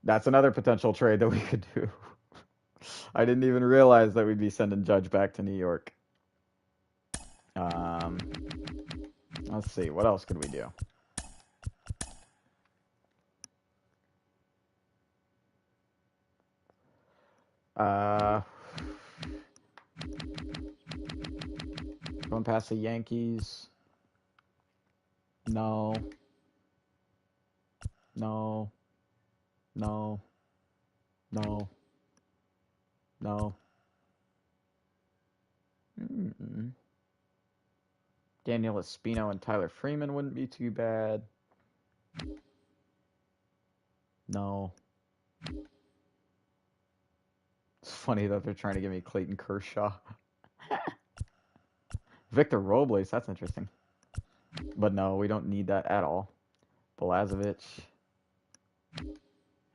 S1: That's another potential trade that we could do. I didn't even realize that we'd be sending Judge back to New York. Let's see. What else could we do? Going past the Yankees. No. No. No. No. No. Mm-mm. Daniel Espino and Tyler Freeman wouldn't be too bad. No. It's funny that they're trying to give me Clayton Kershaw. Victor Robles, that's interesting. But no, we don't need that at all. Balazovic.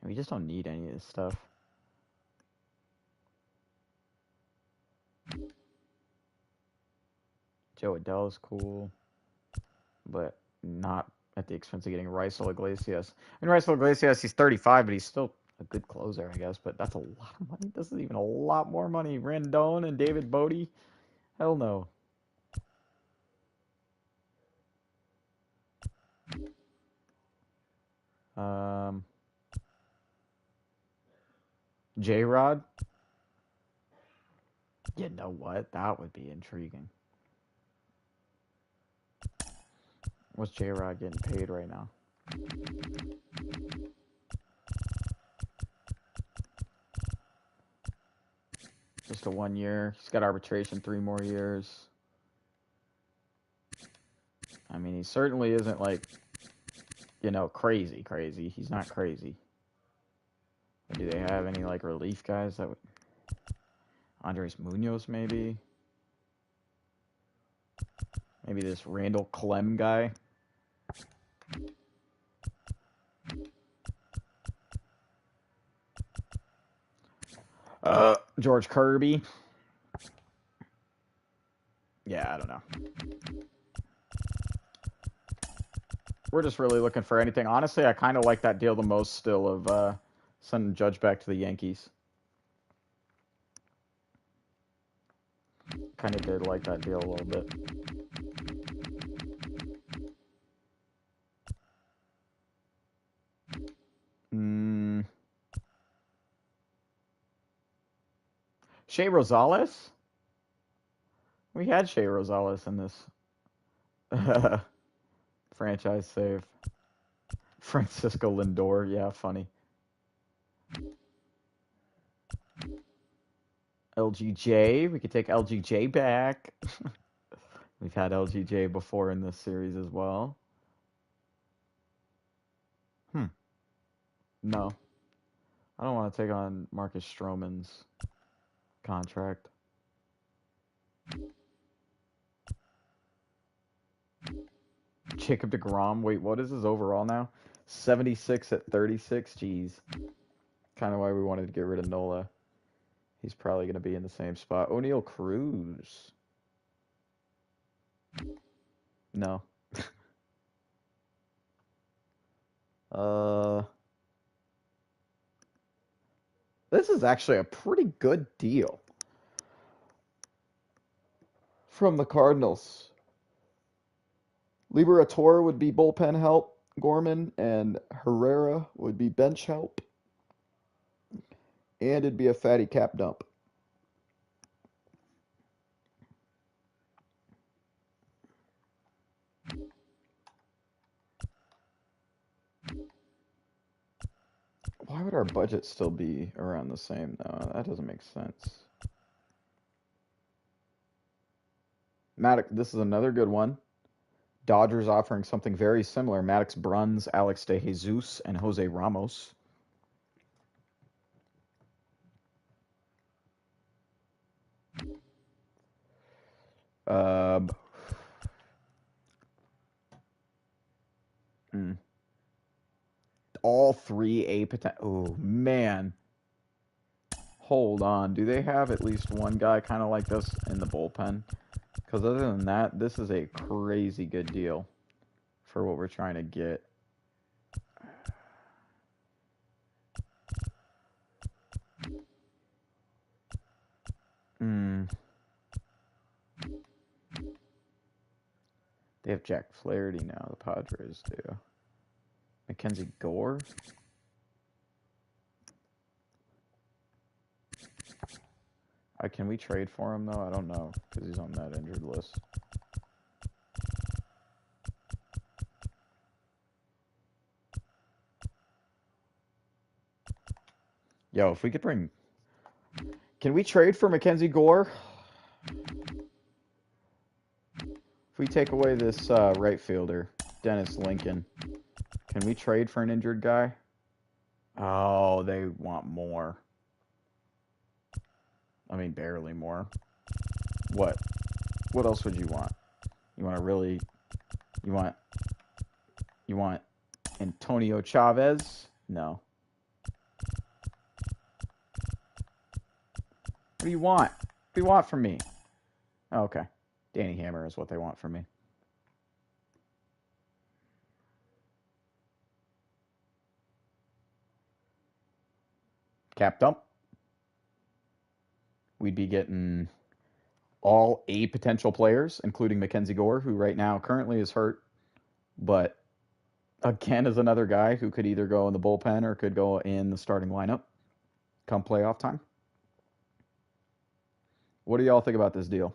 S1: We just don't need any of this stuff. Joe Adele's cool, but not at the expense of getting Raisel Iglesias. I mean, Raisel Iglesias, he's 35, but he's still a good closer, I guess. But that's a lot of money. This is even a lot more money. Rendon and David Bodie? Hell no. J-Rod? You know what? That would be intriguing. What's J-Rod getting paid right now? Just a 1 year. He's got arbitration 3 more years. I mean, he certainly isn't like, you know, crazy. He's not crazy. But do they have any like relief guys that would... Andres Munoz, maybe? Maybe this Randall Clem guy? George Kirby? Yeah, I don't know. We're just really looking for anything. Honestly, I kind of like that deal the most still of sending Judge back to the Yankees. Kind of did like that deal a little bit. Shea Rosales? We had Shea Rosales in this franchise save. Francisco Lindor, yeah, funny. LGJ, we could take LGJ back. We've had LGJ before in this series as well. No. I don't want to take on Marcus Stroman's contract. Jacob deGrom, wait, what is his overall now? 76 at 36, jeez. Kind of why we wanted to get rid of Nola. He's probably going to be in the same spot. O'Neal Cruz. No. This is actually a pretty good deal from the Cardinals. Liberatore would be bullpen help, Gorman, and Herrera would be bench help. And it'd be a fatty cap dump. Why would our budget still be around the same, though? That doesn't make sense. Maddox, this is another good one. Dodgers offering something very similar. Maddox Bruns, Alex De Jesus, and Jose Ramos. All three A potential. Oh, man. Hold on. Do they have at least one guy kind of like this in the bullpen? Because other than that, this is a crazy good deal for what we're trying to get. They have Jack Flaherty now, the Padres do. Mackenzie Gore? Can we trade for him, though? I don't know, because he's on that injured list. Yo, if we could bring... Can we trade for Mackenzie Gore? If we take away this right fielder, Dennis Lincoln, can we trade for an injured guy? Oh, they want more. I mean, barely more. What? What else would you want? You want to really... You want Antonio Chavez? No. What do you want? What do you want from me? Oh, okay. Danny Hammer is what they want from me. Cap dump. We'd be getting all A potential players, including Mackenzie Gore, who right now currently is hurt, but again is another guy who could either go in the bullpen or could go in the starting lineup come playoff time. What do y'all think about this deal?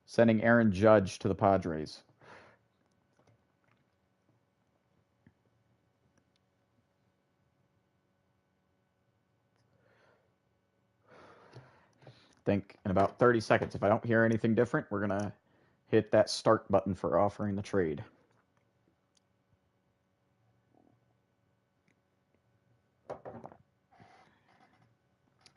S1: Sending Aaron Judge to the Padres. Think in about 30 seconds. If I don't hear anything different, we're going to hit that start button for offering the trade.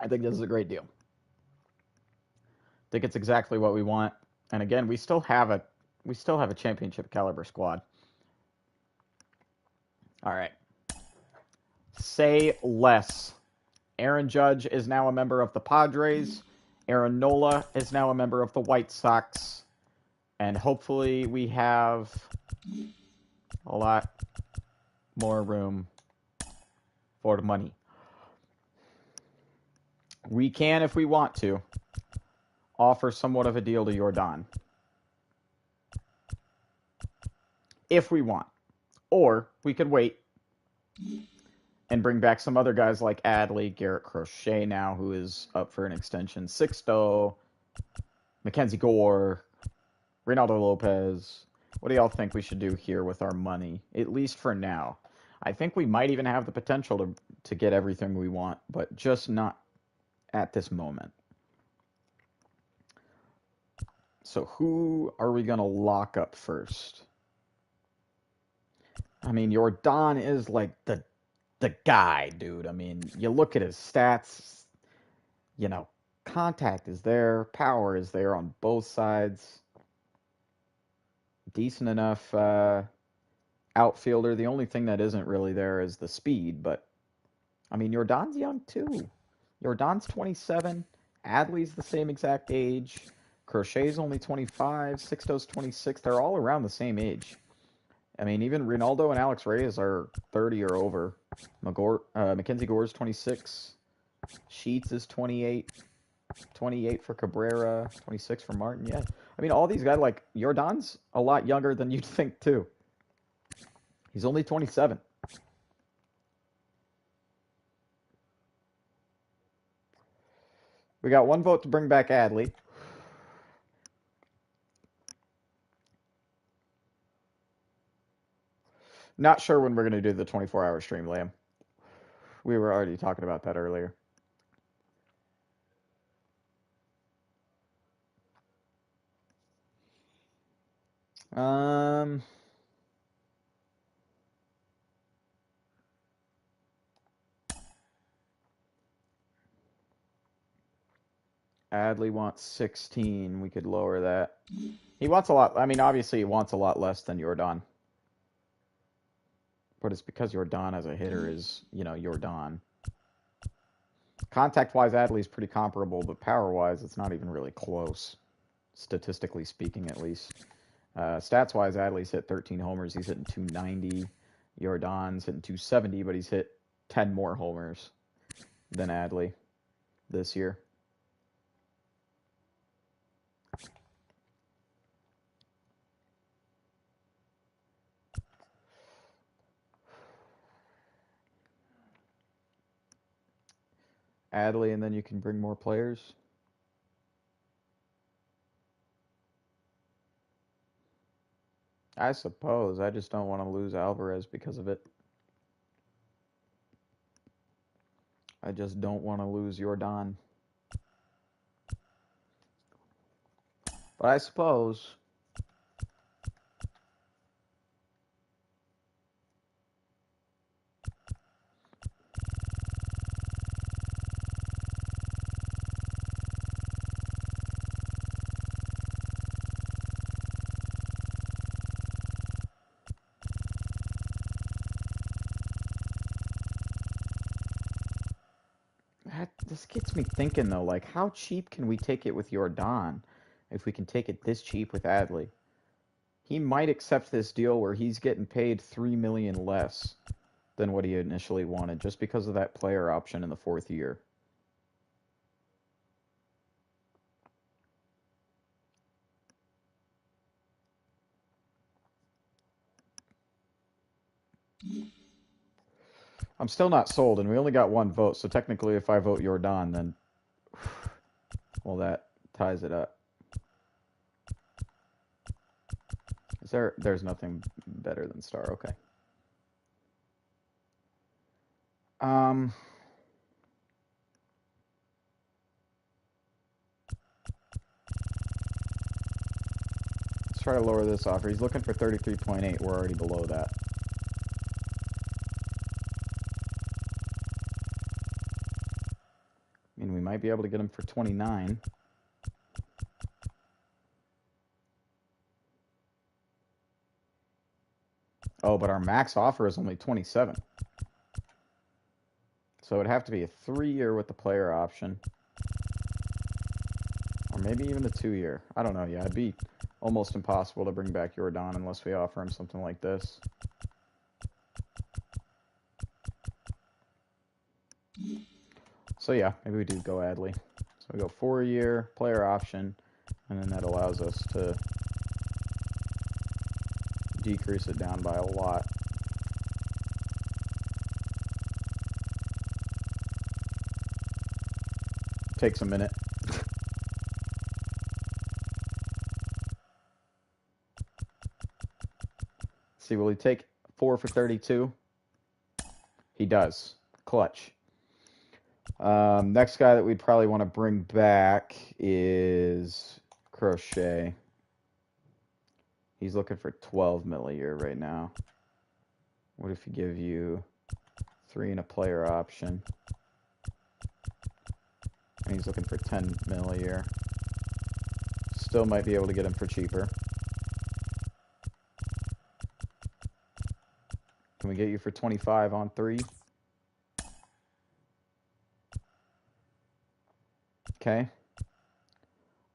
S1: I think this is a great deal. I think it's exactly what we want. And again, we still have a championship caliber squad. All right. Say less. Aaron Judge is now a member of the Padres. Aaron Nola is now a member of the White Sox. And hopefully we have a lot more room for the money. We can, if we want to, offer somewhat of a deal to Jordan. If we want. Or we could wait and bring back some other guys like Adley, Garrett Crochet now, who is up for an extension, Sixto, Mackenzie Gore, Reynaldo Lopez. What do y'all think we should do here with our money, at least for now? I think we might even have the potential to get everything we want, but just not at this moment. So who are we going to lock up first? I mean, Jordan is like the guy, dude. I mean, you look at his stats, you know, contact is there, power is there on both sides. Decent enough outfielder. The only thing that isn't really there is the speed, but I mean, Jordan's young too. Jordan's 27. Adley's the same exact age. Crochet's only 25. Sixto's 26. They're all around the same age. I mean, even Reynaldo and Alex Reyes are 30 or over. Mackenzie Gore's 26. Sheets is 28. 28 for Cabrera. 26 for Martin. Yeah. I mean, all these guys, like, Jordan's a lot younger than you'd think, too. He's only 27. We got one vote to bring back Adley. Not sure when we're going to do the 24-hour stream, Liam. We were already talking about that earlier. Adley wants 16. We could lower that. He wants a lot. I mean, obviously, he wants a lot less than Jordan. But it's because Jordan as a hitter is, you know, Jordan. Contact-wise, Adley's pretty comparable, but power-wise, it's not even really close. Statistically speaking, at least. Stats-wise, Adley's hit 13 homers. He's hitting 290. Jordan's hitting 270, but he's hit 10 more homers than Adley this year. Adley, and then you can bring more players. I suppose. I just don't want to lose Alvarez because of it. I just don't want to lose Jordan. But I suppose. This gets me thinking, though, like, how cheap can we take it with Jordan if we can take it this cheap with Adley? He might accept this deal where he's getting paid $3 million less than what he initially wanted just because of that player option in the 4th year. I'm still not sold, and we only got 1 vote, so technically if I vote Jordan, then, well, that ties it up. There's nothing better than Star, okay. Let's try to lower this offer. He's looking for 33.8. We're already below that. I mean, we might be able to get him for 29. Oh, but our max offer is only 27. So it'd have to be a 3-year with the player option. Or maybe even a 2-year. I don't know. Yeah, it'd be almost impossible to bring back Jordan unless we offer him something like this. So yeah, maybe we do go Adley. So we go 4-year, player option, and then that allows us to decrease it down by a lot. Takes a minute. See, will he take 4 for 32? He does. Clutch. Next guy that we'd probably want to bring back is Crochet. He's looking for 12 mil a year right now. What if he give you 3 and a player option? And he's looking for 10 mil a year. Still might be able to get him for cheaper. Can we get you for 25 on 3? Okay.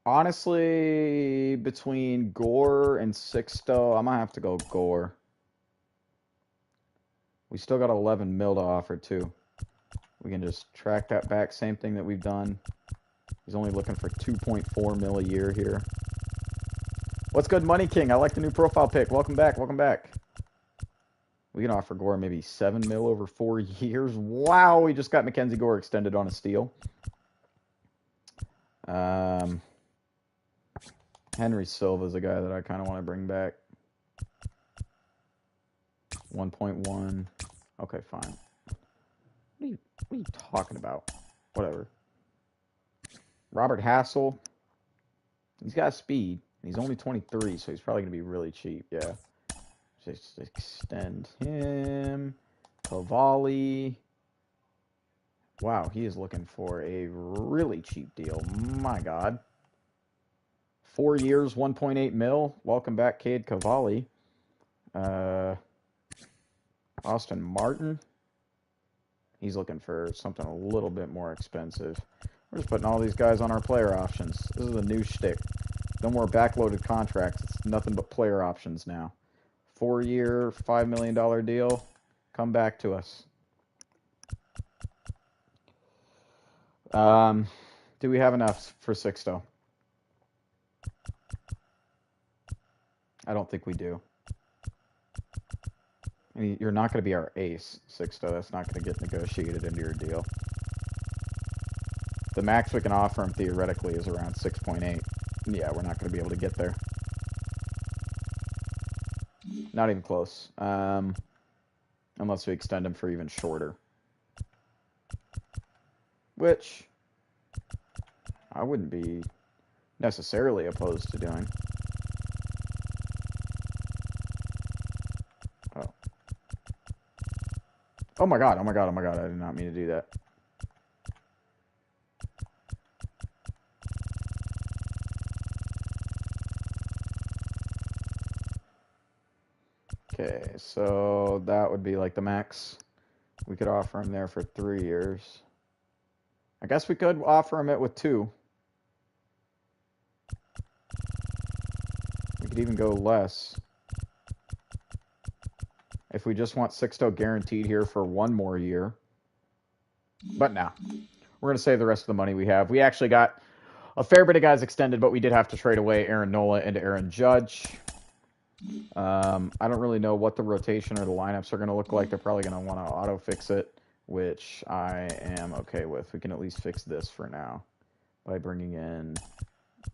S1: Honestly, between Gore and Sixto, I'm going to have to go Gore. We still got 11 mil to offer, too. We can just track that back. Same thing that we've done. He's only looking for 2.4 mil a year here. What's good, Money King? I like the new profile pic. Welcome back. Welcome back. We can offer Gore maybe 7 mil over 4 years. Wow, we just got Mackenzie Gore extended on a steal. Henry Silva's a guy that I kind of want to bring back. 1.1. Okay, fine. What are you talking about? Whatever. Robert Hassel. He's got speed. He's only 23, so he's probably going to be really cheap. Yeah. Just extend him. Cavalli. Wow, he is looking for a really cheap deal. My God. 4 years, 1.8 mil. Welcome back, Cade Cavalli. Austin Martin. He's looking for something a little bit more expensive. We're just putting all these guys on our player options. This is a new shtick. No more backloaded contracts. It's nothing but player options now. 4-year, $5 million deal. Come back to us. Do we have enough for Sixto? I don't think we do. I mean, you're not going to be our ace, Sixto. That's not going to get negotiated into your deal. The max we can offer him theoretically is around 6.8. Yeah, we're not going to be able to get there. Not even close. Unless we extend him for even shorter. Which I wouldn't be necessarily opposed to doing. Oh. Oh my god, oh my god, oh my god, I did not mean to do that. Okay, so that would be like the max we could offer him there for 3 years. I guess we could offer him it with 2. We could even go less. If we just want Sixto guaranteed here for 1 more year. But no. We're going to save the rest of the money we have. We actually got a fair bit of guys extended, but we did have to trade away Aaron Nola and Aaron Judge. I don't really know what the rotation or the lineups are going to look like. They're probably going to want to auto-fix it, which I am okay with. We can at least fix this for now by bringing in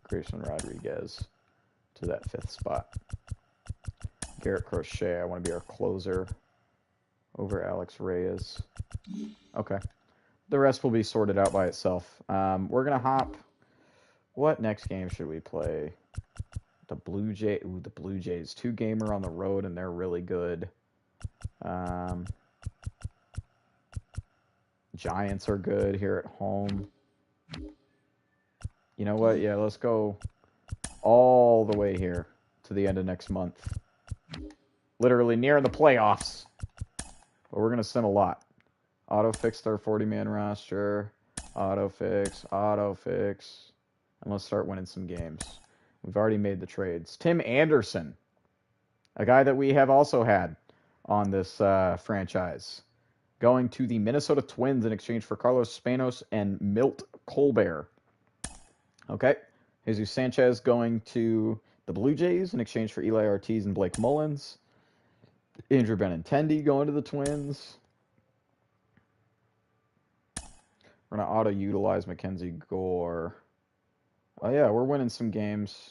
S1: Grayson Rodriguez to that 5th spot. Garrett Crochet, I want to be our closer over Alex Reyes. Okay. The rest will be sorted out by itself. We're going to hop. What next game should we play? The Blue Jays. Ooh, the Blue Jays. 2-gamer on the road, and they're really good. Giants are good here at home. You know what? Yeah, let's go all the way here to the end of next month. Literally near the playoffs. But we're going to sim a lot. Auto-fix their 40-man roster. Auto-fix. Auto-fix. And let's start winning some games. We've already made the trades. Tim Anderson. A guy that we have also had on this franchise. Going to the Minnesota Twins in exchange for Carlos Spanos and Milt Colbert. Okay. Jesus Sanchez going to the Blue Jays in exchange for Eli Ortiz and Blake Mullins. Andrew Benintendi going to the Twins. We're going to auto-utilize Mackenzie Gore. Oh, yeah, we're winning some games.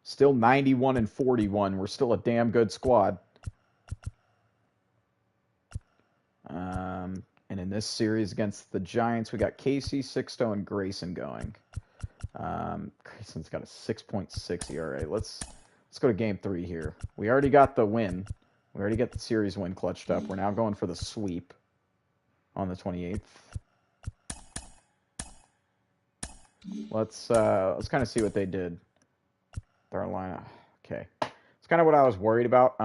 S1: Still 91-41. We're still a damn good squad. And in this series against the Giants, we got Casey, Sixto, and Grayson going. Grayson's got a 6.6 ERA. Let's go to game 3 here. We already got the win. We already got the series win clutched up. We're now going for the sweep on the 28th. Let's kind of see what they did. Their lineup. Okay. It's kind of what I was worried about.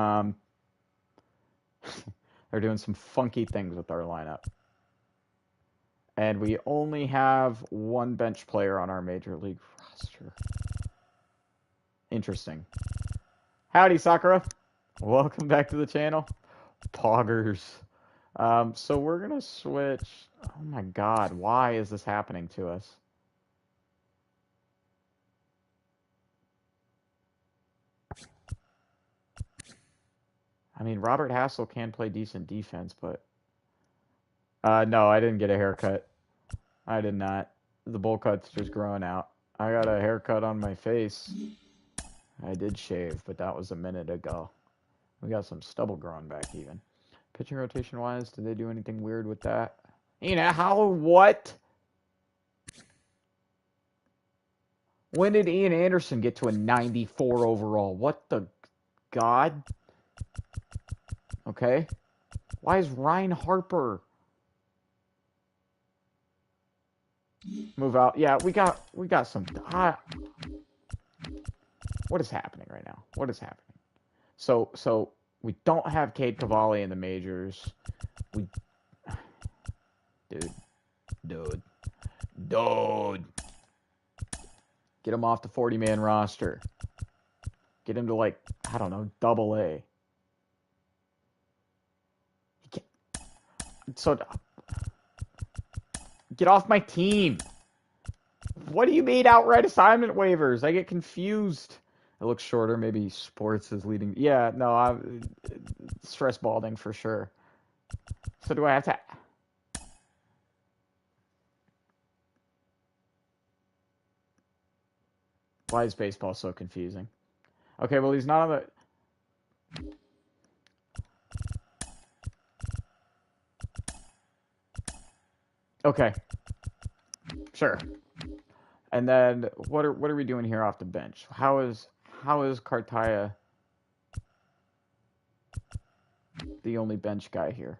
S1: They're doing some funky things with our lineup. And we only have 1 bench player on our major league roster. Interesting. Howdy, Sakura. Welcome back to the channel. Poggers. So we're going to switch. Oh my god, why is this happening to us? I mean, Robert Hassel can play decent defense, but... no, I didn't get a haircut. I did not. The bowl cut's just growing out. I got a haircut on my face. I did shave, but that was a minute ago. We got some stubble growing back even. Pitching rotation-wise, did they do anything weird with that? You know, how, what? When did Ian Anderson get to a 94 overall? What the god? Okay. Why is Ryan Harper? Move out. Yeah, we got some. What is happening right now? What is happening? So we don't have Cade Cavalli in the majors. Dude. Get him off the 40-man roster. Get him to, like, I don't know, AA. So, get off my team. What do you mean outright assignment waivers? I get confused. It looks shorter. Maybe sports is leading. Yeah, no, stress balding for sure. So do I have to... Why is baseball so confusing? Okay, well, he's not on the... Okay, sure. And then what are we doing here off the bench? How is Cartaya the only bench guy here?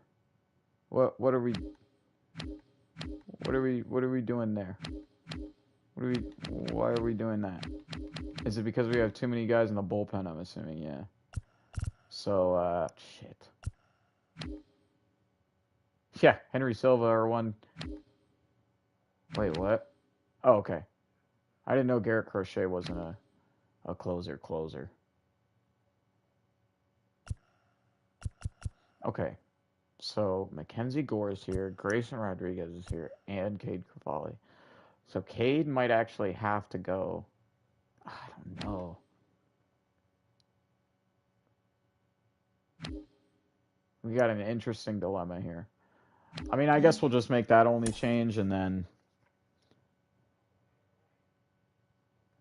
S1: What are we doing there? Why are we doing that? Is it because we have too many guys in the bullpen, I'm assuming, yeah. So shit. Yeah, Henry Silva or one. Wait, what? Oh, okay. I didn't know Garrett Crochet wasn't a closer. Okay. So Mackenzie Gore is here, Grayson Rodriguez is here, and Cade Cavalli. So Cade might actually have to go. I don't know. We got an interesting dilemma here. I mean, I guess we'll just make that only change, and then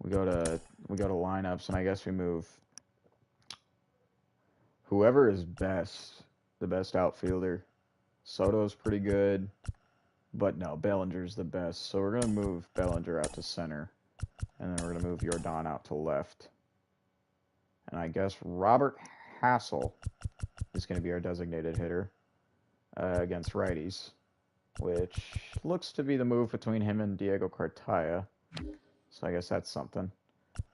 S1: we go to lineups, and I guess we move whoever is best, the best outfielder. Soto's pretty good, but no, Bellinger's the best. So we're gonna move Bellinger out to center, and then we're gonna move Jordan out to left. And I guess Robert Hassel is going to be our designated hitter against righties, which looks to be the move between him and Diego Cartaya. So I guess that's something.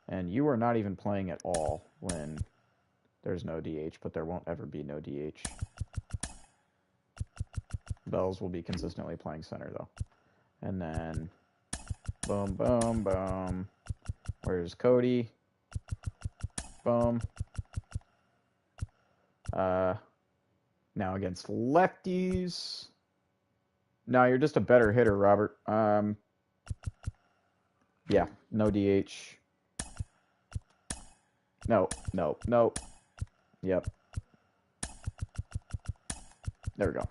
S1: And you are not even playing at all when there's no DH, but there won't ever be no DH. Bells will be consistently playing center, though. And then, boom, boom, boom. Where's Cody? Boom. Now against lefties. No, you're just a better hitter, Robert. Yeah, no DH. No. Yep. There we go.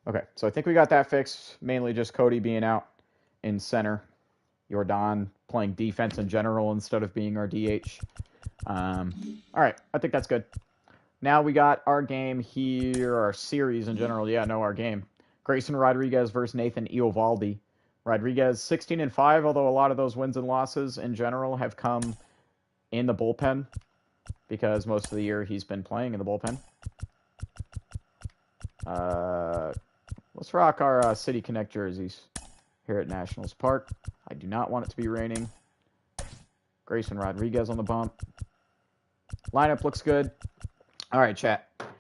S1: Okay, so I think we got that fixed. Mainly just Cody being out in center. Jordan playing defense in general instead of being our DH. All right, I think that's good. Now we got our game here, our series in general. Yeah, no, our game. Grayson Rodriguez versus Nathan Eovaldi. Rodriguez 16-5, although a lot of those wins and losses in general have come in the bullpen because most of the year he's been playing in the bullpen. Let's rock our City Connect jerseys here at Nationals Park. I do not want it to be raining. Grayson Rodriguez on the bump. Lineup looks good. All right, chat. Let's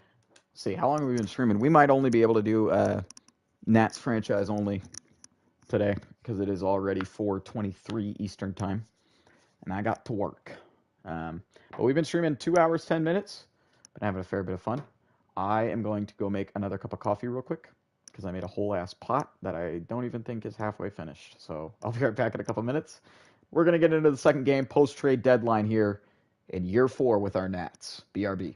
S1: see, how long have we been streaming? We might only be able to do Nats franchise only today because it is already 4:23 Eastern time, and I got to work. But we've been streaming 2 hours 10 minutes. Been having a fair bit of fun. I am going to go make another cup of coffee real quick because I made a whole ass pot that I don't even think is halfway finished. So I'll be right back in a couple minutes. We're gonna get into the second game post trade deadline here in year 4 with our Nats. BRB.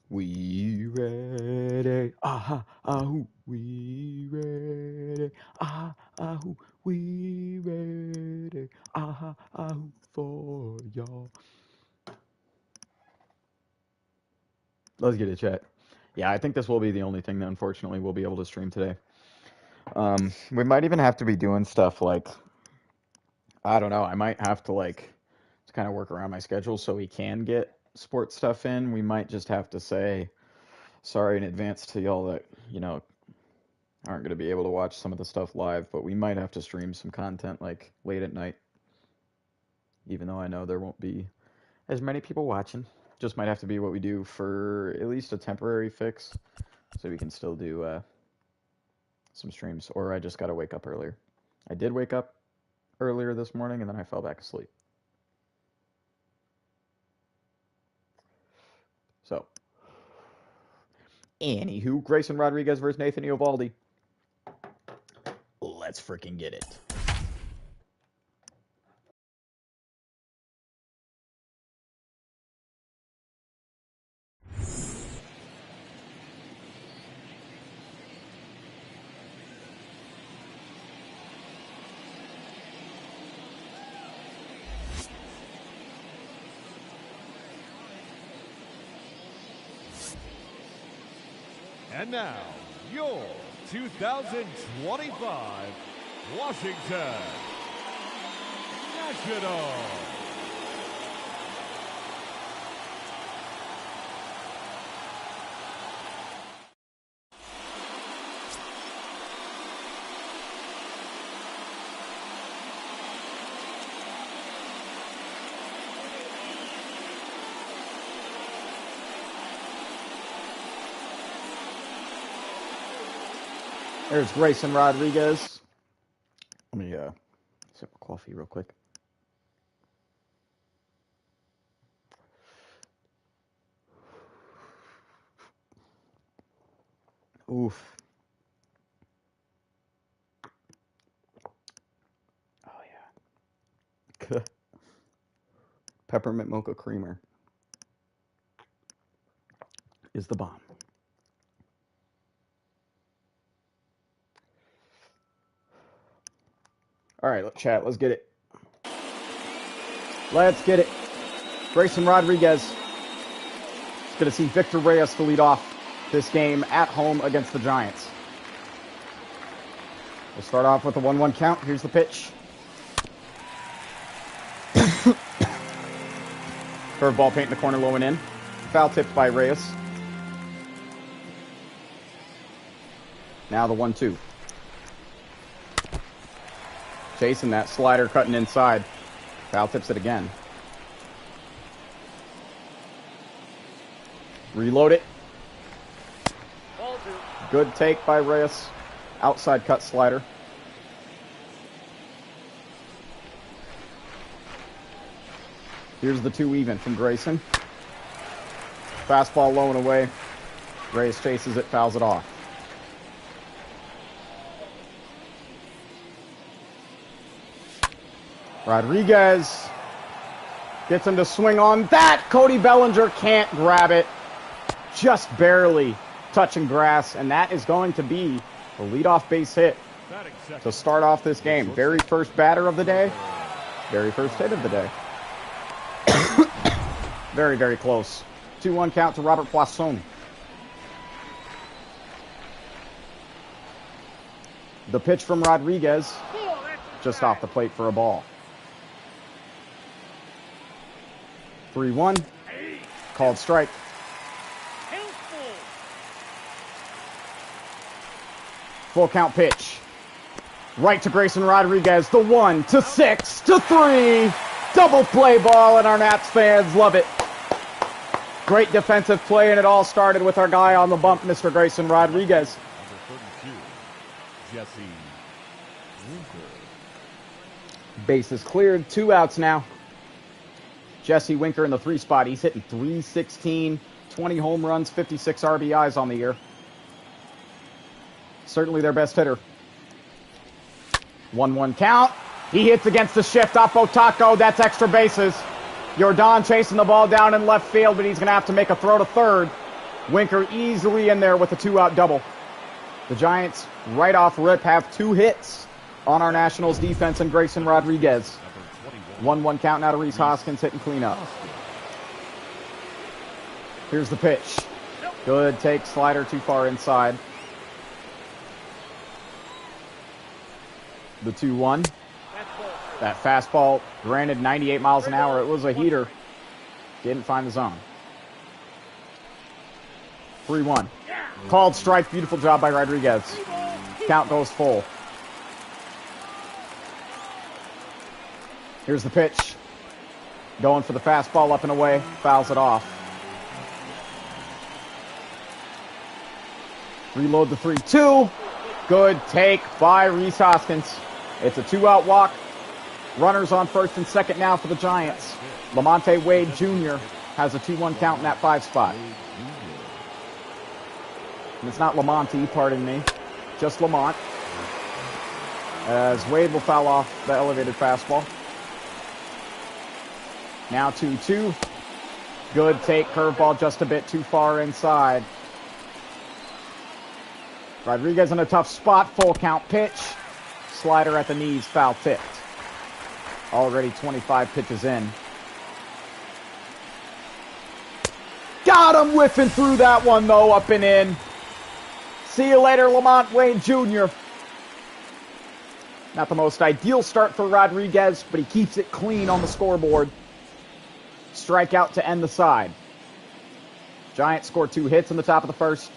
S1: We ready. Aha, ahoo. We ready. Aha, ahoo. We ready. Aha, ahoo for y'all. Let's get it, chat. Yeah, I think this will be the only thing that unfortunately we'll be able to stream today. We might even have to be doing stuff like, I don't know, I might have to like to kind of work around my schedule so we can get sports stuff in. We might just have to say sorry in advance to y'all that, aren't going to be able to watch some of the stuff live, but we might have to stream some content like late at night, even though I know there won't be as many people watching. Just might have to be what we do for at least a temporary fix so we can still do some streams, or I just got to wake up earlier. I did wake up earlier this morning, and then I fell back asleep. So, anywho, Grayson Rodriguez versus Nathan Eovaldi. Let's freaking get it.
S2: And now, your 2025 Washington Nationals.
S1: There's Grayson Rodriguez. Let me sip of coffee real quick. Oof. Oh, yeah. Peppermint mocha creamer is the bomb. All right, chat, let's get it. Let's get it. Grayson Rodriguez is going to see Victor Reyes to lead off this game at home against the Giants. We'll start off with a 1-1 count. Here's the pitch. Curveball paint in the corner, low and in. Foul tipped by Reyes. Now the 1-2. Chasing that slider, cutting inside. Foul tips it again. Reload it. Good take by Reyes. Outside cut slider. Here's the 2 even from Grayson. Fastball low and away. Reyes chases it, fouls it off. Rodriguez gets him to swing on that. Cody Bellinger can't grab it. Just barely touching grass, and that is going to be a leadoff base hit to start off this game. Very first batter of the day. Very first hit of the day. Very, very close. 2-1 count to Robert Poisson. The pitch from Rodriguez, just off the plate for a ball. 3-1. Called strike. Full count pitch. Right to Grayson Rodriguez. The 1-6 to 3. Double play ball, and our Nats fans love it. Great defensive play, and it all started with our guy on the bump, Mr. Grayson Rodriguez.
S2: Number 32, Jesse Winker.
S1: Bases cleared. 2 outs now. Jesse Winker in the 3 spot. He's hitting .316, 20 home runs, 56 RBIs on the year. Certainly their best hitter. 1-1 count. He hits against the shift off Otako. That's extra bases. Jordan chasing the ball down in left field, but he's going to have to make a throw to third. Winker easily in there with a 2-out double. The Giants, right off rip, have 2 hits on our Nationals defense and Grayson Rodriguez. 1-1 count now to Rhys Hoskins hitting cleanup. Here's the pitch. Good take, slider too far inside. The 2-1. That fastball, granted 98 miles an hour, it was a heater. Didn't find the zone. 3-1. Called strike, beautiful job by Rodriguez. Count goes full. Here's the pitch. Going for the fastball up and away, fouls it off. Reload the 3-2. Good take by Rhys Hoskins. It's a 2-out walk. Runners on first and second now for the Giants. Lamonte Wade Jr. has a 2-1 count in that 5 spot. And it's not Lamonte, pardon me. Just Lamont. As Wade will foul off the elevated fastball. Now 2-2. Good take, curveball just a bit too far inside. Rodriguez in a tough spot, full count pitch. Slider at the knees, foul tipped. Already 25 pitches in. Got him whiffing through that one though, up and in. See you later, Lamont Wade Jr. Not the most ideal start for Rodriguez, but he keeps it clean on the scoreboard. Strikeout to end the side. Giants score 2 hits in the top of the first,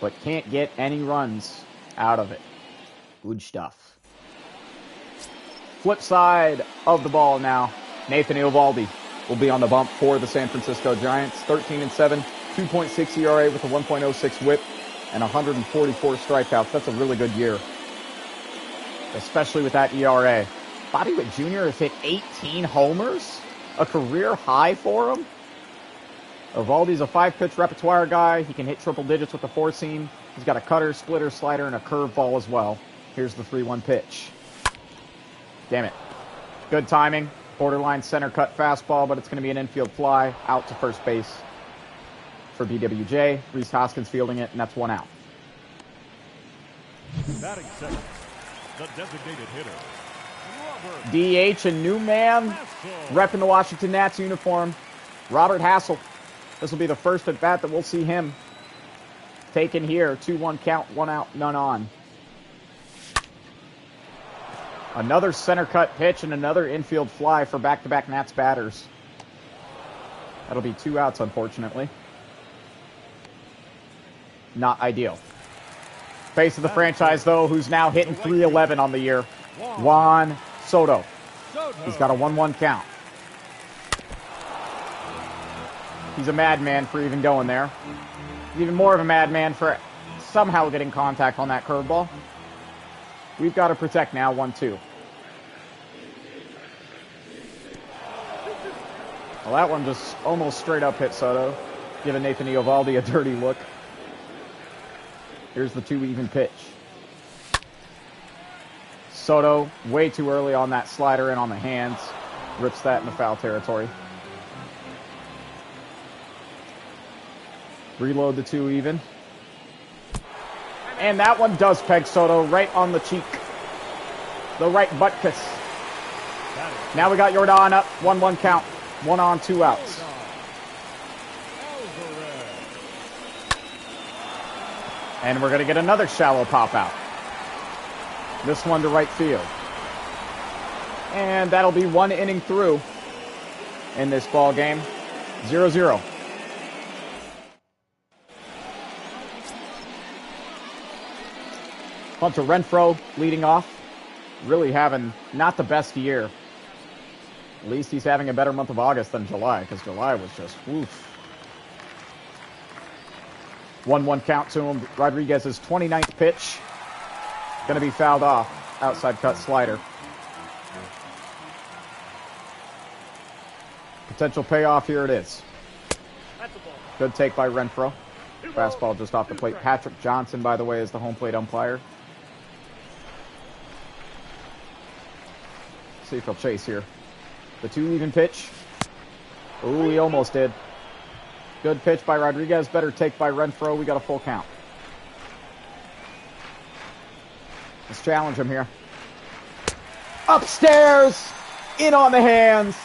S1: but can't get any runs out of it. Good stuff. Flip side of the ball now. Nathan Eovaldi will be on the bump for the San Francisco Giants. 13-7, 2.6 ERA with a 1.06 whip and 144 strikeouts. That's a really good year, especially with that ERA. Bobby Witt Jr. has hit 18 homers, a career high for him. Eovaldi's a 5-pitch repertoire guy. He can hit triple digits with the 4-seam. He's got a cutter, splitter, slider, and a curveball as well. Here's the 3-1 pitch. Damn it. Good timing. Borderline center cut fastball, but it's going to be an infield fly out to first base for BWJ. Rhys Hoskins fielding it, and that's 1 out.
S2: Batting second, the designated hitter,
S1: DH and new man, repping the Washington Nats uniform, Robert Hassel. This will be the first at bat that we'll see him taken here. 2-1 count, 1 out, none on. Another center cut pitch and another infield fly for back-to-back Nats batters. That'll be 2 outs, unfortunately. Not ideal. Face of the franchise, though, who's now hitting .311 on the year, Juan Soto. He's got a 1-1 count. He's a madman for even going there. He's even more of a madman for somehow getting contact on that curveball. We've got to protect now, 1-2. Well, that one just almost straight up hit Soto, giving Nathan Eovaldi a dirty look. Here's the 2-even pitch. Soto, way too early on that slider and on the hands. Rips that into foul territory. Reload the 2-even. And that one does peg Soto right on the cheek. The right butt kiss. Now we got Jordan up. 1-1 count. 1 on, 2 outs. And we're going to get another shallow pop out. This one to right field. And that'll be 1 inning through in this ball game. 0-0. Hunter Renfroe leading off. Really having not the best year. At least he's having a better month of August than July, because July was just woof. 1-1 count to him. Rodriguez's 29th pitch. Going to be fouled off. Outside cut slider. Potential payoff, here it is. Good take by Renfroe. Fastball just off the plate. Patrick Johnson, by the way, is the home plate umpire. See if he'll chase here. The 2-even pitch. Ooh, he almost did. Good pitch by Rodriguez. Better take by Renfroe. We got a full count. Let's challenge him here. Upstairs. In on the hands.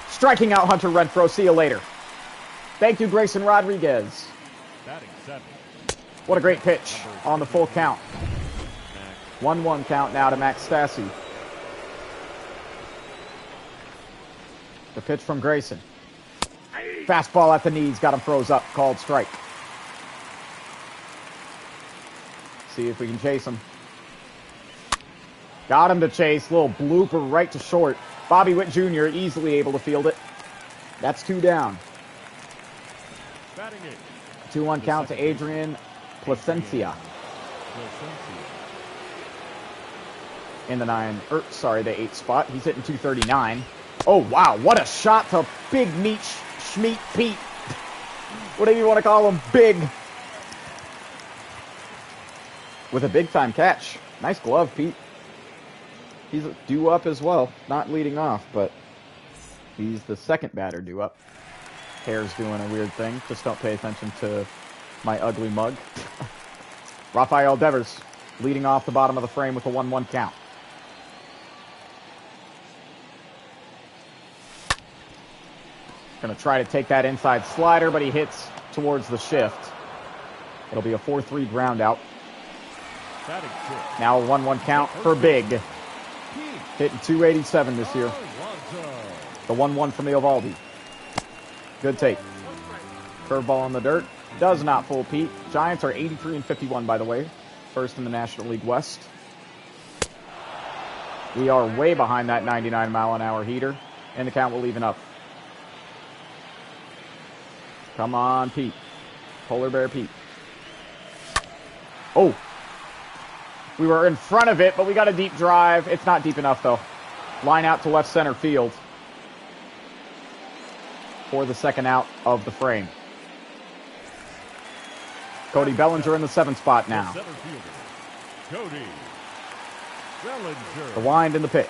S1: Striking out Hunter Renfroe. See you later. Thank you, Grayson Rodriguez.
S2: Batting 7.
S1: What a great pitch on the full count. 1-1 count now to Max Stassi. The pitch from Grayson. Fastball at the knees. Got him froze up. Called strike. See if we can chase him. Got him to chase. Little blooper right to short. Bobby Witt Jr. easily able to field it. That's 2 down. 2-1 count to Adrian Placencia. In the the 8 spot. He's hitting 239. Oh, wow. What a shot to Big Meat Schmeat Pete. Whatever you want to call him. Big. With a big-time catch. Nice glove, Pete. He's due up as well. Not leading off, but he's the second batter due up. Hair's doing a weird thing. Just don't pay attention to my ugly mug. Rafael Devers leading off the bottom of the frame with a 1-1 count. Going to try to take that inside slider, but he hits towards the shift. It'll be a 4-3 ground out. Now a 1-1 count for Big. Hitting 287 this year. The 1-1 from Eovaldi. Good take. Curveball in the dirt. Does not fool Pete. Giants are 83-51, by the way. First in the National League West. We are way behind that 99-mile-an-hour heater. And the count will even up. Come on, Pete. Polar Bear Pete. Oh. We were in front of it, but we got a deep drive. It's not deep enough, though. Line out to left center field. For the second out of the frame. Cody Bellinger in the 7th spot now.
S2: Cody Bellinger.
S1: The wind and the pitch.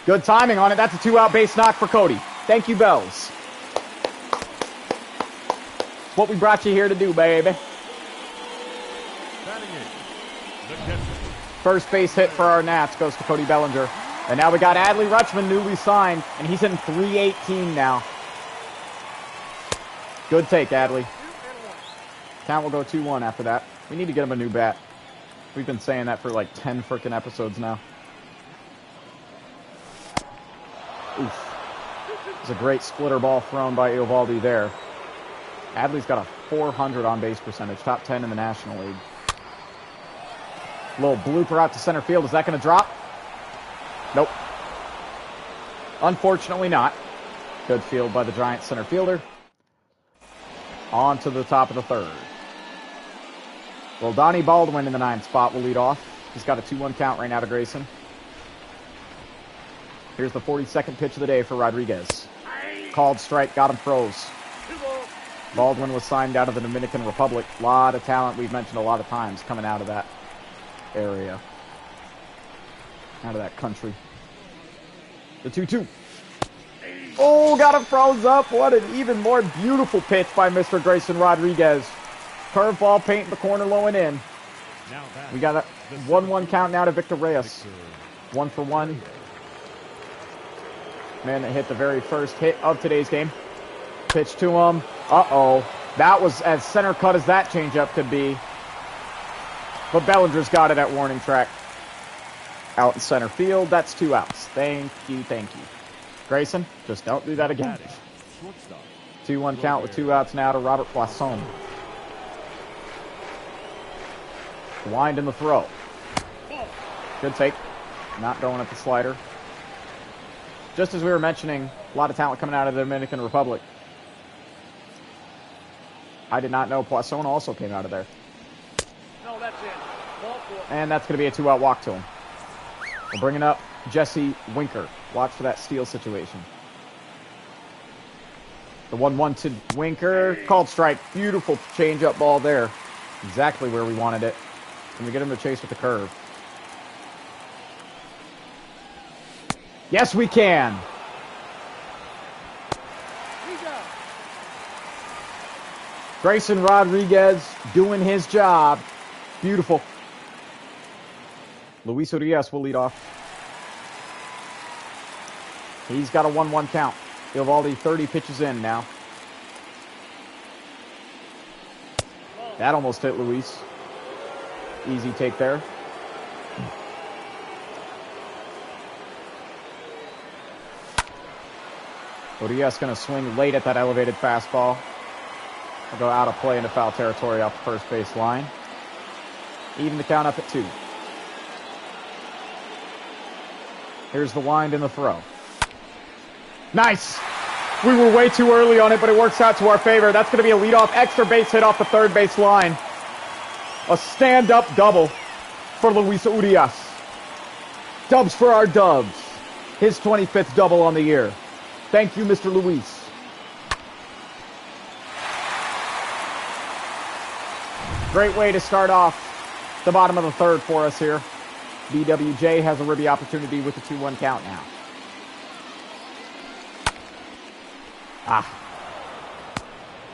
S1: Good timing on it. That's a 2-out base knock for Cody. Thank you, Bells. What we brought you here to do, baby. First base hit for our Nats goes to Cody Bellinger. And now we got Adley Rutschman newly signed, and he's hitting 318 now. Good take, Adley. Count will go 2-1 after that. We need to get him a new bat. We've been saying that for like 10 frickin' episodes now. Oof. It's a great splitter ball thrown by Eovaldi there. Adley's got a 400 on-base percentage, top 10 in the National League. Little blooper out to center field. Is that going to drop? Nope. Unfortunately not. Good field by the Giants center fielder. On to the top of the 3rd. Well, Donnie Baldwin in the 9th spot will lead off. He's got a 2-1 count right now to Grayson. Here's the 42nd pitch of the day for Rodriguez. Called strike, got him froze. Baldwin was signed out of the Dominican Republic. A lot of talent we've mentioned a lot of times coming out of that area. Out of that country. The 2-2. Oh, got him froze up. What an even more beautiful pitch by Mr. Grayson Rodriguez. Curveball painting the corner low and in. We got a 1-1 count now to Victor Reyes. 1-for-1. Man that hit the very first hit of today's game. Pitch to him. Uh-oh. That was as center cut as that changeup could be. But Bellinger's got it at warning track. Out in center field. That's 2 outs. Thank you, thank you. Grayson, just don't do that again. 2-1 count with 2 outs now to Robert Poisson. Wind in the throw. Good take. Not going at the slider. Just as we were mentioning, a lot of talent coming out of the Dominican Republic. I did not know Poisson also came out of there.
S3: No, that's it. Ball 4.
S1: And that's going to be a 2-out walk to him. We're bringing up Jesse Winker. Watch for that steal situation. The 1-1 to Winker. Called strike. Beautiful change-up ball there. Exactly where we wanted it. Can we get him to chase with the curve? Yes, we can. Grayson Rodriguez doing his job. Beautiful. Luis Urias will lead off. He's got a 1-1 count. Eovaldi 30 pitches in now. That almost hit Luis. Easy take there. Urias going to swing late at that elevated fastball. He'll go out of play into foul territory off the first base line. Even the count up at 2. Here's the wind and the throw. Nice! We were way too early on it, but it works out to our favor. That's going to be a leadoff extra base hit off the third base line. A stand-up double for Luis Urias. Dubs for our Dubs. His 25th double on the year. Thank you, Mr. Luis. Great way to start off the bottom of the third for us here. BWJ has a ribby opportunity with the 2-1 count now.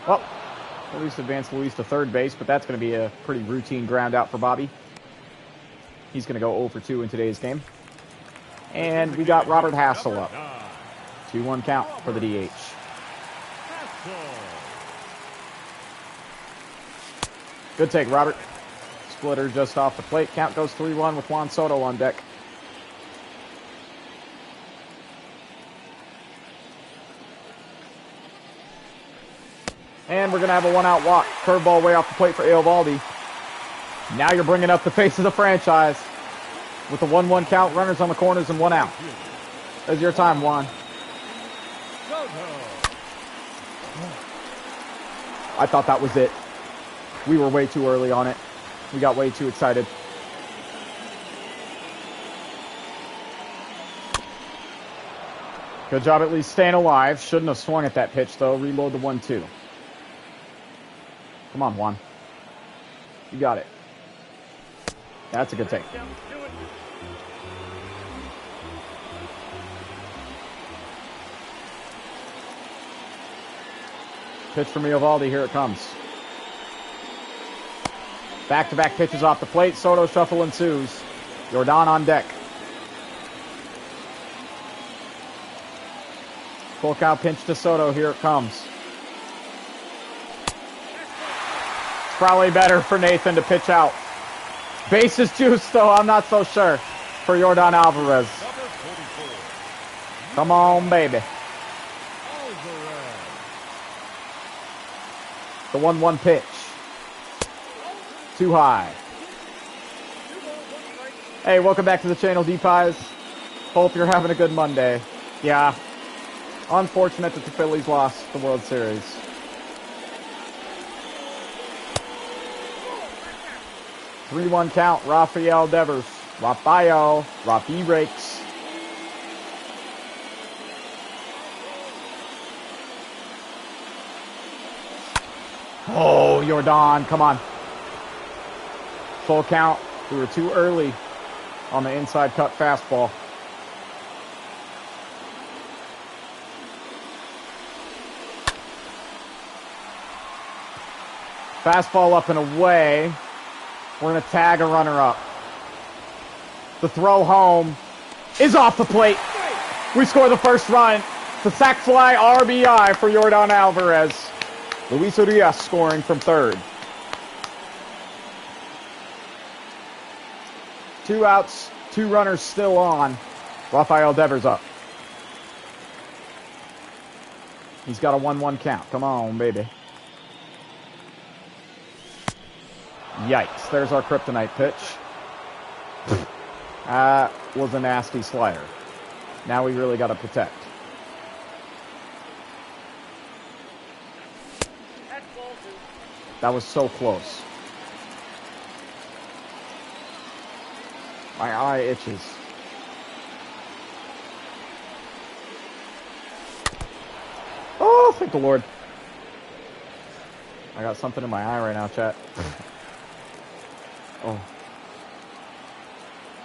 S1: Well, at least advance Luis to third base, but that's going to be a pretty routine ground out for Bobby. He's going to go 0 for 2 in today's game. And we got Robert Hassel up. 2-1 count for the DH. Good take, Robert. Splitter just off the plate. Count goes 3-1 with Juan Soto on deck. And we're going to have a 1-out walk. Curveball way off the plate for Eovaldi. Now you're bringing up the face of the franchise. With the 1-1 count, runners on the corners and 1 out. There's your time, Juan. I thought that was it. We were way too early on it. We got way too excited. Good job at least staying alive. Shouldn't have swung at that pitch, though. Reload the 1-2. Come on, Juan. You got it. That's a good take. Pitch from Eovaldi. Here it comes. Back-to-back pitches off the plate. Soto shuffle ensues. Jordan on deck. Full count pinch to Soto. Here it comes. It's probably better for Nathan to pitch out. Bases juice, though. I'm not so sure for Jordan Alvarez. Come on, baby. The 1-1 pitch. Too high. Hey, welcome back to the channel, D-Pies. Hope you're having a good Monday. Yeah. Unfortunate that the Phillies lost the World Series. Three-1 count, Rafael Devers. Rafi rakes. Oh, Jordan, come on. Full count. We were too early on the inside cut fastball. Fastball up and away. We're going to tag a runner up. The throw home is off the plate. We score the first run. The sac fly RBI for Jordan Alvarez. Luis Urias scoring from third. 2 outs, 2 runners still on. Rafael Devers up. He's got a 1-1 count. Come on, baby. Yikes. There's our kryptonite pitch. That was a nasty slider. Now we really got to protect. That was so close. My eye itches. Oh, thank the Lord. I got something in my eye right now, chat. Oh.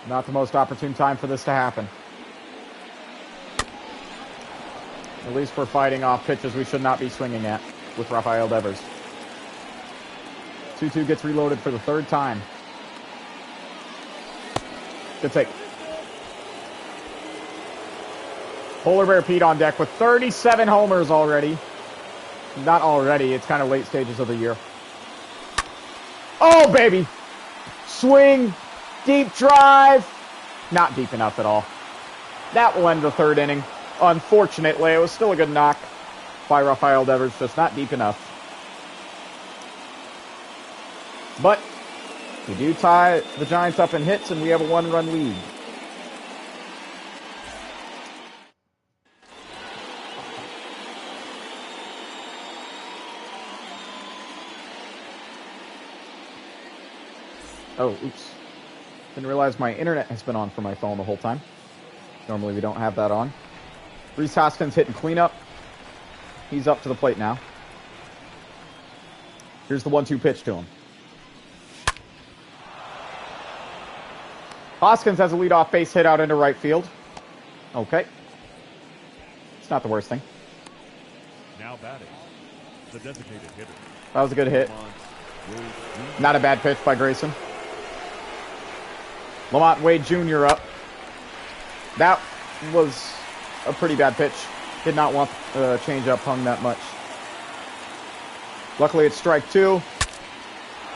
S1: Not the most opportune time for this to happen. At least we're fighting off pitches we should not be swinging at with Rafael Devers. 2-2 gets reloaded for the third time. Good take. Polar Bear Pete on deck with 37 homers already. Not already, it's kind of late stages of the year. Oh, baby! Swing, deep drive. Not deep enough at all. That will end the third inning. Unfortunately, it was still a good knock by Rafael Devers, just not deep enough. But we do tie the Giants up in hits, and we have a 1-run lead. Oh, oops. Didn't realize my internet has been on for my phone the whole time. Normally we don't have that on. Rhys Hoskins hitting cleanup. He's up to the plate now. Here's the 1-2 pitch to him. Hoskins has a leadoff base hit out into right field. Okay. It's not the worst thing.
S2: Now batting, the designated hitter.
S1: That was a good hit. Not a bad pitch by Grayson. Lamont Wade Jr. up. That was a pretty bad pitch. Did not want the changeup hung that much. Luckily, it's strike 2.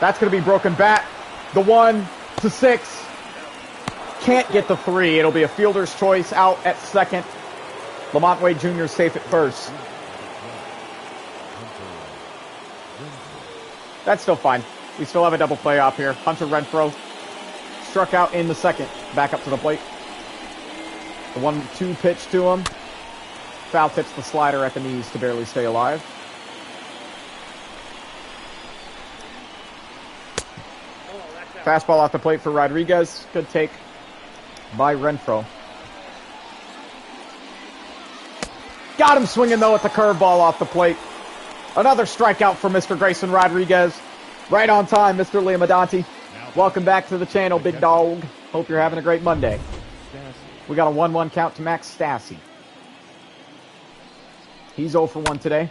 S1: That's going to be broken bat. The 1-6. Can't get the 3. It'll be a fielder's choice out at second. Lamont Wade Jr. safe at first. That's still fine. We still have a double play off here. Hunter Renfroe struck out in the second. Back up to the plate. The 1-2 pitch to him. Foul tips the slider at the knees to barely stay alive. Fastball off the plate for Rodriguez. Good take by Renfroe. Got him swinging, though, at the curveball off the plate. Another strikeout for Mr. Grayson Rodriguez. Right on time, Mr. Liam Adanti. Welcome back to the channel, big dog. Hope you're having a great Monday. We got a 1-1 count to Max Stassi. He's 0 for 1 today.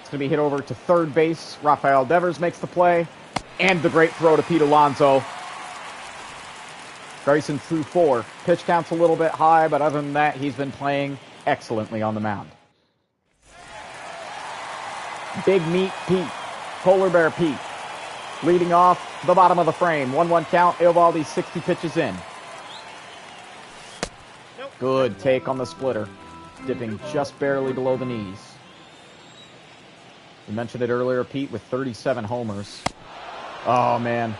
S1: It's going to be hit over to third base. Rafael Devers makes the play. And the great throw to Pete Alonso. Grayson threw 4. Pitch count's a little bit high, but other than that, he's been playing excellently on the mound. Big Meat Pete. Polar Bear Pete. Leading off the bottom of the frame. 1-1 count. Eovaldi 60 pitches in. Good take on the splitter. Dipping just barely below the knees. We mentioned it earlier, Pete with 37 homers. Oh, man.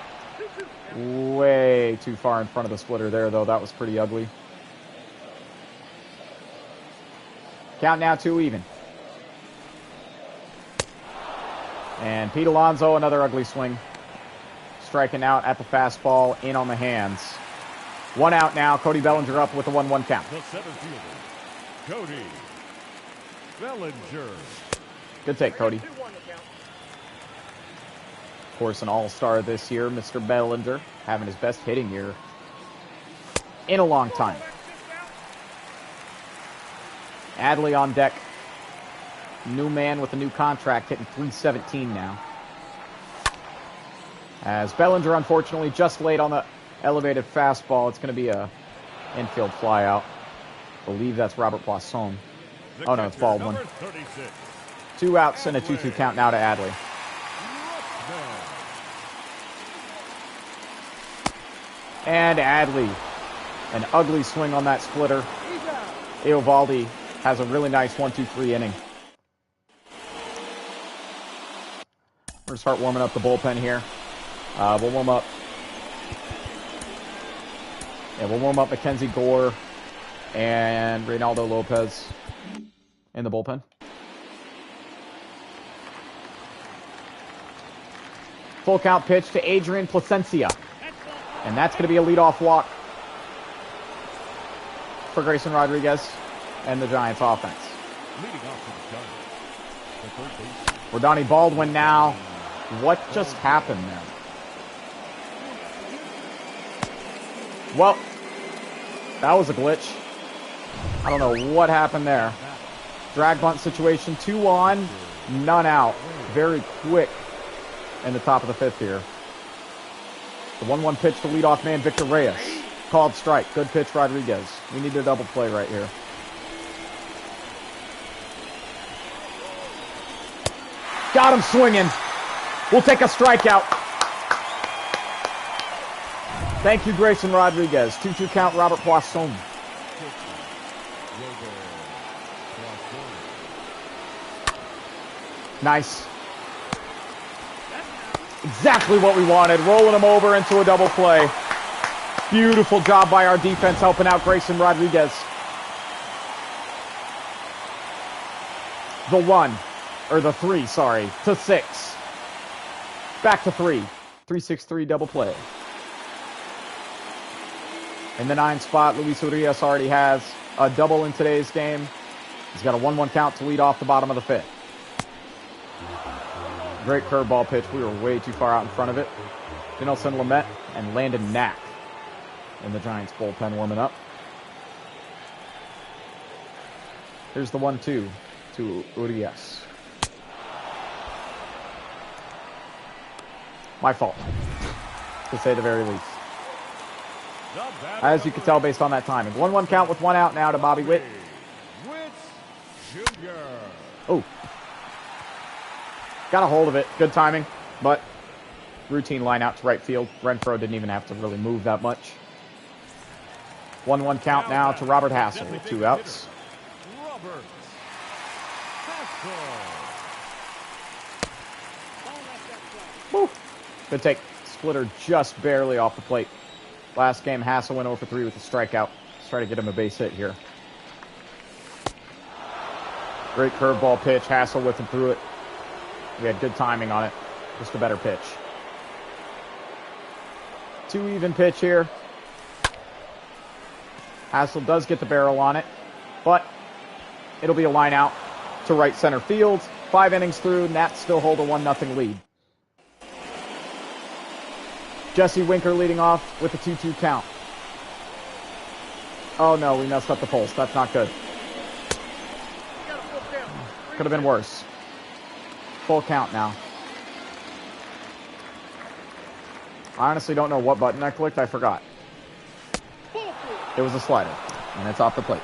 S1: Way too far in front of the splitter there, though. That was pretty ugly. Count now 2 even. And Pete Alonso, another ugly swing. Striking out at the fastball, in on the hands. 1 out now. Cody Bellinger up with a 1-1 count.
S2: The center fielder, Cody Bellinger.
S1: Good take, Cody. Of course, an all-star this year, Mr. Bellinger, having his best hitting year in a long time. Adley on deck. New man with a new contract, hitting .317 now. As Bellinger, unfortunately, just late on the elevated fastball. It's going to be a infield flyout. I believe that's Robert Poisson. Oh, no, it's Baldwin. 2 outs and a 2-2 count now to Adley. And Adley, an ugly swing on that splitter. Eovaldi has a really nice 1-2-3 inning. We're going to start warming up the bullpen here. We'll warm up. Yeah, we'll warm up Mackenzie Gore and Reynaldo Lopez in the bullpen. Full count pitch to Adrian Placencia. And that's going to be a leadoff walk for Grayson Rodriguez and the Giants offense. Rodani Baldwin now. What just happened there? Well, that was a glitch. I don't know what happened there. Drag bunt situation, 2 on, none out. Very quick in the top of the 5th here. The 1-1 pitch to leadoff man Victor Reyes. Called strike. Good pitch, Rodriguez. We need a double play right here. Got him swinging. We'll take a strikeout. Thank you, Grayson Rodriguez. 2-2 count, Robert Poisson. Nice. Exactly what we wanted. Rolling him over into a double play. Beautiful job by our defense helping out Grayson Rodriguez. The 3, sorry, to 6. Back to 3. 3-6-3 double play. In the 9 spot, Luis Urias already has a double in today's game. He's got a 1-1 count to lead off the bottom of the 5th. Great curveball pitch. We were way too far out in front of it. Dinelson Lamet and Landon Knack in the Giants bullpen warming up. Here's the 1-2 to Urias. My fault, to say the very least. As you can tell based on that timing. 1-1 count with 1 out now to Bobby Witt. Oh. Got a hold of it. Good timing, but routine line out to right field. Renfroe didn't even have to really move that much. 1-1 count now to Robert Hassel with 2 outs. Woo. Good take. Splitter just barely off the plate. Last game, Hassel went 0 for 3 with a strikeout. Let's try to get him a base hit here. Great curveball pitch. Hassel with him through it. We had good timing on it. Just a better pitch. 2 even pitch here. Hassel does get the barrel on it, but it'll be a line out to right center field. 5 innings through, Nats still hold a 1-0 lead. Jesse Winker leading off with a 2-2 count. Oh no, we messed up the pulse. That's not good. Could have been worse. Full count now. I honestly don't know what button I clicked. I forgot. It was a slider, and it's off the plate.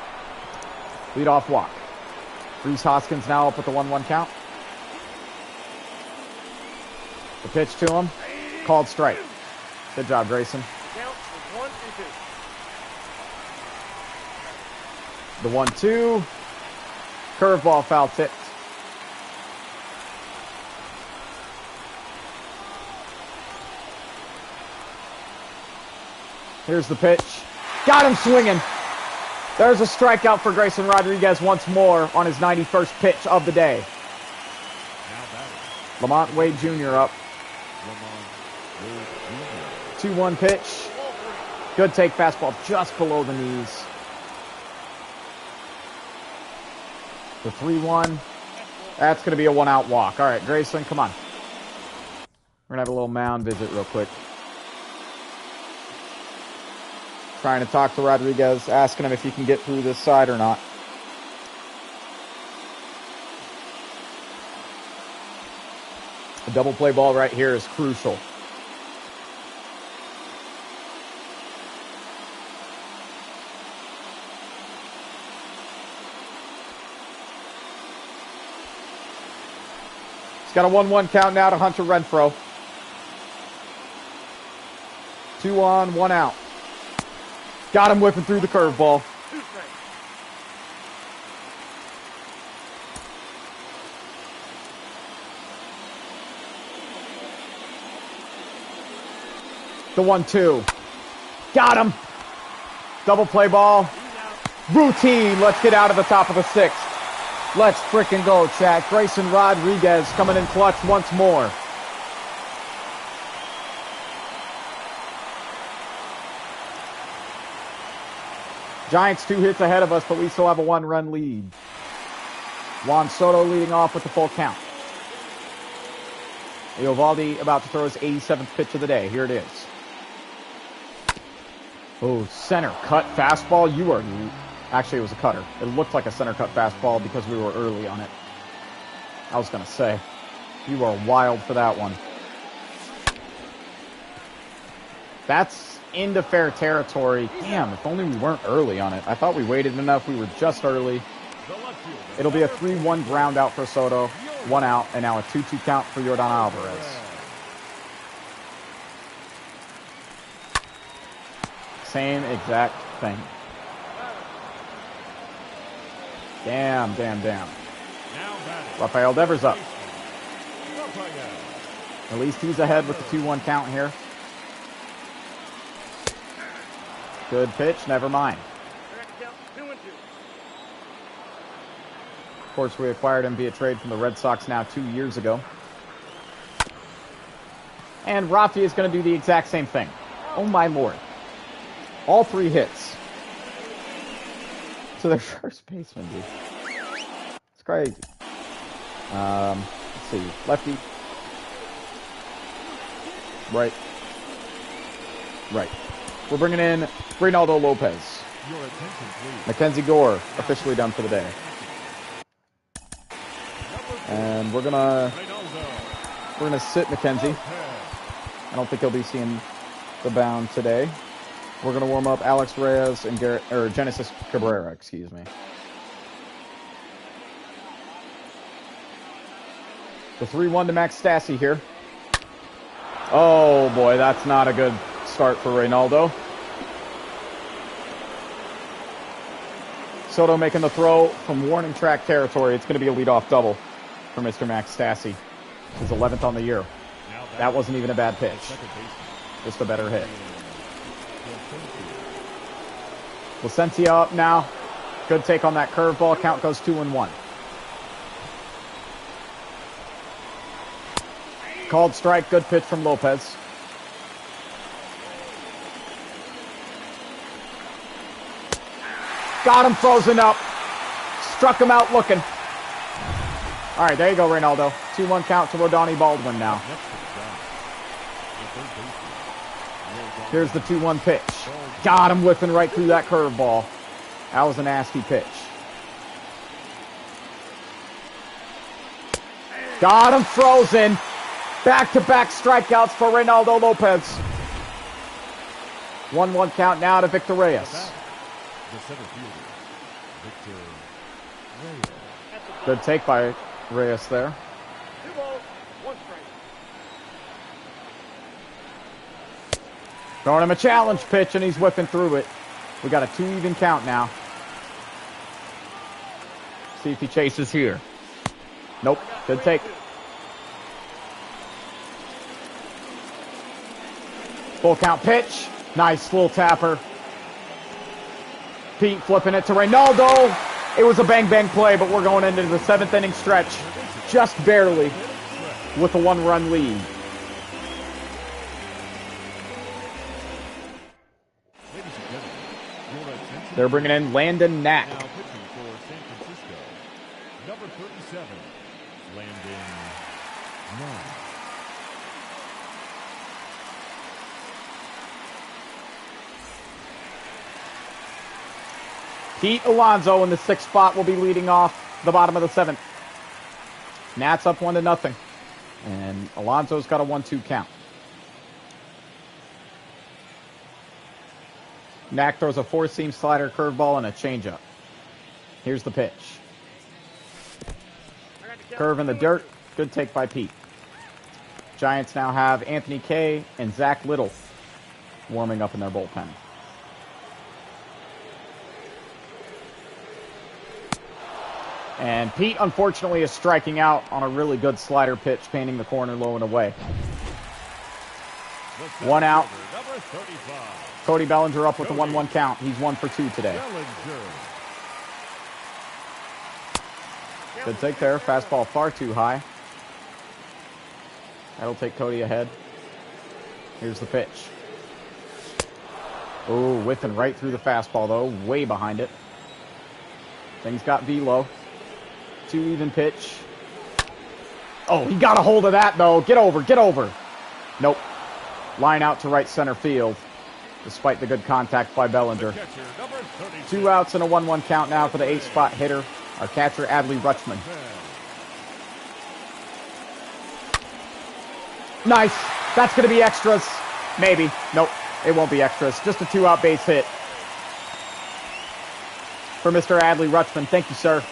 S1: Lead-off walk. Rhys Hoskins now up with the 1-1 count. The pitch to him. Called strike. Good job, Grayson.
S3: Count is 1-2.
S1: The 1-2. Curveball foul tipped. Here's the pitch. Got him swinging. There's a strikeout for Grayson Rodriguez once more on his 91st pitch of the day. Lamont Wade Jr. up. 2-1 pitch. Good take, fastball just below the knees. The 3-1. That's going to be a 1-out walk. All right, Grayson, come on. We're going to have a little mound visit real quick. Trying to talk to Rodriguez, asking him if he can get through this side or not. A double play ball right here is crucial. He's got a 1-1 count now to Hunter Renfroe. 2 on, 1 out. Got him whipping through the curveball. The 1-2. Got him. Double play ball. Routine. Let's get out of the top of the 6th. Let's frickin' go, chat. Grayson Rodriguez coming in clutch once more. Giants 2 hits ahead of us, but we still have a 1-run lead. Juan Soto leading off with the full count. Eovaldi about to throw his 87th pitch of the day. Here it is. Oh, center cut fastball. You are... Actually, it was a cutter. It looked like a center cut fastball because we were early on it. I was going to say, you are wild for that one. That's into fair territory. Damn, if only we weren't early on it. I thought we waited enough. We were just early. It'll be a 3-1 ground out for Soto. 1 out, and now a 2-2 count for Yordan Alvarez. Same exact thing. Damn. Rafael Devers up. At least he's ahead with the 2-1 count here. Good pitch, never mind. Of course, we acquired him via trade from the Red Sox now 2 years ago. And Rafi is going to do the exact same thing. Oh my lord. All 3 hits. To their first baseman, dude. It's crazy. Let's see. Lefty. Right. We're bringing in Reynaldo Lopez. Mackenzie Gore, officially done for the day. And we're gonna sit Mackenzie. I don't think he'll be seeing the mound today. We're gonna warm up Alex Reyes and Genesis Cabrera, excuse me. The 3-1 to Max Stassi here. Oh boy, that's not a good start for Reynaldo. Soto making the throw from warning track territory. It's going to be a leadoff double for Mr. Max Stassi. His 11th on the year. That wasn't even a bad pitch. Just a better hit. Licencia up now. Good take on that curveball. Count goes 2-1. Called strike. Good pitch from Lopez. Got him frozen up. Struck him out looking. All right, there you go, Reynaldo. 2-1 count to Rodani Baldwin now. Here's the 2-1 pitch. Got him whipping right through that curveball. That was a nasty pitch. Got him frozen. Back-to-back strikeouts for Reynaldo Lopez. 1-1 count now to Victor Reyes. Good take by Reyes there.
S3: 2 balls, 1 strike.
S1: Throwing him a challenge pitch, and he's whipping through it. We got a 2-even count now. See if he chases here. Nope. Good take. Full count pitch. Nice little tapper. Pete flipping it to Reynaldo. It was a bang-bang play, but we're going into the 7th inning stretch. Just barely with a 1-run lead. They're bringing in Landon Knack.
S2: Now pitching for San Francisco, number 37, Landon Knack.
S1: Pete Alonso in the 6th spot will be leading off the bottom of the 7th. Nats up 1-0. And Alonso's got a 1-2 count. Knack throws a 4-seam slider, curveball, and a changeup. Here's the pitch. Curve in the dirt. Good take by Pete. Giants now have Anthony Kay and Zach Little warming up in their bullpen. And Pete, unfortunately, is striking out on a really good slider pitch, painting the corner low and away. 1 out. Cody Bellinger up with the 1-1 count. He's 1 for 2 today. Good take there. Fastball far too high. That'll take Cody ahead. Here's the pitch. Oh, whiffing right through the fastball, though. Way behind it. Things got velo. 2-even pitch. Oh, he got a hold of that, though. Get over, get over. Nope. Line out to right center field, despite the good contact by Bellinger. 2 outs and a 1-1 count now for the 8th spot hitter, our catcher, Adley Rutschman. Nice. That's going to be extras. Maybe. Nope. It won't be extras. Just a 2-out base hit for Mr. Adley Rutschman. Thank you, sir.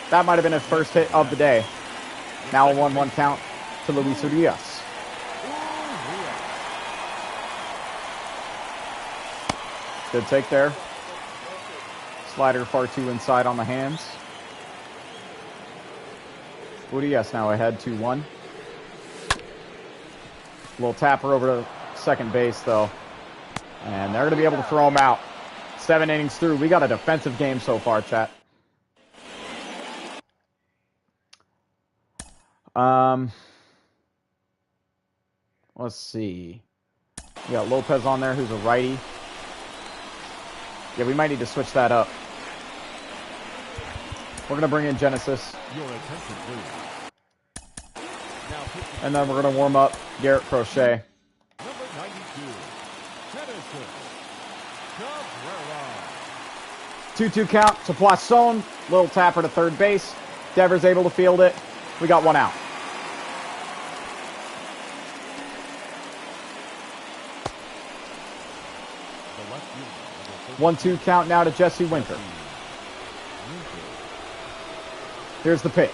S1: That might have been his first hit of the day. Now a 1-1 count to Luis Urias. Good take there. Slider far too inside on the hands. Urias now ahead 2-1. Little tapper over to second base, though. And they're going to be able to throw him out. 7 innings through. We got a defensive game so far, chat. Let's see. We got Lopez on there, who's a righty. Yeah, we might need to switch that up. We're going to bring in Genesis. And then we're going to warm up Garrett Crochet.
S2: Number 92, Genesis.
S1: 2-2 count to Poisson. Little tapper to third base. Devers able to field it. We got 1 out.
S2: The
S1: 1-2 count now to Jesse Winker. Here's the pitch.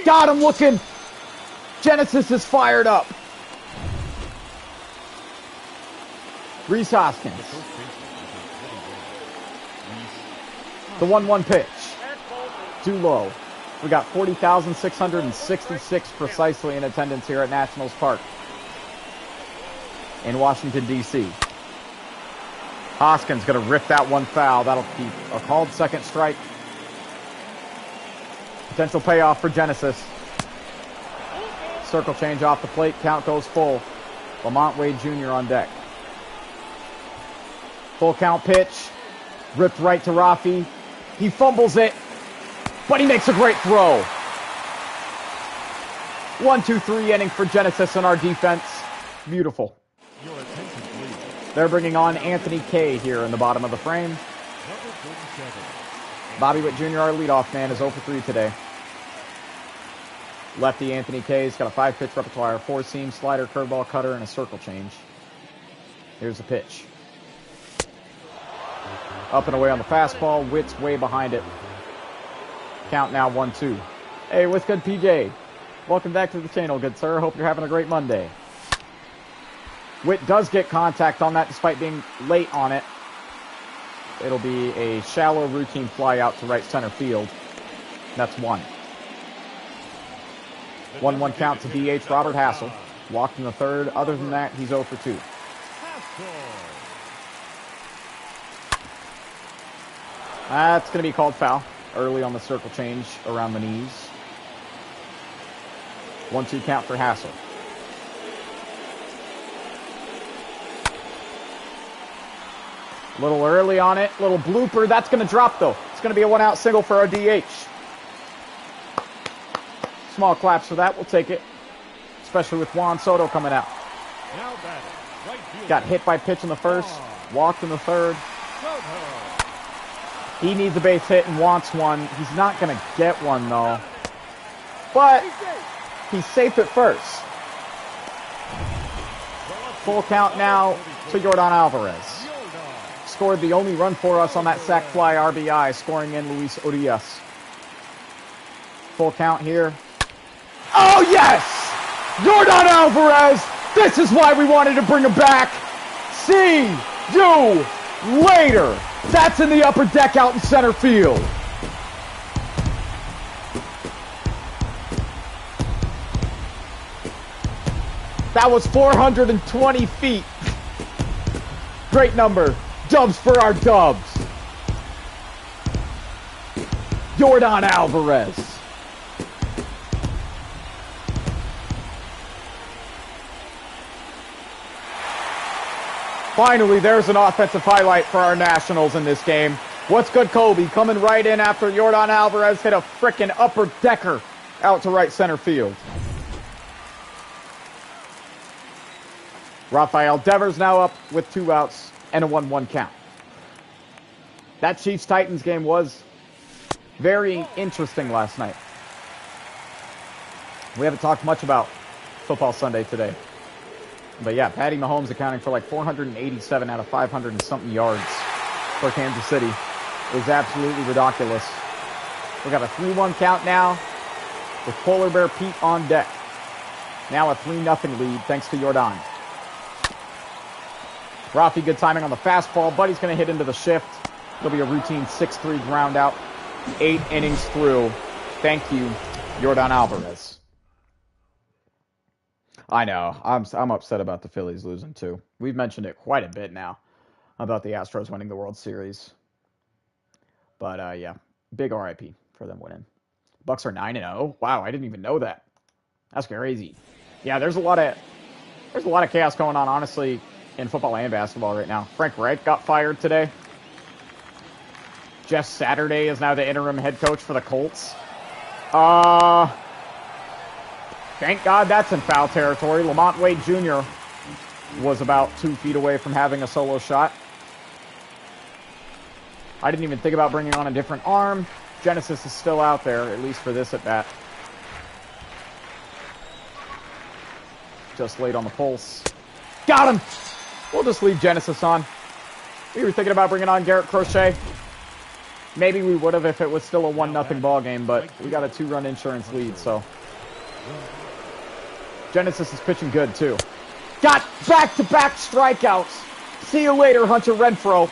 S1: Got him looking. Genesis is fired up. Reese Hoskins. The 1-1 pitch. Too low. We got 40,666 precisely in attendance here at Nationals Park in Washington, D.C. Hoskins going to rip that one foul. That'll keep a called second strike. Potential payoff for Genesis. Circle change off the plate. Count goes full. Lamont Wade Jr. on deck. Full count pitch. Ripped right to Rafi. He fumbles it, but he makes a great throw. 1-2-3 inning for Genesis in our defense. Beautiful. They're bringing on Anthony Kay here in the bottom of the frame. Bobby Witt Jr., our leadoff man, is 0 for 3 today. Lefty Anthony Kay's got a 5-pitch repertoire, 4-seam, slider, curveball, cutter, and a circle change. Here's the pitch. Up and away on the fastball. Witt's way behind it. Count now 1-2. Hey, what's good, PJ? Welcome back to the channel, good sir. Hope you're having a great Monday. Witt does get contact on that despite being late on it. It'll be a shallow routine fly out to right center field. That's 1. 1-1 count to DH Robert Hassel. Walked in the third. Other than that, he's 0 for 2. That's going to be called foul. Early on the circle change around the knees. 1-2 count for Hassel. A little early on it. Little blooper. That's going to drop, though. It's going to be a 1-out single for our DH. Small claps for that. We'll take it. Especially with Juan Soto coming out.
S2: Now batting, right fielder.
S1: Got hit by pitch in the first. Walked in the third. He needs a base hit and wants one. He's not going to get one, though. But he's safe at first. Full count now to Yordan Alvarez. Scored the only run for us on that sac fly RBI, scoring in Luis Urias. Full count here. Oh, yes! Yordan Alvarez! This is why we wanted to bring him back. See you later. That's in the upper deck out in center field. That was 420 feet. Great number. Dubs for our dubs. Yordan Alvarez. Finally, there's an offensive highlight for our Nationals in this game. What's good, Kobe? Coming right in after Yordan Alvarez hit a frickin' upper decker out to right center field. Rafael Devers now up with 2 outs and a 1-1 count. That Chiefs-Titans game was very interesting last night. We haven't talked much about Football Sunday today. But yeah, Patty Mahomes accounting for like 487 out of 500 and something yards for Kansas City is absolutely ridiculous. We got a 3-1 count now with Polar Bear Pete on deck. Now a 3-0 lead thanks to Jordan. Rafi, good timing on the fastball. Buddy's going to hit into the shift. It'll be a routine 6-3 ground out. 8 innings through. Thank you, Jordan Alvarez. I know. I'm upset about the Phillies losing too. We've mentioned it quite a bit now about the Astros winning the World Series. But yeah, big RIP for them winning. Bucks are 9-0. Wow, I didn't even know that. That's crazy. Yeah, there's a lot of chaos going on, honestly, in football and basketball right now. Frank Reich got fired today. Jeff Saturday is now the interim head coach for the Colts. Thank God that's in foul territory. Lamont Wade Jr. was about 2 feet away from having a solo shot. I didn't even think about bringing on a different arm. Genesis is still out there, at least for this at bat. Just late on the pulse. Got him! We'll just leave Genesis on. We were thinking about bringing on Garrett Crochet. Maybe we would have if it was still a 1-0 ball game, but we got a 2-run insurance lead, so. Genesis is pitching good, too. Got back-to-back strikeouts. See you later, Hunter Renfroe.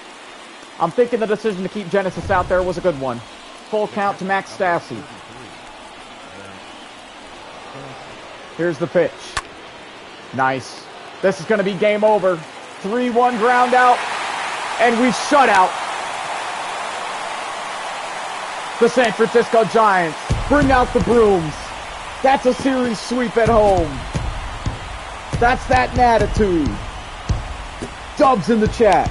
S1: I'm thinking the decision to keep Genesis out there was a good one. Full count to Max Stassi. Here's the pitch. Nice. This is going to be game over. 3-1 ground out. And we shut out the San Francisco Giants. Bring out the brooms. That's a series sweep at home. That's that attitude. Dubs in the chat.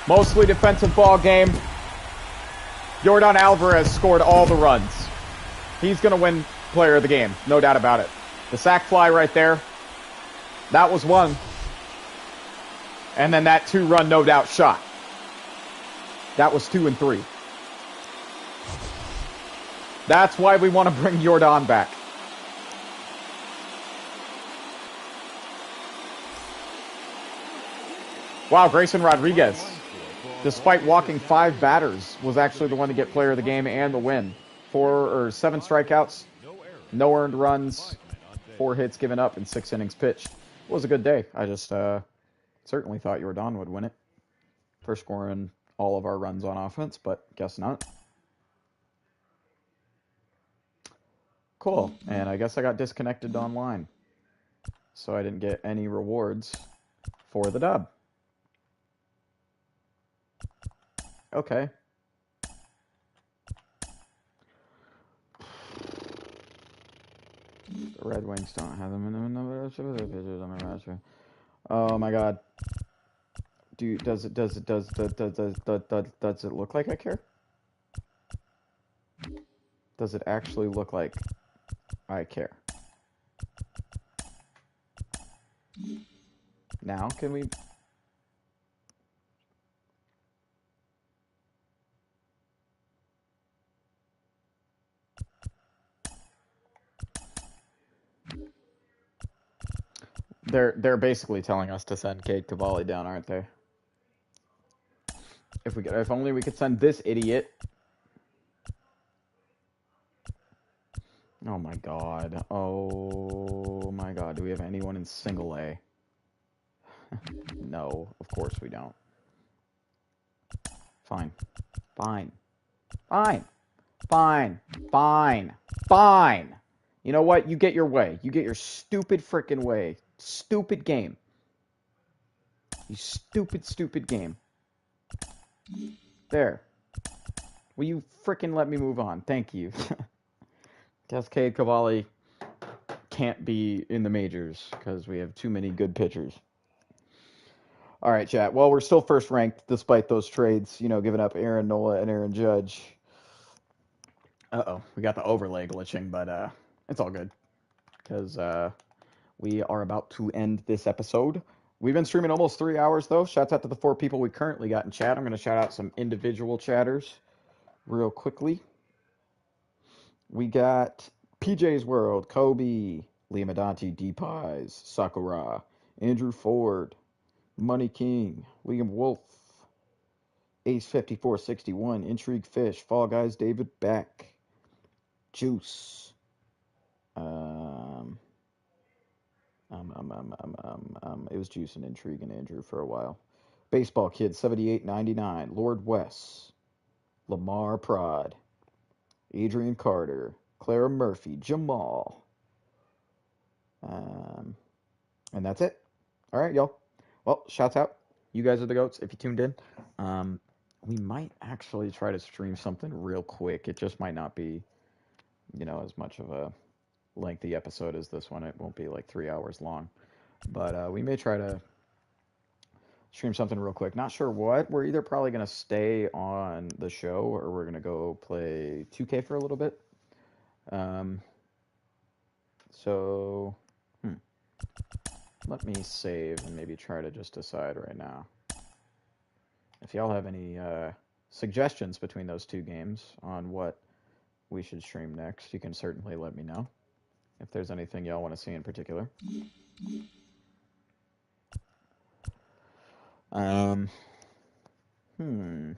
S1: Mostly defensive ball game. Jordan Alvarez scored all the runs. He's going to win player of the game, no doubt about it. The sac fly right there, that was one. And then that 2-run no doubt shot. That was 2 and 3. That's why we want to bring Jordan back. Wow, Grayson Rodriguez, despite walking 5 batters, was actually the one to get player of the game and the win. 7 strikeouts, no earned runs, 4 hits given up, and 6 innings pitched. It was a good day. I just certainly thought Jordan would win it for scoring all of our runs on offense, but guess not. Cool. And I guess I got disconnected online, so I didn't get any rewards for the dub. Okay. The Red Wings don't have them in the number of pitchers on the roster. Oh my God. Does it look like I care? Does it actually look like I care? Now can we? They're basically telling us to send Cade Cavalli down, aren't they? If only we could send this idiot. Oh my God. Oh my God. Do we have anyone in single A? No, of course we don't. Fine. Fine. Fine. Fine. Fine. Fine. You know what? You get your way. You get your stupid frickin' way. Stupid game. You stupid game. There. Will you frickin' let me move on? Thank you. Guess Cade Cavalli can't be in the majors because we have too many good pitchers. All right, chat. Well, we're still first ranked despite those trades, giving up Aaron Nola and Aaron Judge. Uh-oh. We got the overlay glitching, but it's all good because we are about to end this episode We've been streaming almost 3 hours, though. Shouts out to the 4 people we currently got in chat. I'm going to shout out some individual chatters real quickly. We got PJ's World, Kobe, Liamadante, D-Pies, Sakura, Andrew Ford, Money King, Liam Wolf, Ace 5461, Intrigue Fish, Fall Guys, David Beck, Juice, um, it was Juice and Intrigue and Andrew for a while. Baseball Kid 7899, Lord West, Lamar Prod, Adrian Carter, Clara Murphy, Jamal. And that's it. All right, y'all. Well, shouts out. You guys are the goats if you tuned in. We might actually try to stream something real quick. It just might not be, as much of a lengthy episode as this one. It won't be like 3 hours long. But we may try to stream something real quick. Not sure what. We're either probably going to stay on the show or we're going to go play 2K for a little bit. Um, so, let me save and maybe try to just decide right now. If y'all have any suggestions between those two games on what we should stream next, you can certainly let me know. If there's anything y'all want to see in particular. I mean,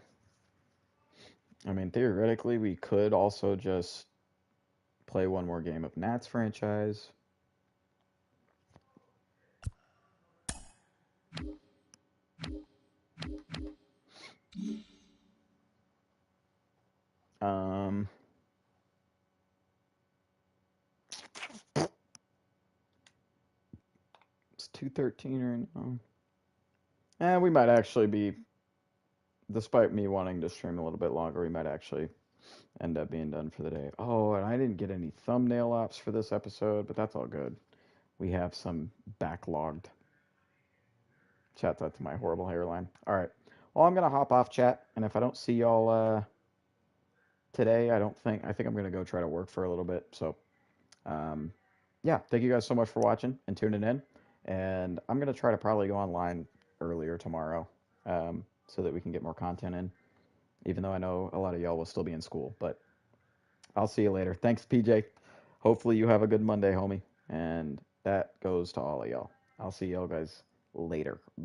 S1: theoretically, we could also just play one more game of Nats franchise. It's 2:13 right now. And we might actually be, despite me wanting to stream a little bit longer, we might actually end up being done for the day. Oh, and I didn't get any thumbnail ops for this episode, but that's all good. We have some backlogged. Shouts out to my horrible hairline. All right. Well, I'm going to hop off chat, and if I don't see y'all today, I think I'm going to go try to work for a little bit. So, yeah, thank you guys so much for watching and tuning in. And I'm going to try to probably go online earlier tomorrow so that we can get more content in, even though I know a lot of y'all will still be in school. But I'll see you later. Thanks, PJ. Hopefully you have a good Monday, homie. And that goes to all of y'all. I'll see y'all guys later.